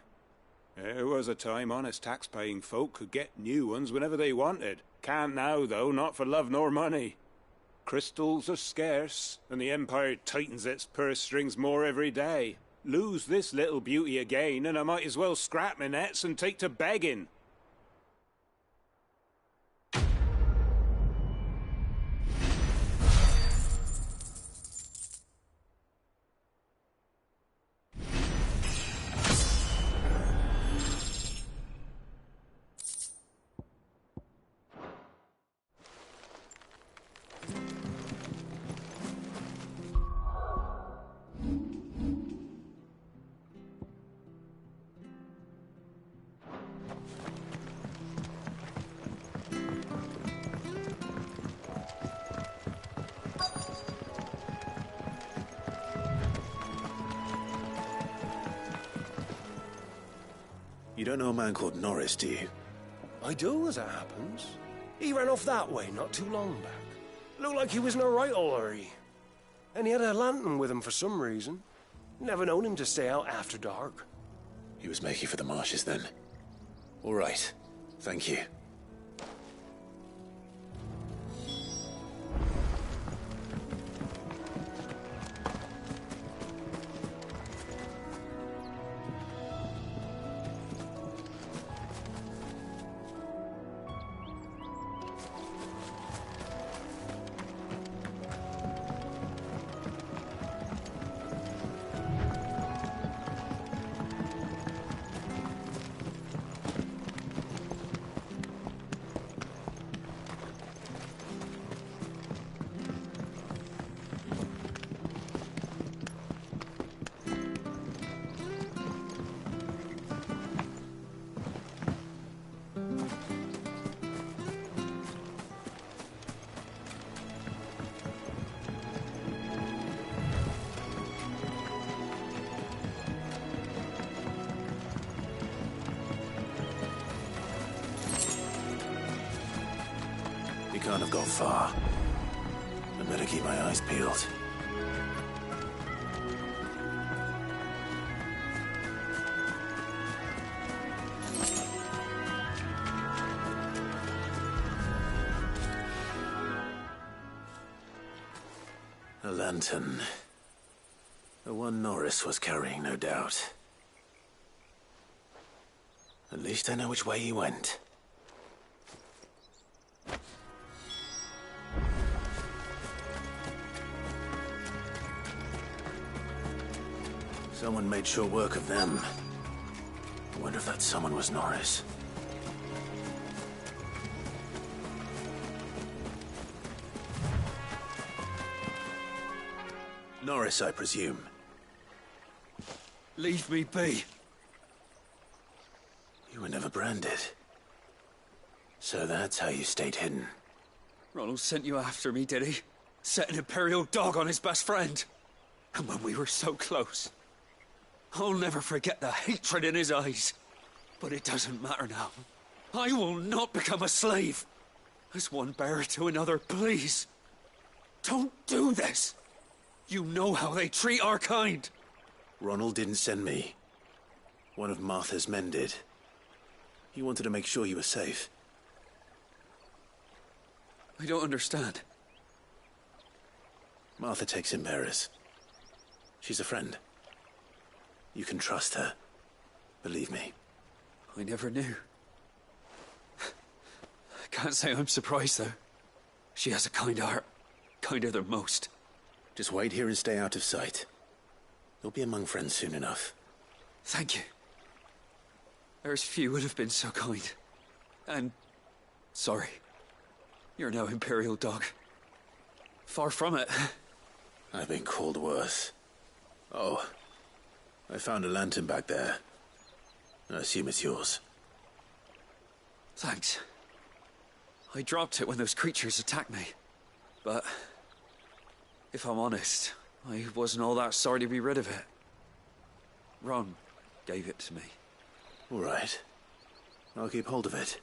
There was a time honest tax-paying folk could get new ones whenever they wanted. Can't now, though, not for love nor money. Crystals are scarce, and the Empire tightens its purse strings more every day. Lose this little beauty again, and I might as well scrap my nets and take to begging. You don't know a man called Norris, do you? I do, as it happens. He ran off that way not too long back. Looked like he was in a right old hurry. And he had a lantern with him for some reason. Never known him to stay out after dark. He was making for the marshes then. All right. Thank you. can't have gone far. I better keep my eyes peeled. A lantern. The one Norris was carrying, no doubt. At least I know which way he went. Someone made sure work of them. I wonder if that someone was Norris. Norris, I presume. Leave me be. You were never branded. So that's how you stayed hidden. Ronald sent you after me, did he? Set an Imperial dog on his best friend. And when we were so close. I'll never forget the hatred in his eyes. But it doesn't matter now. I will not become a slave. As one bearer to another, please. Don't do this. You know how they treat our kind. Ronald didn't send me. One of Martha's men did. He wanted to make sure you were safe. I don't understand. Martha takes in bearers. She's a friend. You can trust her. Believe me. I never knew. I can't say I'm surprised, though. She has a kind heart. Kinder than most. Just wait here and stay out of sight. You'll be among friends soon enough. Thank you. There's few would have been so kind. And... sorry. You're no Imperial dog. Far from it. I've been called worse. Oh. I found a lantern back there. I assume it's yours. Thanks. I dropped it when those creatures attacked me. But... if I'm honest, I wasn't all that sorry to be rid of it. Ron gave it to me. All right. I'll keep hold of it.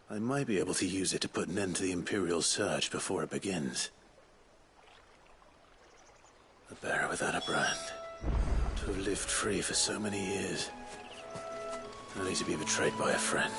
I might be able to use it to put an end to the Imperial Surge before it begins. A bearer without a brand. To have lived free for so many years. Only to be betrayed by a friend.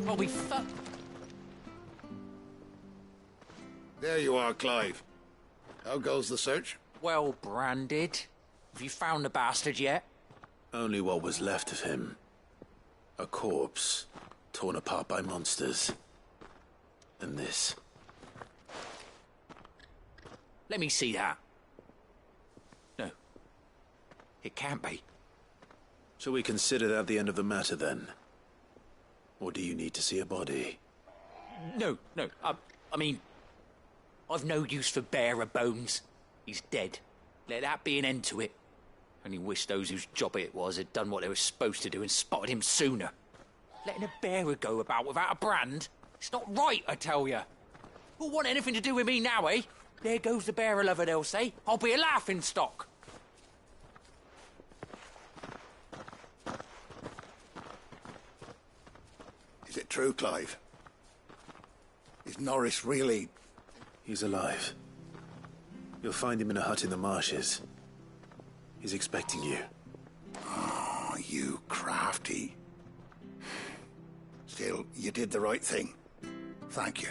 Well, we fuck. There you are, Clive. How goes the search? Well branded. Have you found the bastard yet? Only what was left of him. A corpse, torn apart by monsters. And this. Let me see that. No. It can't be. Shall we consider that the end of the matter, then? Or do you need to see a body? No. I mean... I've no use for bearer bones. He's dead. Let that be an end to it. Only wish those whose job it was had done what they were supposed to do and spotted him sooner. Letting a bearer go about without a brand? It's not right, I tell you. Who'll want anything to do with me now, eh? There goes the bearer lover, they'll say. I'll be a laughing stock. Is it true, Clive? Is Norris really... He's alive. You'll find him in a hut in the marshes. He's expecting you. Oh, You crafty. Still, you did the right thing. Thank you.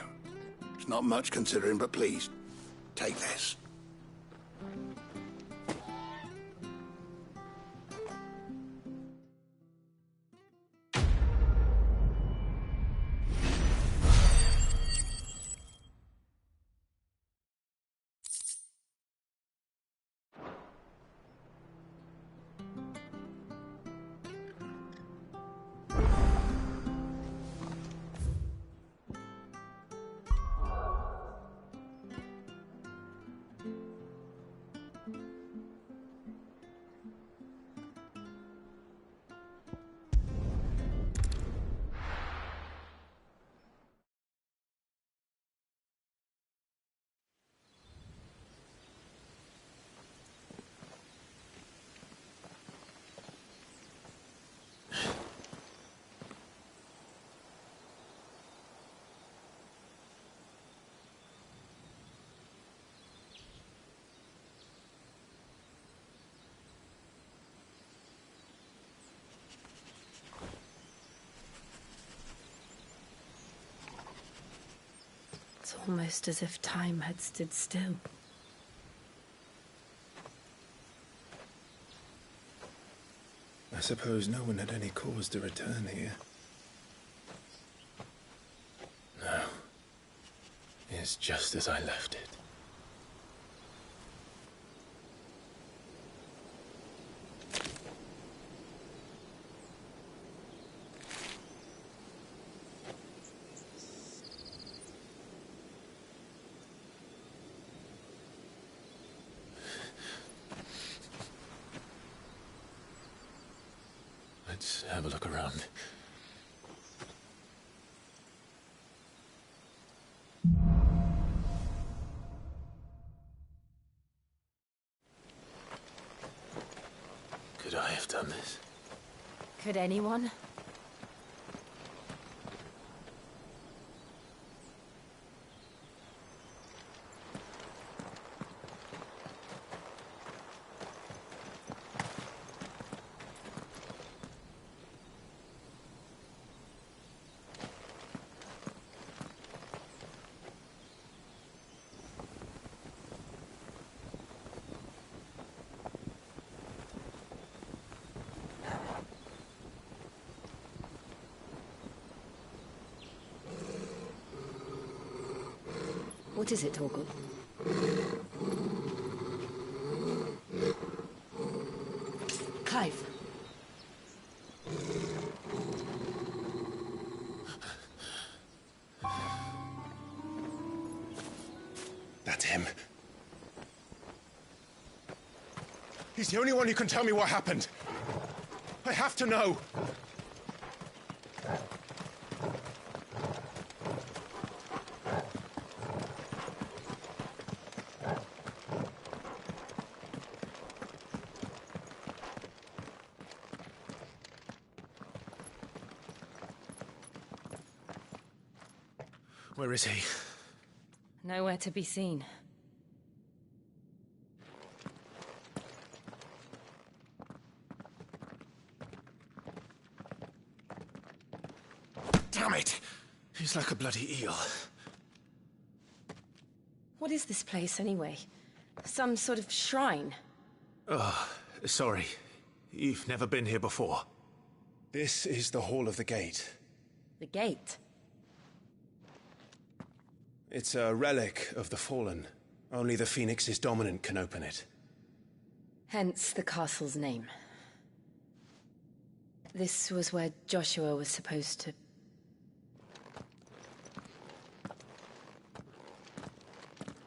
It's not much considering, but please, take this. It's almost as if time had stood still. I suppose no one had any cause to return here. No. It's just as I left it. Let's have a look around. Could I have done this? Could anyone? What is it, Torgal? Clive. That's him. He's the only one who can tell me what happened. I have to know. Where is he? Nowhere to be seen. Damn it! He's like a bloody eel. What is this place, anyway? Some sort of shrine? Oh, sorry. You've never been here before. This is the Hall of the Gate. The gate? It's a relic of the Fallen. Only the Phoenix's dominant can open it. Hence the castle's name. This was where Joshua was supposed to...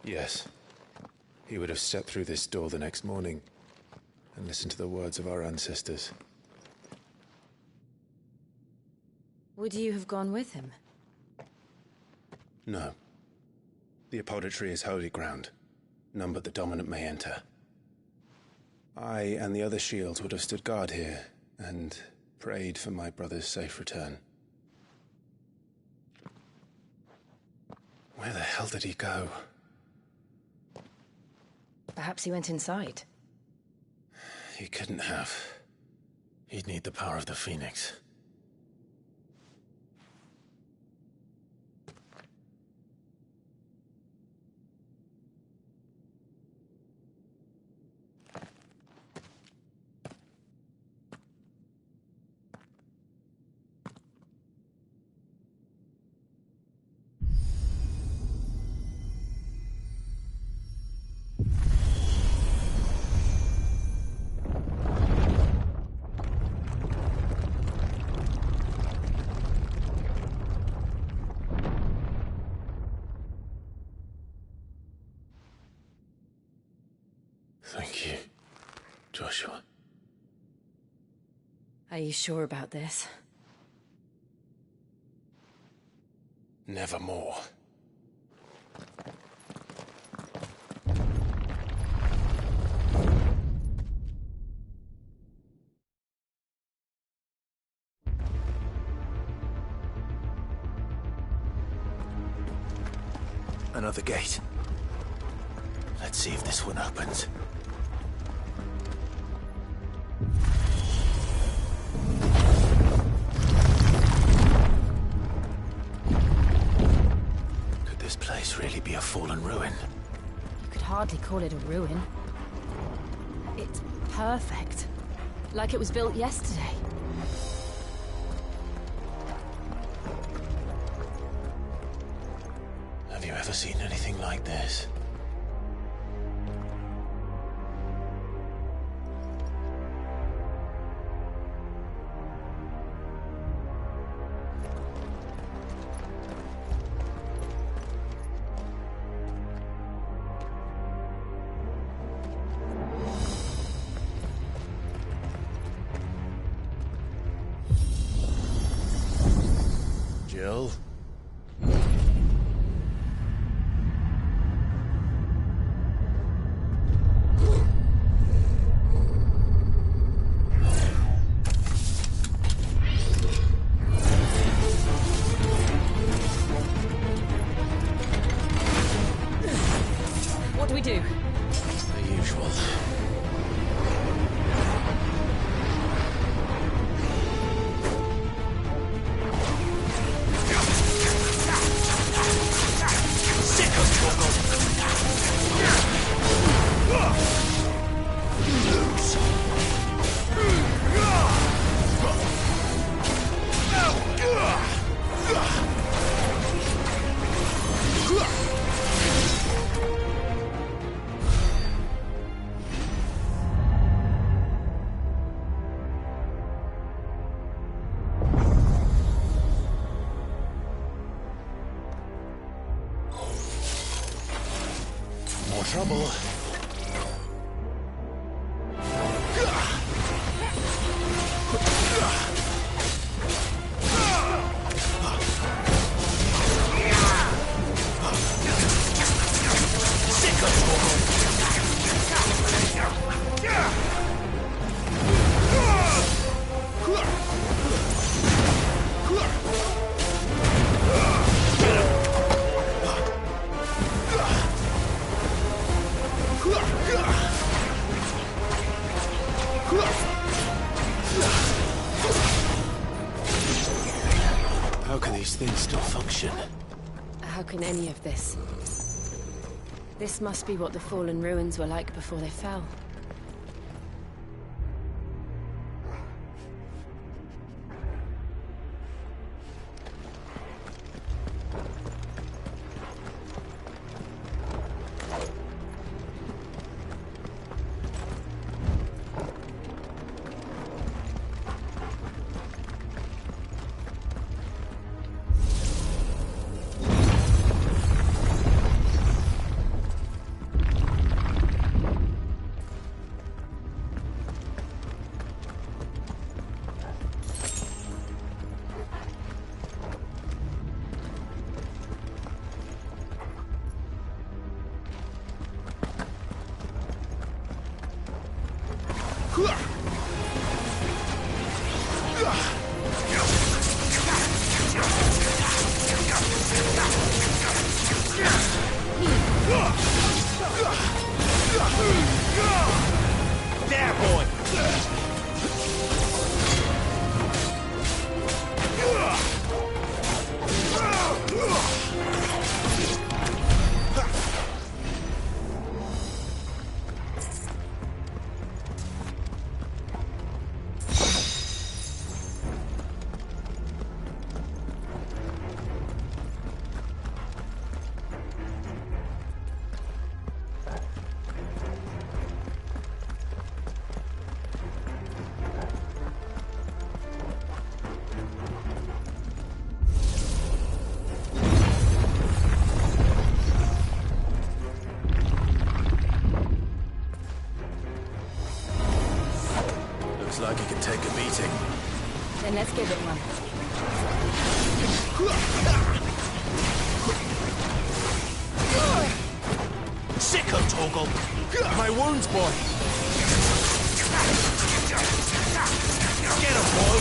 Yes. He would have stepped through this door the next morning and listened to the words of our ancestors. Would you have gone with him? No. The apodatory is holy ground. None but the dominant may enter. I and the other shields would have stood guard here and prayed for my brother's safe return. Where the hell did he go? Perhaps he went inside. He couldn't have. He'd need the power of the Phoenix. Thank you, Joshua. Are you sure about this? Nevermore. Another gate. Let's see if this one opens. Could this place really be a fallen ruin? You could hardly call it a ruin. It's perfect. Like it was built yesterday. Have you ever seen anything like this? Jill? What do we do? The usual. More trouble. How can these things still function? How can any of this? This must be what the fallen ruins were like before they fell. There, boy! Looks like he can take a beating. Then let's give it one. Sicko, Torgal! My wounds, boy! Get him, boy!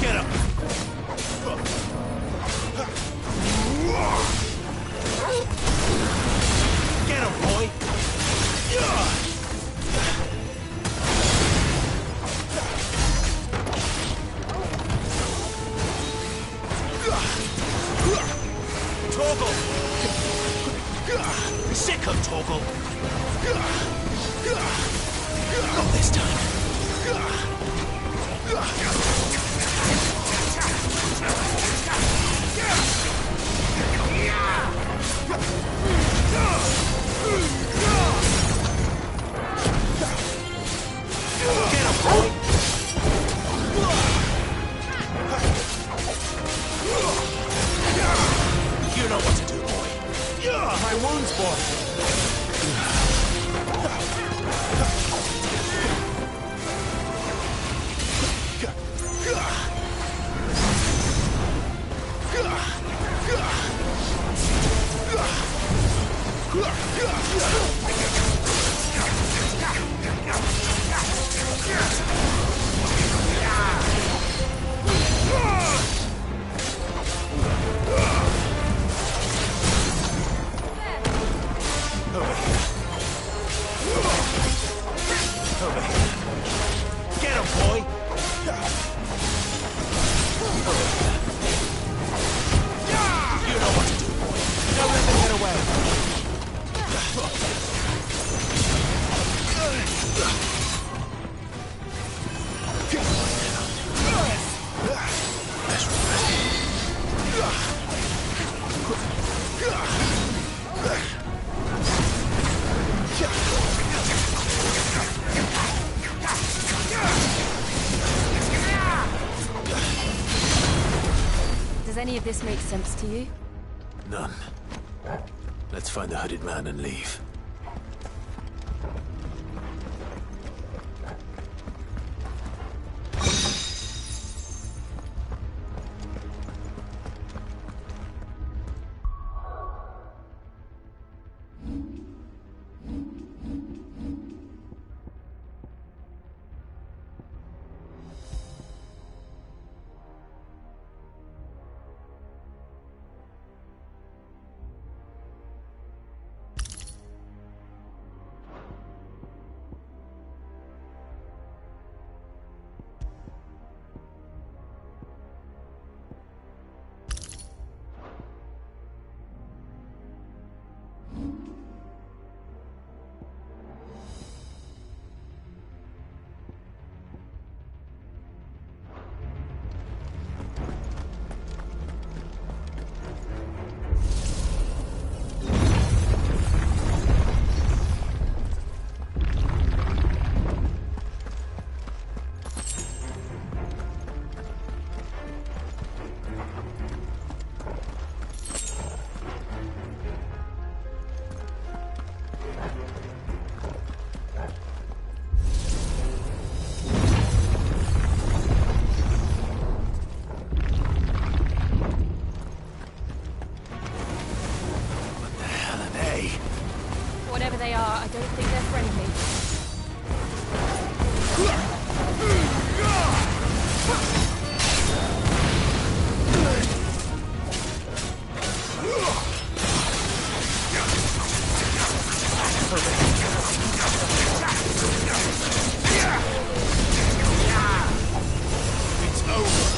Get him! Get him, boy! Torgal! Sicko, Torgal! Not this time! Get him, boy! You know what to do, boy. My wounds, boy. Get him, boy! You know what to do, boy. Don't let them get away. Does any of this make sense to you? None. Let's find the hooded man and leave. Whatever they are, I don't think they're friendly. It's over.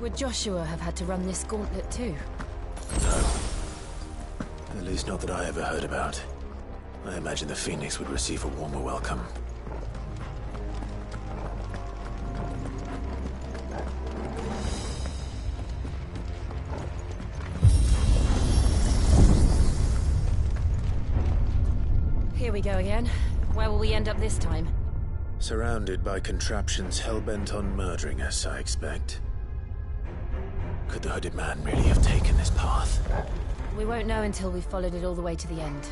Would Joshua have had to run this gauntlet too? No. At least not that I ever heard about. I imagine the Phoenix would receive a warmer welcome. Here we go again. Where will we end up this time? Surrounded by contraptions hell-bent on murdering us, I expect. Could the hooded man really have taken this path? We won't know until we've followed it all the way to the end.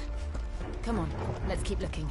Come on, let's keep looking.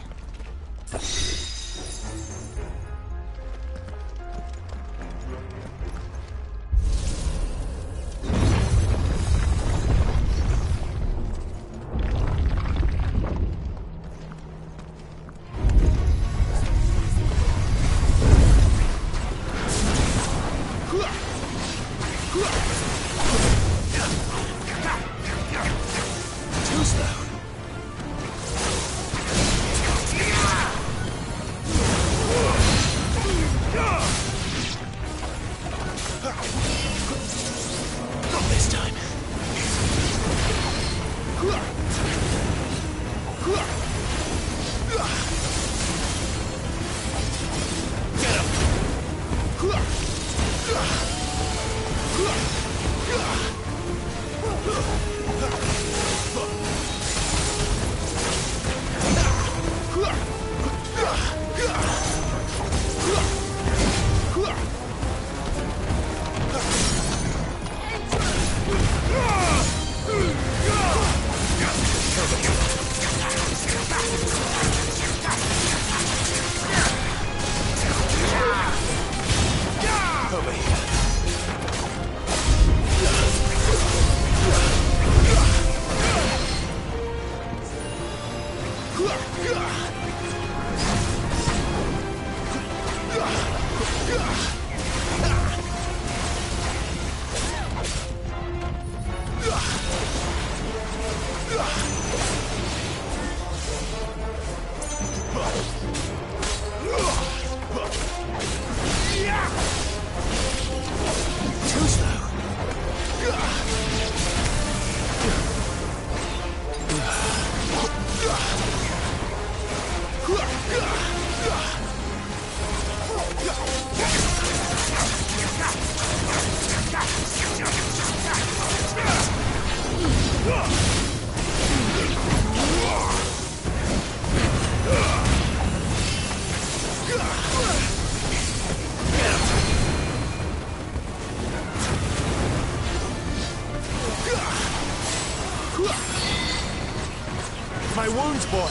My wounds, boy.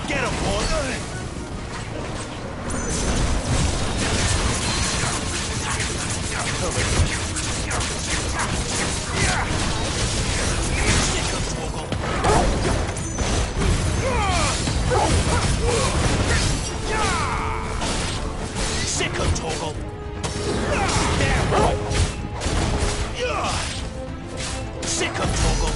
Get him, boy. Sicko Torgal. There, boy. Sicko Torgal.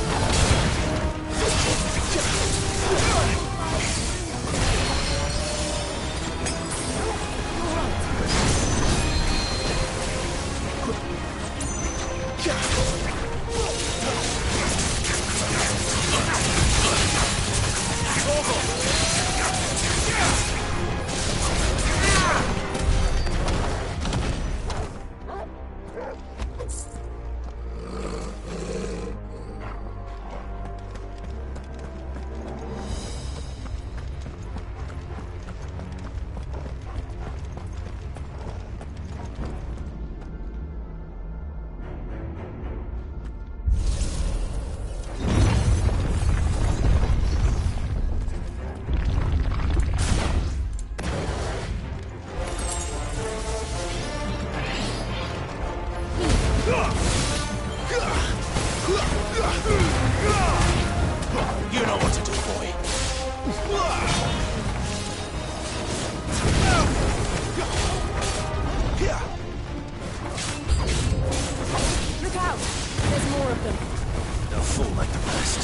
You know what to do, boy. Look out! There's more of them. They'll fall like the rest.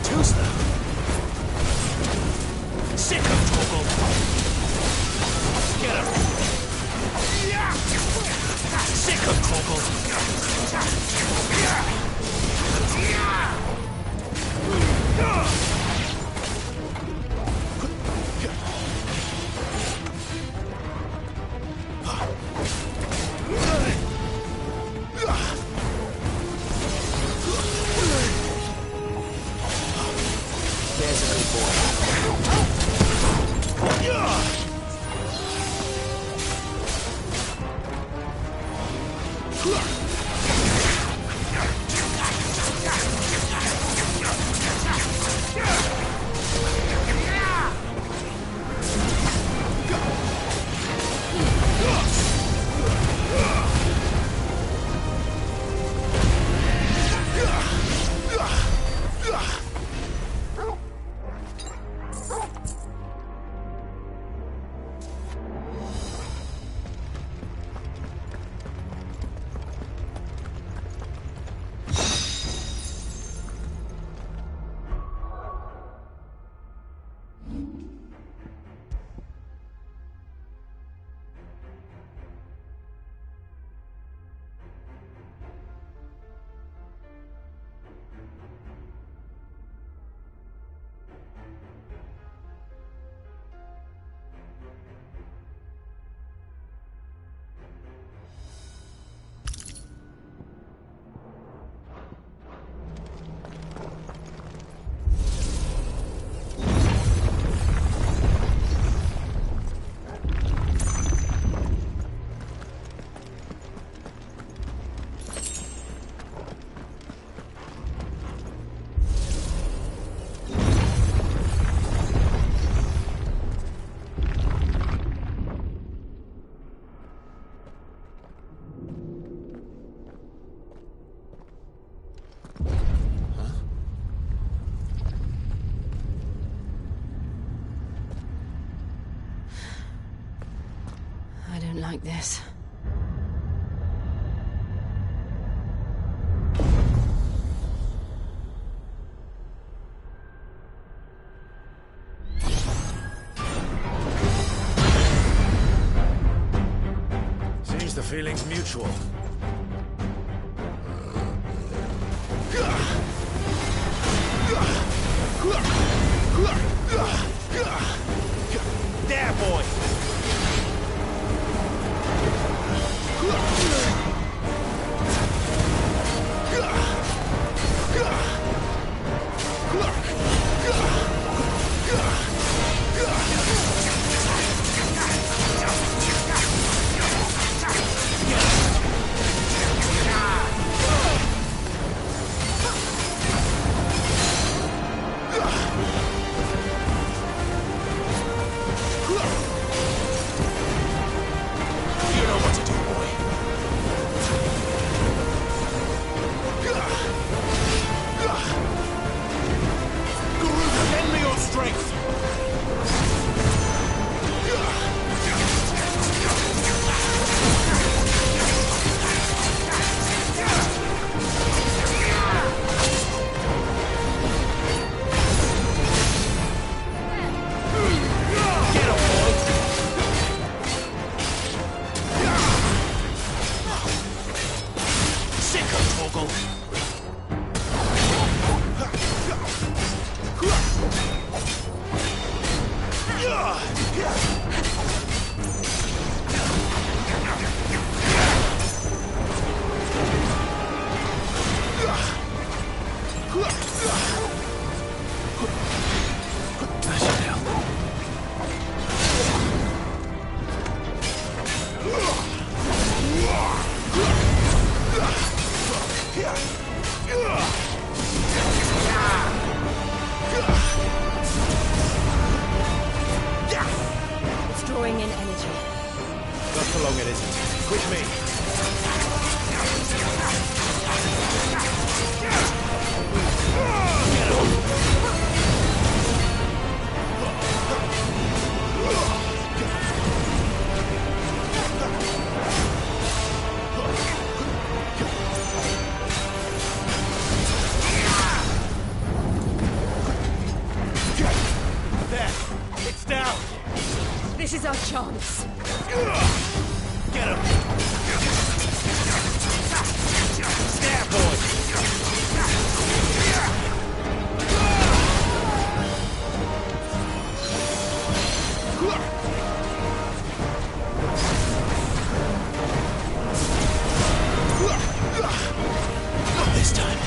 Too slow. Sick of Torgal! Get him! Sick of Torgal! There's a good boy. I don't like this. Seems the feeling's mutual. There, boy! You know what to do, boy. Garuda, lend me your strength! Get him, boy! Sick of Torgal! That should help. It's drawing in energy. Not for long it isn't. With me. is our chance. Get him! Stab, boy! Not this time.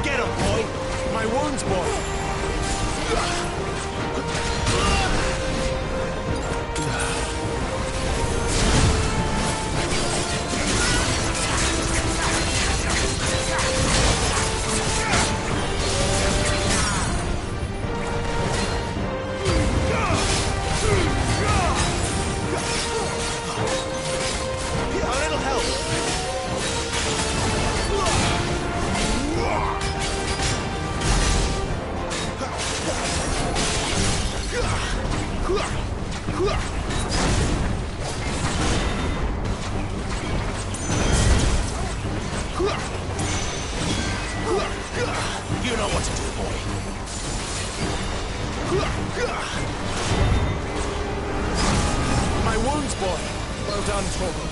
Get him, boy! My wounds, boy! A little help! You know what to do, boy. My wounds, boy! Well done, Torgal.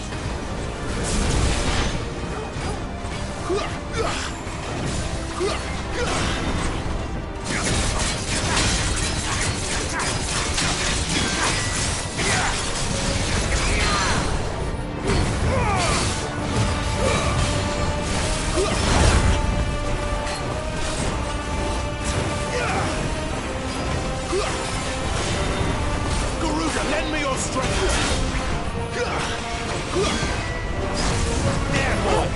Garuda, lend me your strength! There, boy!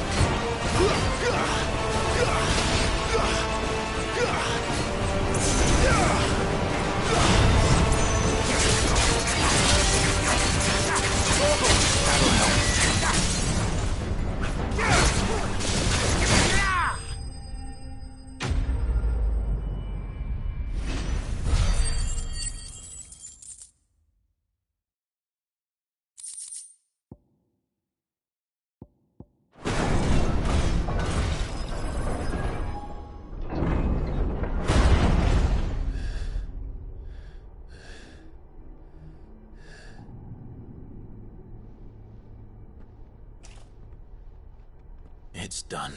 It's done.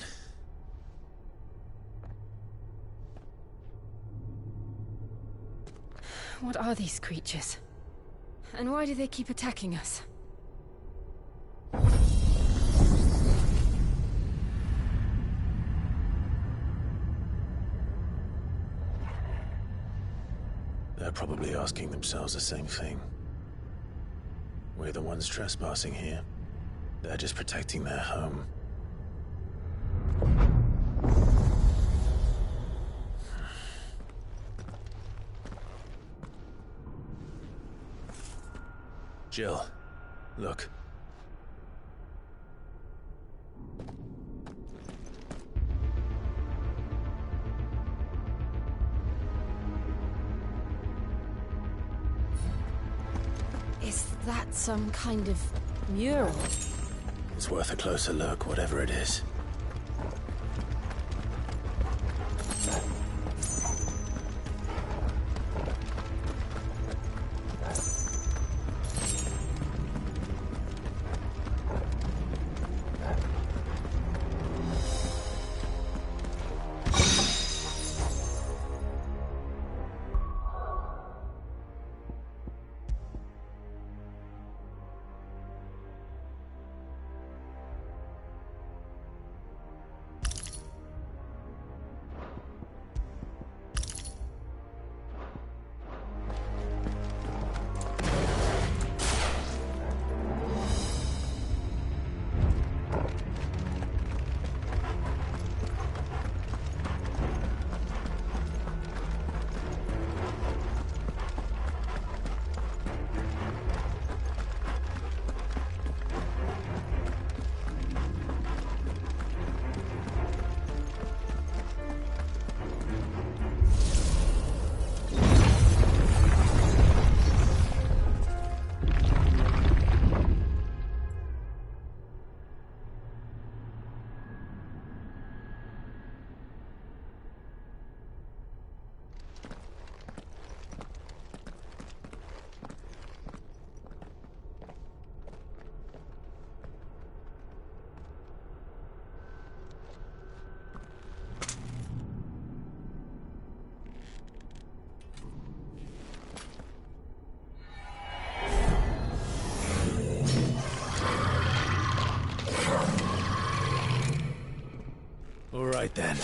What are these creatures? And why do they keep attacking us? They're probably asking themselves the same thing. We're the ones trespassing here. They're just protecting their home. Jill, look. Is that some kind of mural? It's worth a closer look, whatever it is. right then.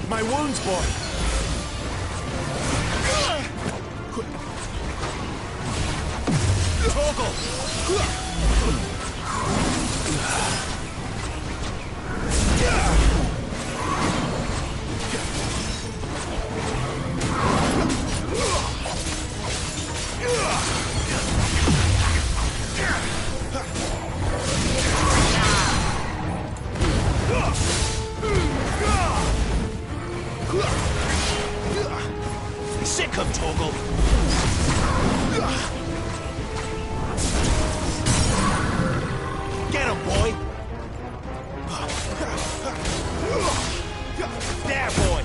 My wounds, boy! Torgal! Sick of Torgal! Get him, boy! There, boy!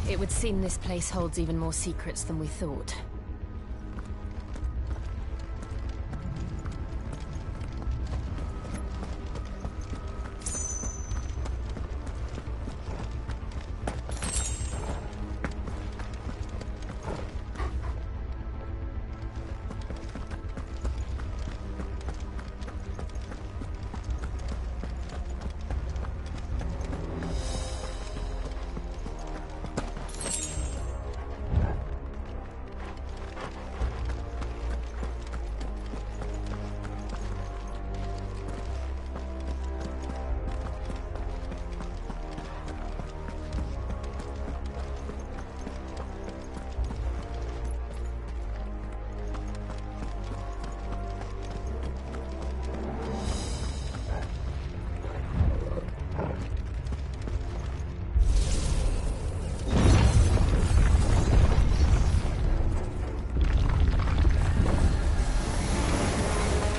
It would seem this place holds even more secrets than we thought.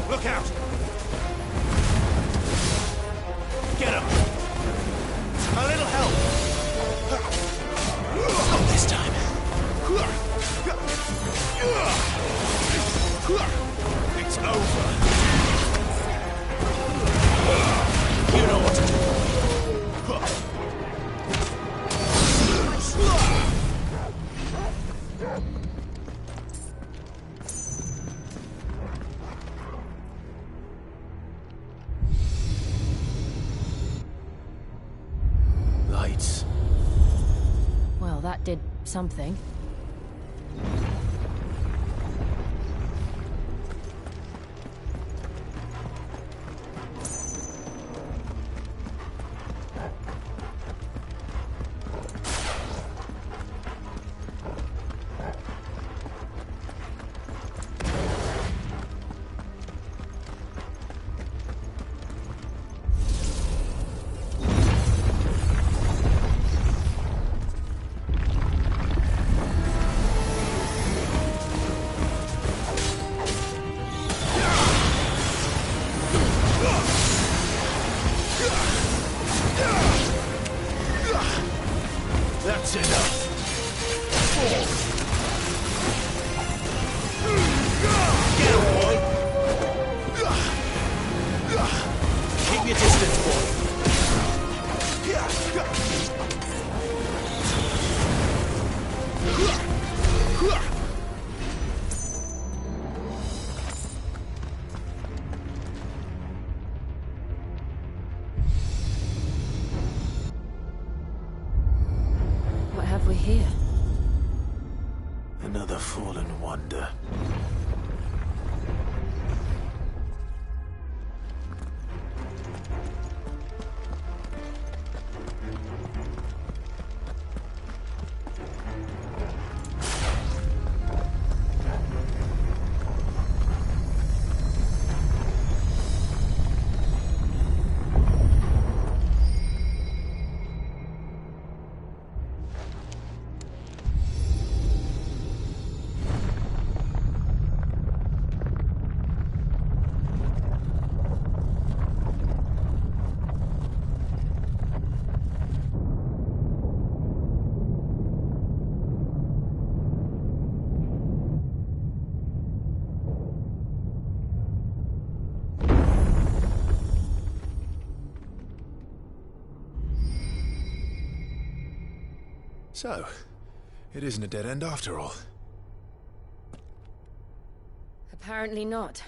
Look out! Get him! A little help! Not this time. It's over. You know what to do. Lights. Well, that did something. So, it isn't a dead end after all. Apparently not.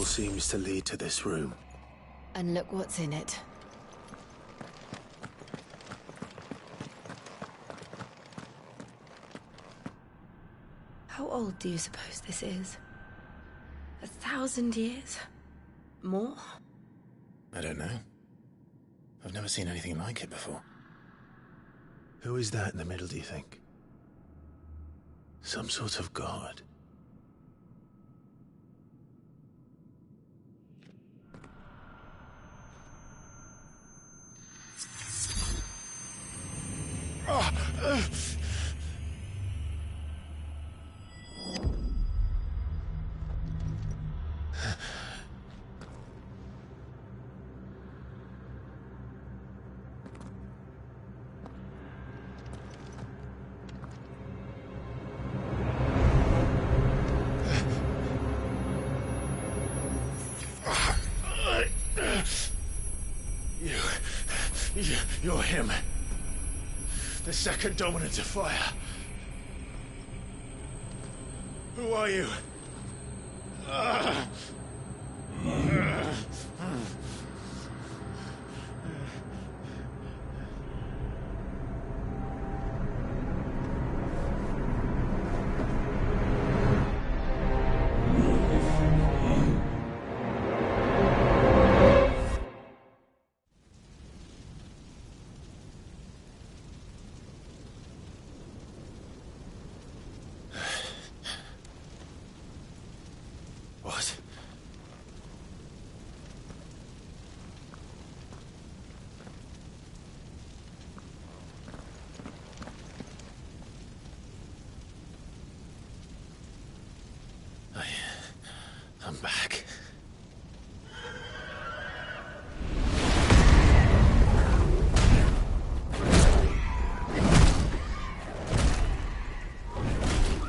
Seems to lead to this room. And look what's in it. How old do you suppose this is? 1,000 years? More? I don't know. I've never seen anything like it before. Who is that in the middle, do you think? Some sort of god? You're him. The second dominant of fire. Who are you? What? I'm back.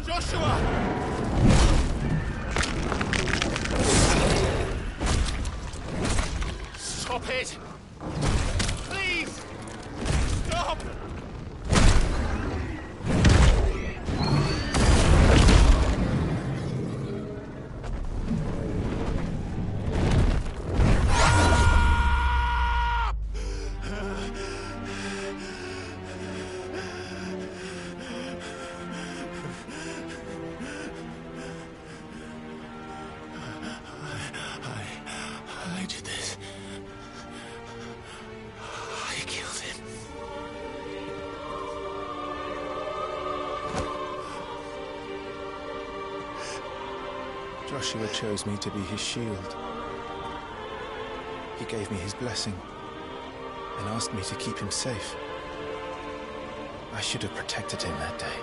Joshua! Stop it! Please! Stop! I did this. I killed him. Joshua chose me to be his shield. He gave me his blessing and asked me to keep him safe. I should have protected him that day.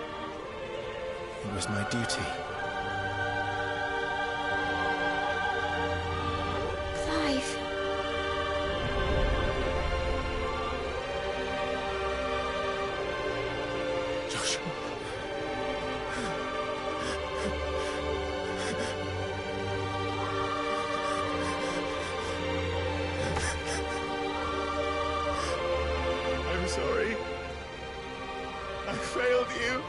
It was my duty. Clive. Joshua. I'm sorry. I failed you.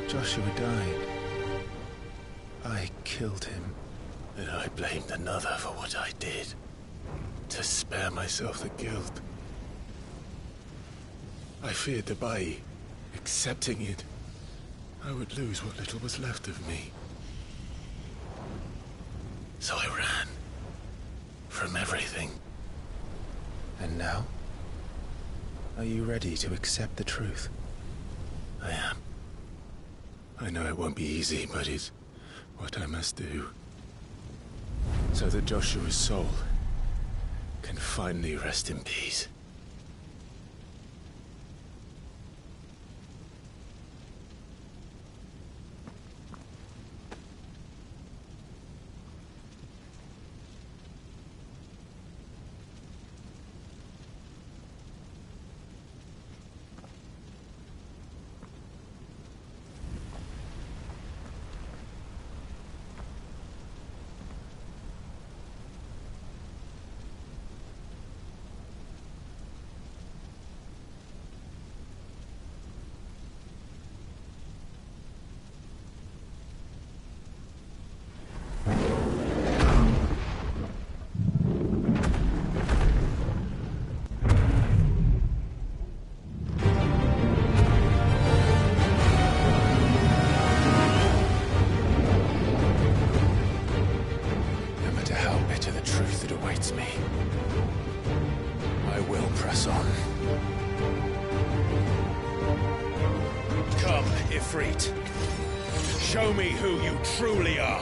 Joshua died. I killed him. And I blamed another for what I did. To spare myself the guilt. I feared that by accepting it, I would lose what little was left of me. So I ran. from everything. And now? Are you ready to accept the truth? I am. I know it won't be easy, but it's what I must do. So that Joshua's soul can finally rest in peace. Show me who you truly are.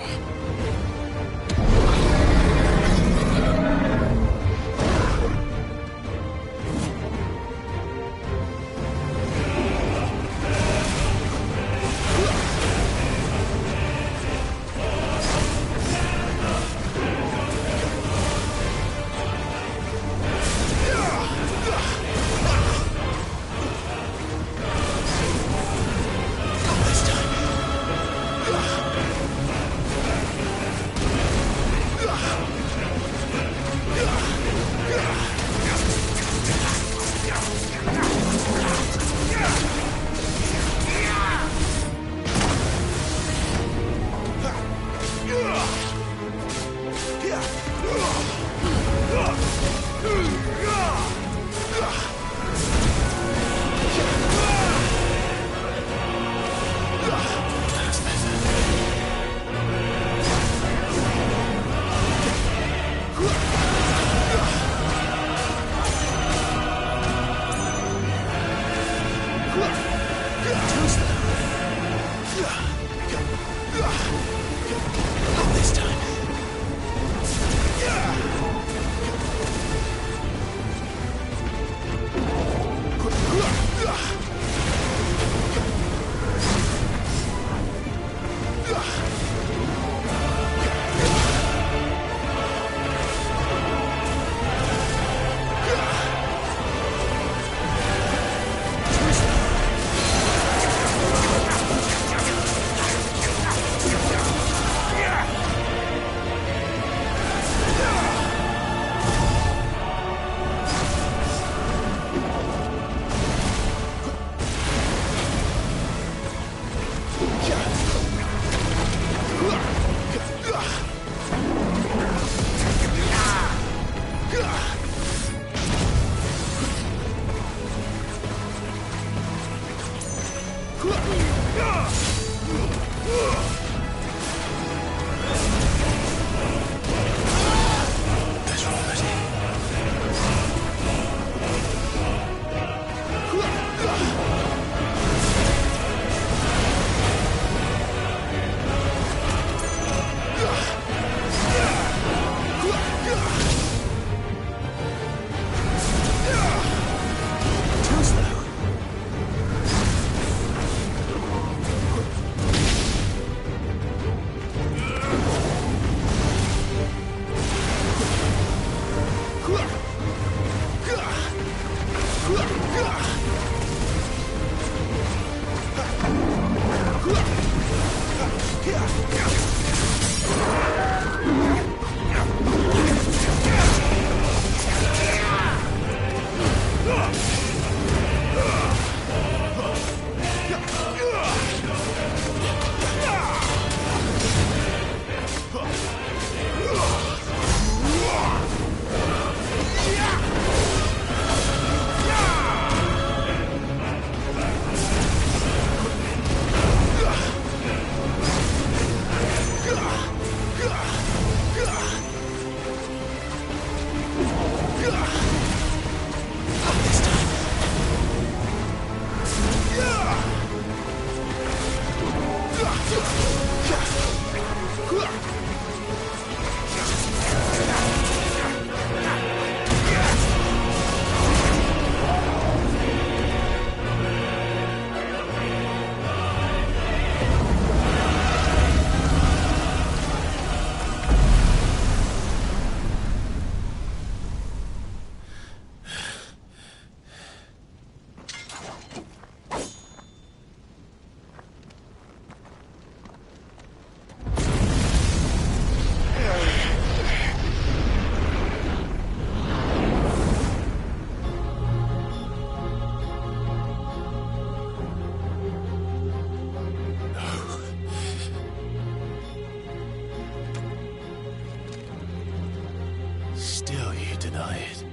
deny it.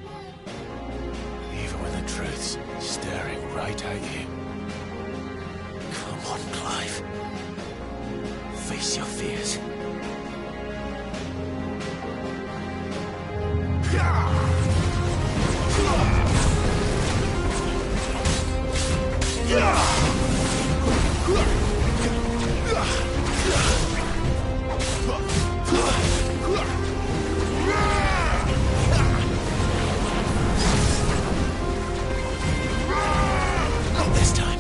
Even when the truth's staring right at you. Come on, Clive. Face your fears. Not this time.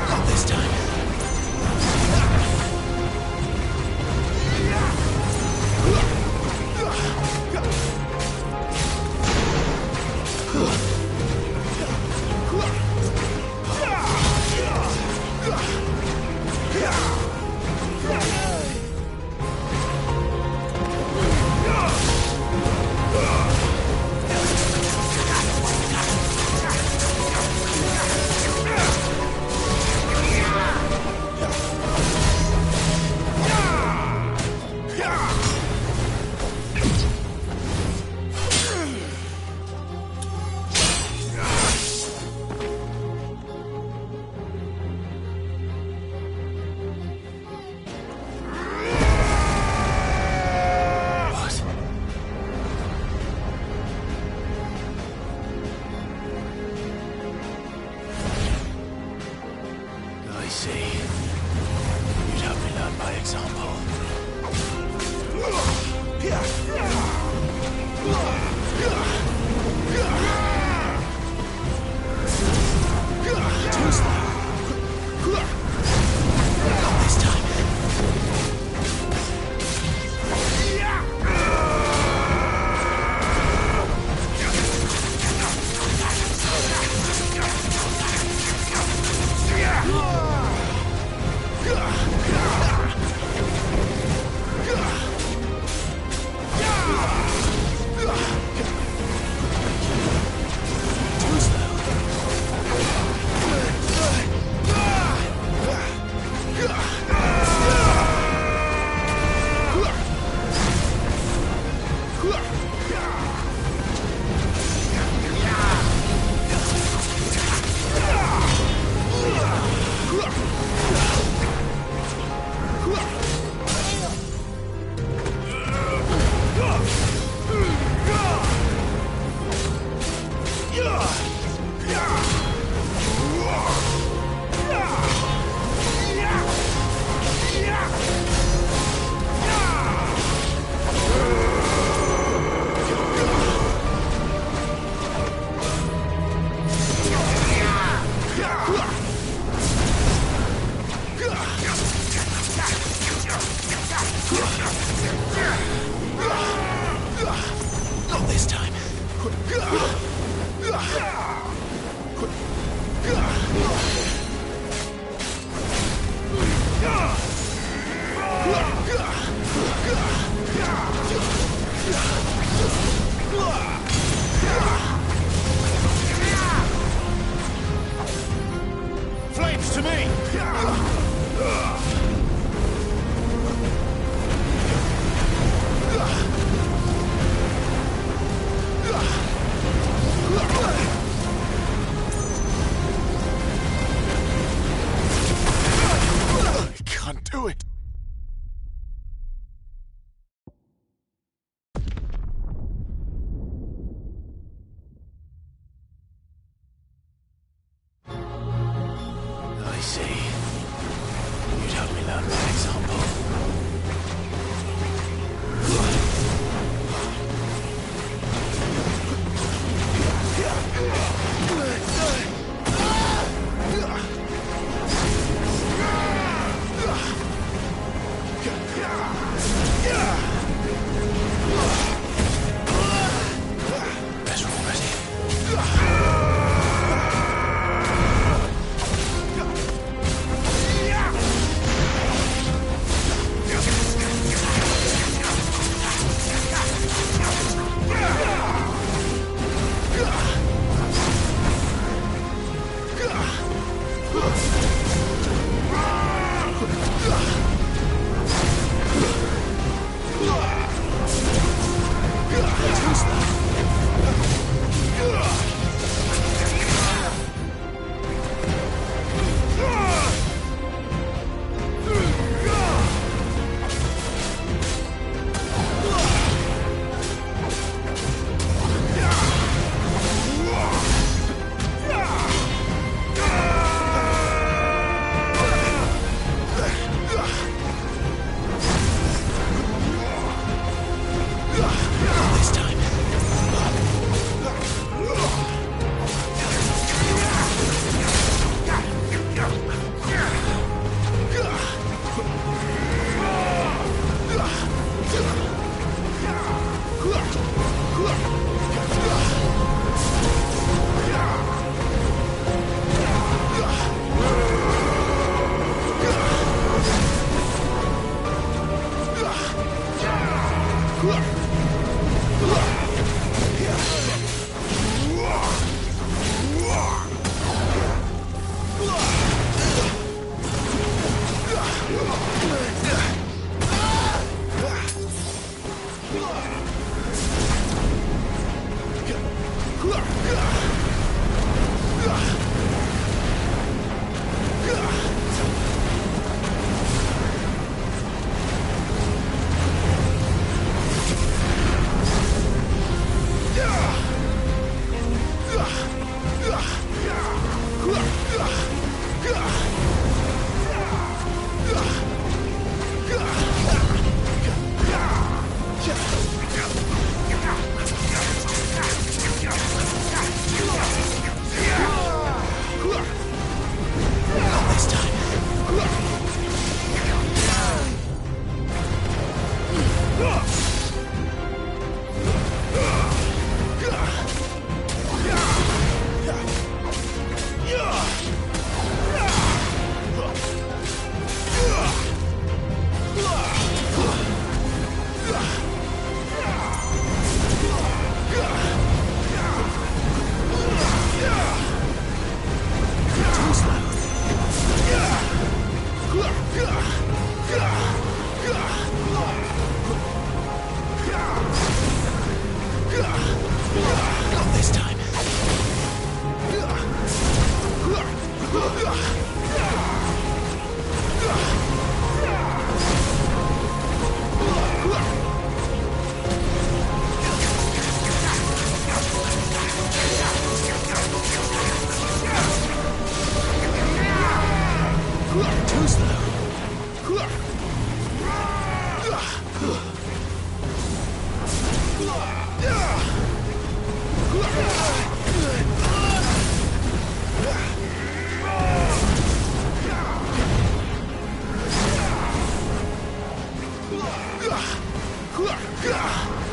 Not this time. I see. You'd have me learn by example. Too slow. Not this time. Too slow. Not this time. Flames to me! I can't do it. I see. You'd have me learn by example.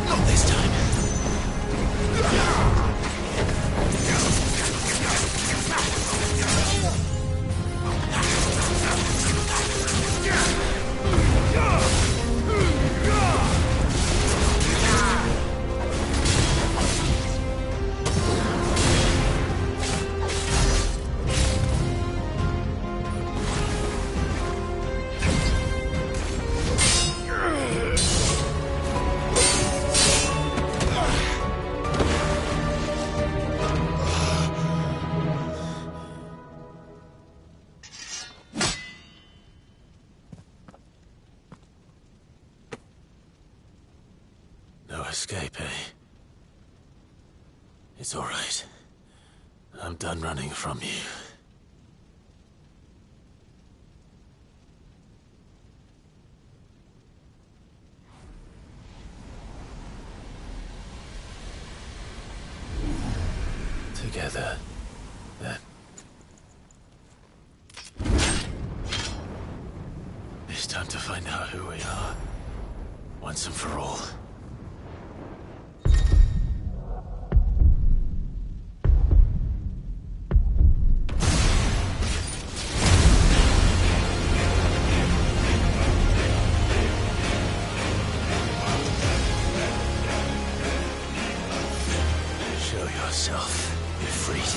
Not this time. No escape, eh? It's all right. I'm done running from you. Together, then. It's time to find out who we are, once and for all. Show yourself, Ifrit.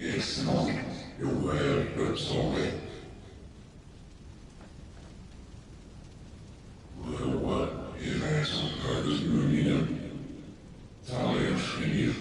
It's not your way that's all it. What is that Curtis Union? Talia Shini.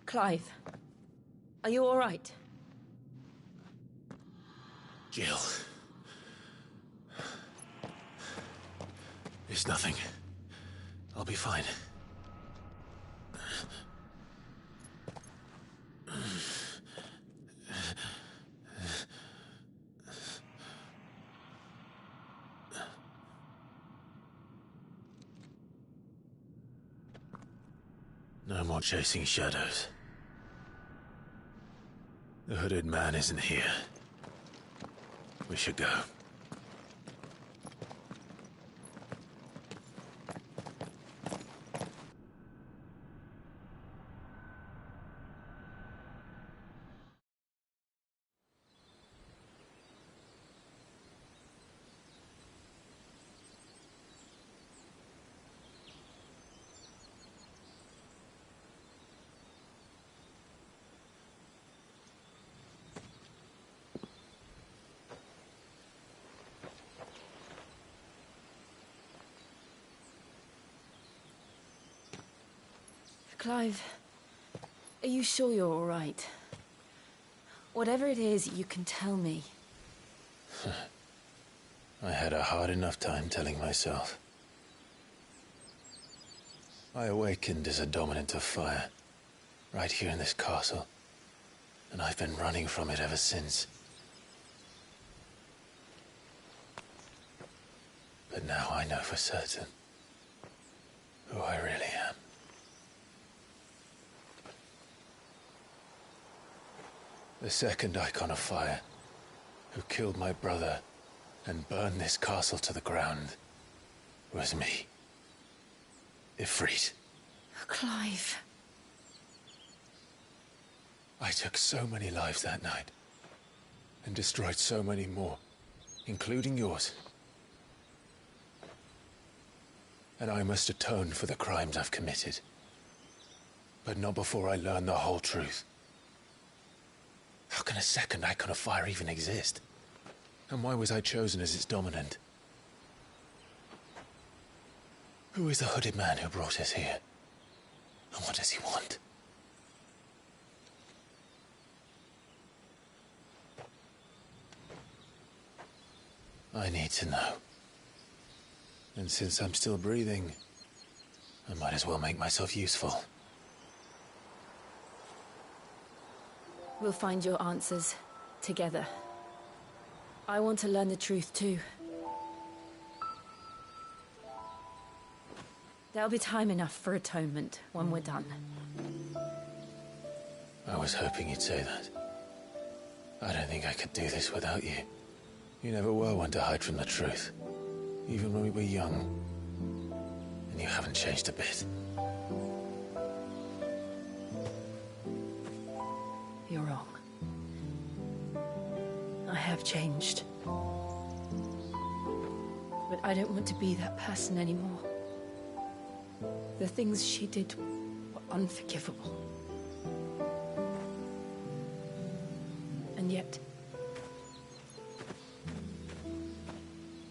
Clive, are you all right? Jill. It's nothing. I'll be fine. No more chasing shadows. The hooded man isn't here. We should go. Clive, are you sure you're all right? Whatever it is, you can tell me. I had a hard enough time telling myself. I awakened as a dominant of fire, right here in this castle, and I've been running from it ever since. But now I know for certain who I really am. The second Icon of Fire, who killed my brother and burned this castle to the ground, was me. Ifrit. Clive. I took so many lives that night, and destroyed so many more, including yours. And I must atone for the crimes I've committed. But not before I learn the whole truth. How can a second Icon of Fire even exist? And why was I chosen as its dominant? Who is the hooded man who brought us here? And what does he want? I need to know. And since I'm still breathing, I might as well make myself useful. We'll find your answers together. I want to learn the truth too. There'll be time enough for atonement when we're done. I was hoping you'd say that. I don't think I could do this without you. You never were one to hide from the truth, even when we were young. And you haven't changed a bit. You're wrong. I have changed. But I don't want to be that person anymore. The things she did were unforgivable. And yet,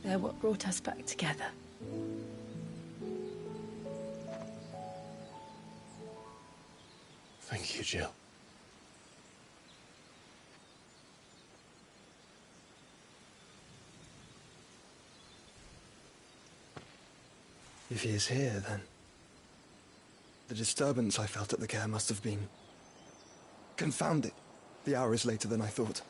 they're what brought us back together. Thank you, Jill. If he is here, then the disturbance I felt at the care must have been... Confound it! The hour is later than I thought.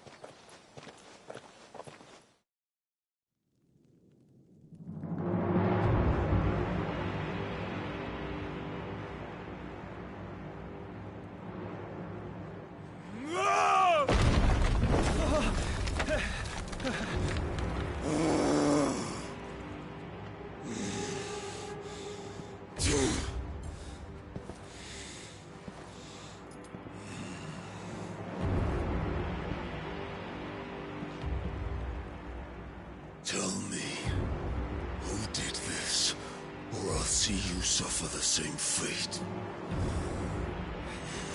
see you suffer the same fate.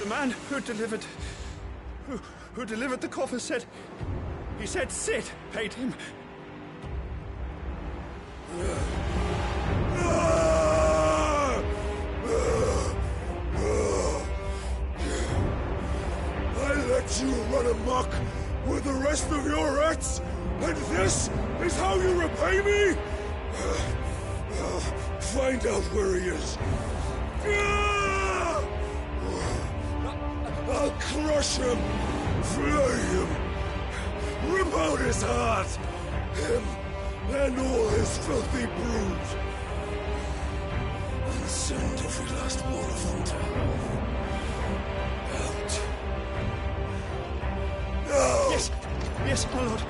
The man who delivered the coffer said... He said Cid paid him. I let you run amok with the rest of your rats, and this is how you repay me? Find out where he is. I'll crush him, flay him, rip out his heart, him and all his filthy brood, and send every last one of them to out. No! Yes, yes, my lord.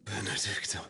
Benedicta.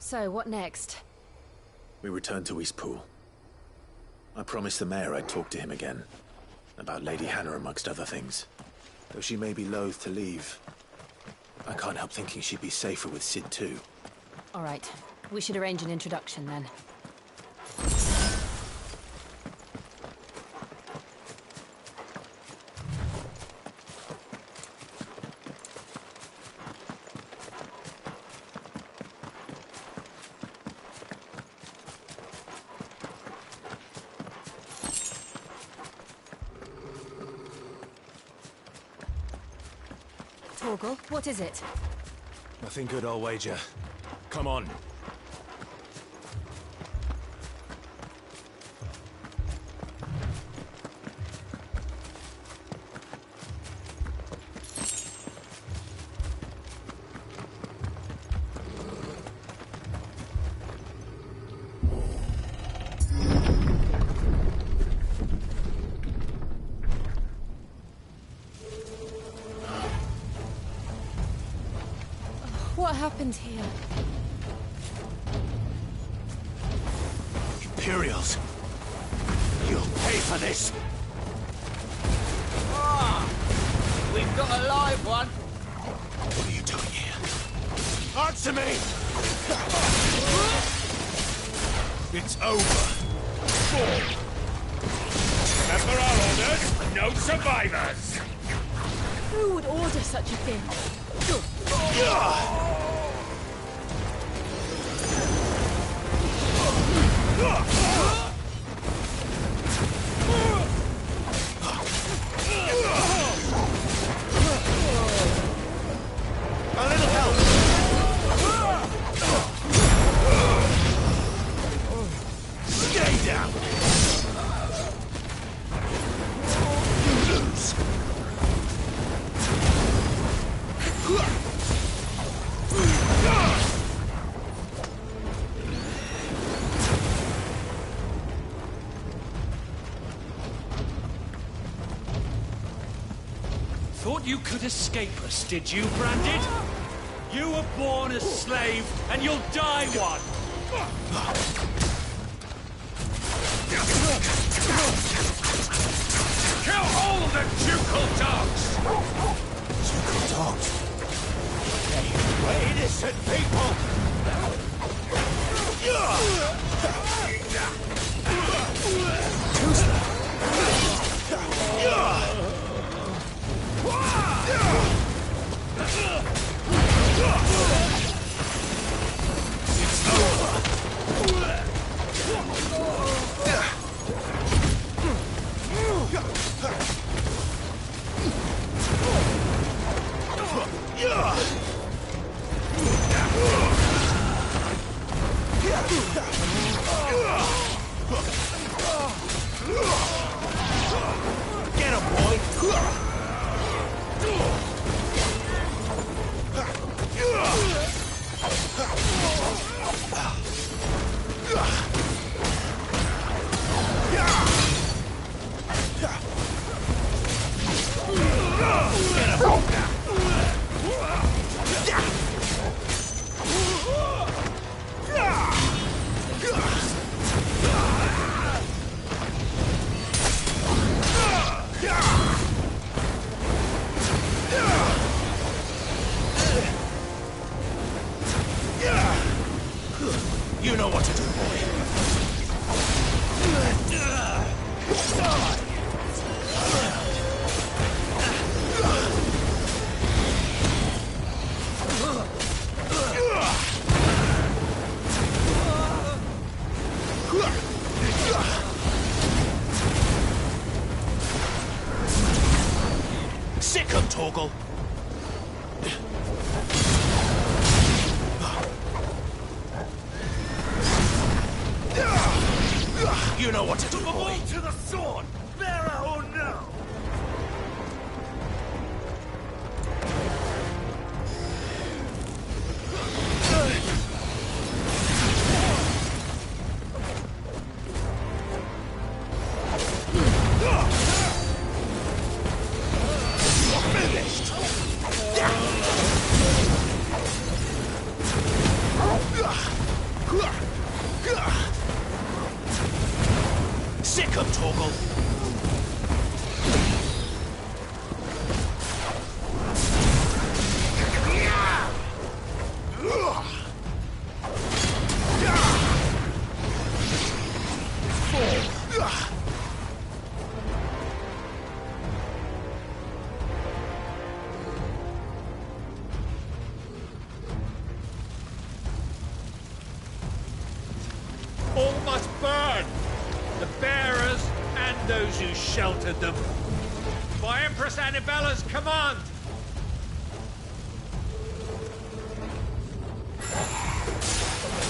So, what next? We return to Eastpool. I promised the mayor I'd talk to him again. About Lady Hannah, amongst other things. Though she may be loath to leave, I can't help thinking she'd be safer with Cid too. All right. We should arrange an introduction then. Torgal, what is it? Nothing good, I'll wager. Come on. What happened here? Imperials! You'll pay for this! We've got a live one! What are you doing here? Answer me! It's over. Remember our orders? No survivors! Who would order such a thing? A little help! Stay down! You lose! thought you could escape us, did you, Branded? You were born a slave, and you'll die one! Kill all the ducal dogs! Ducal dogs? We're innocent people! Who's that? It's over! Get him, boy! You know what to do, boy. Sick 'em, Torgal! You know what to do, boy. To the sword! Bearer or no! Finished! Sick 'em, Torgal! All must burn! The bearers and those who sheltered them. By Empress Annibella's command!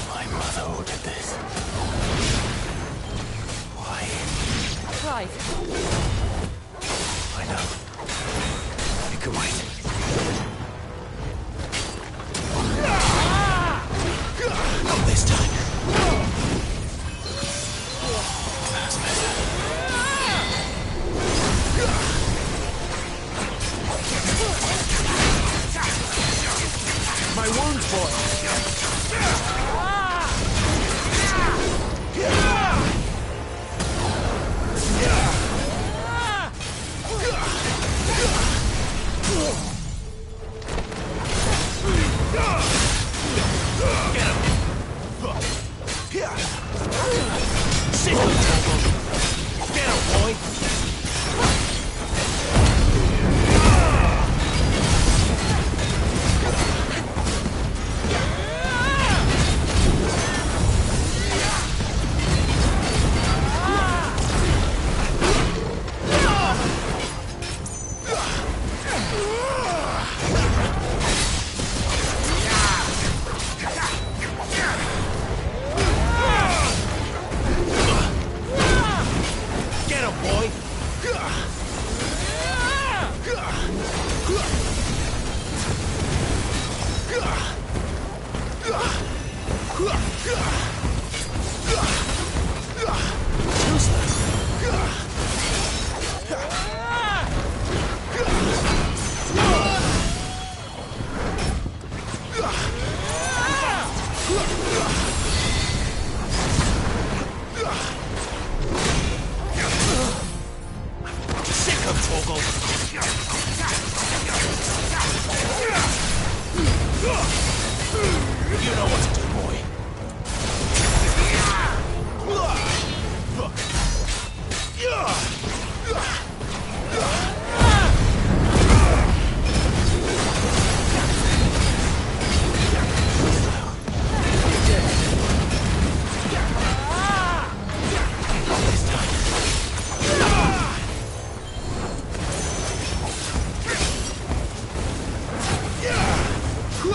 My mother ordered this. Why? Clive. I know. It can wait. Not this time. That's better. My wounds, boy!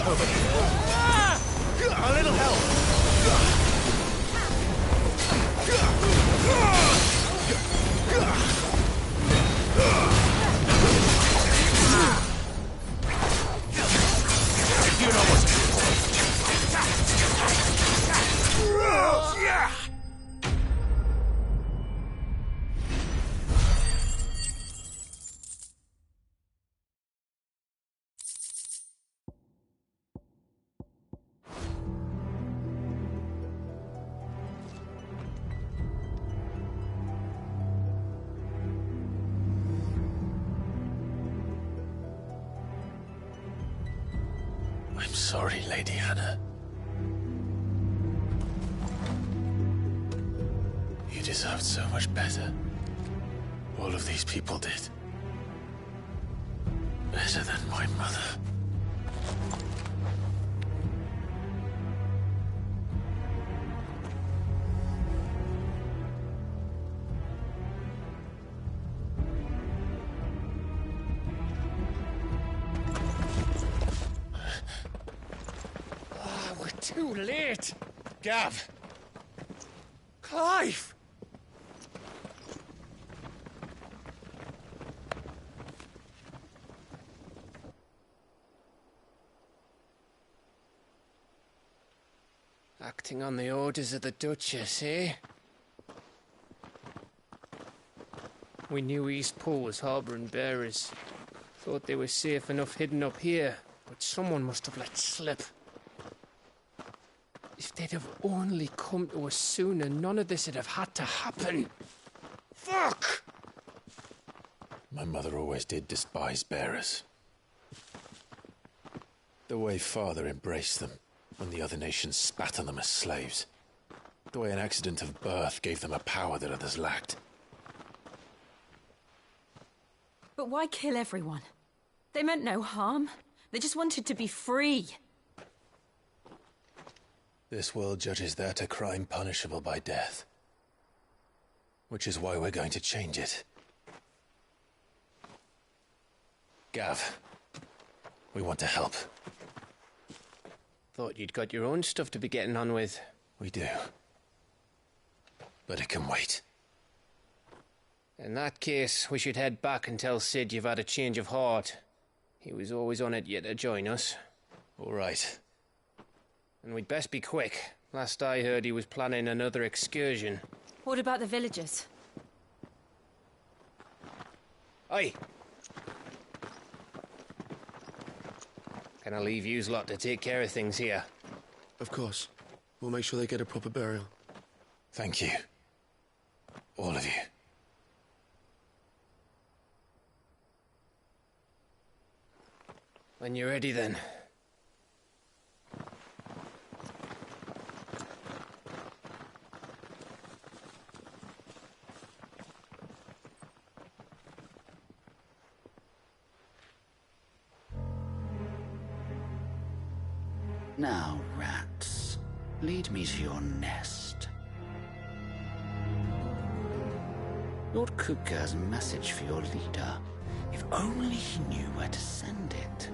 over here. A little help. You know what's I'm sorry, Lady Hannah. You deserved so much better. All of these people did. Better than my mother. too late! Gav! Clive! Acting on the orders of the Duchess, eh? We knew Eastpool was harbouring bearers. Thought they were safe enough hidden up here, but someone must have let slip. If they'd have only come to us sooner, none of this would have had to happen. Fuck! My mother always did despise bearers. The way Father embraced them when the other nations spat on them as slaves. The way an accident of birth gave them a power that others lacked. But why kill everyone? They meant no harm. They just wanted to be free. This world judges that a crime punishable by death. Which is why we're going to change it. Gav, we want to help. Thought you'd got your own stuff to be getting on with. We do. But it can wait. In that case, we should head back and tell Sid you've had a change of heart. He was always on it yet to join us. All right. And we'd best be quick. Last I heard, he was planning another excursion. What about the villagers? Aye. Can I leave yous lot to take care of things here? Of course. We'll make sure they get a proper burial. Thank you. All of you. When you're ready, then. Now, rats, lead me to your nest. Lord Kupka has a message for your leader. If only he knew where to send it.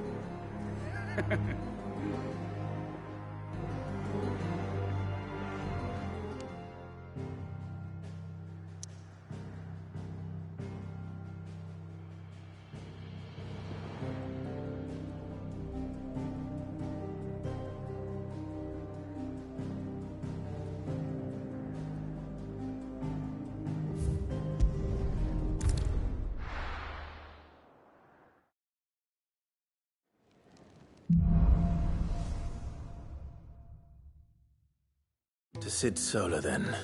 To Sid Solar, then.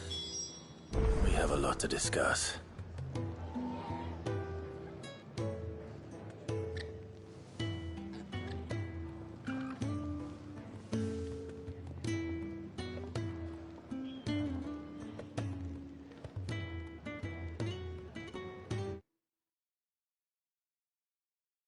We have a lot to discuss.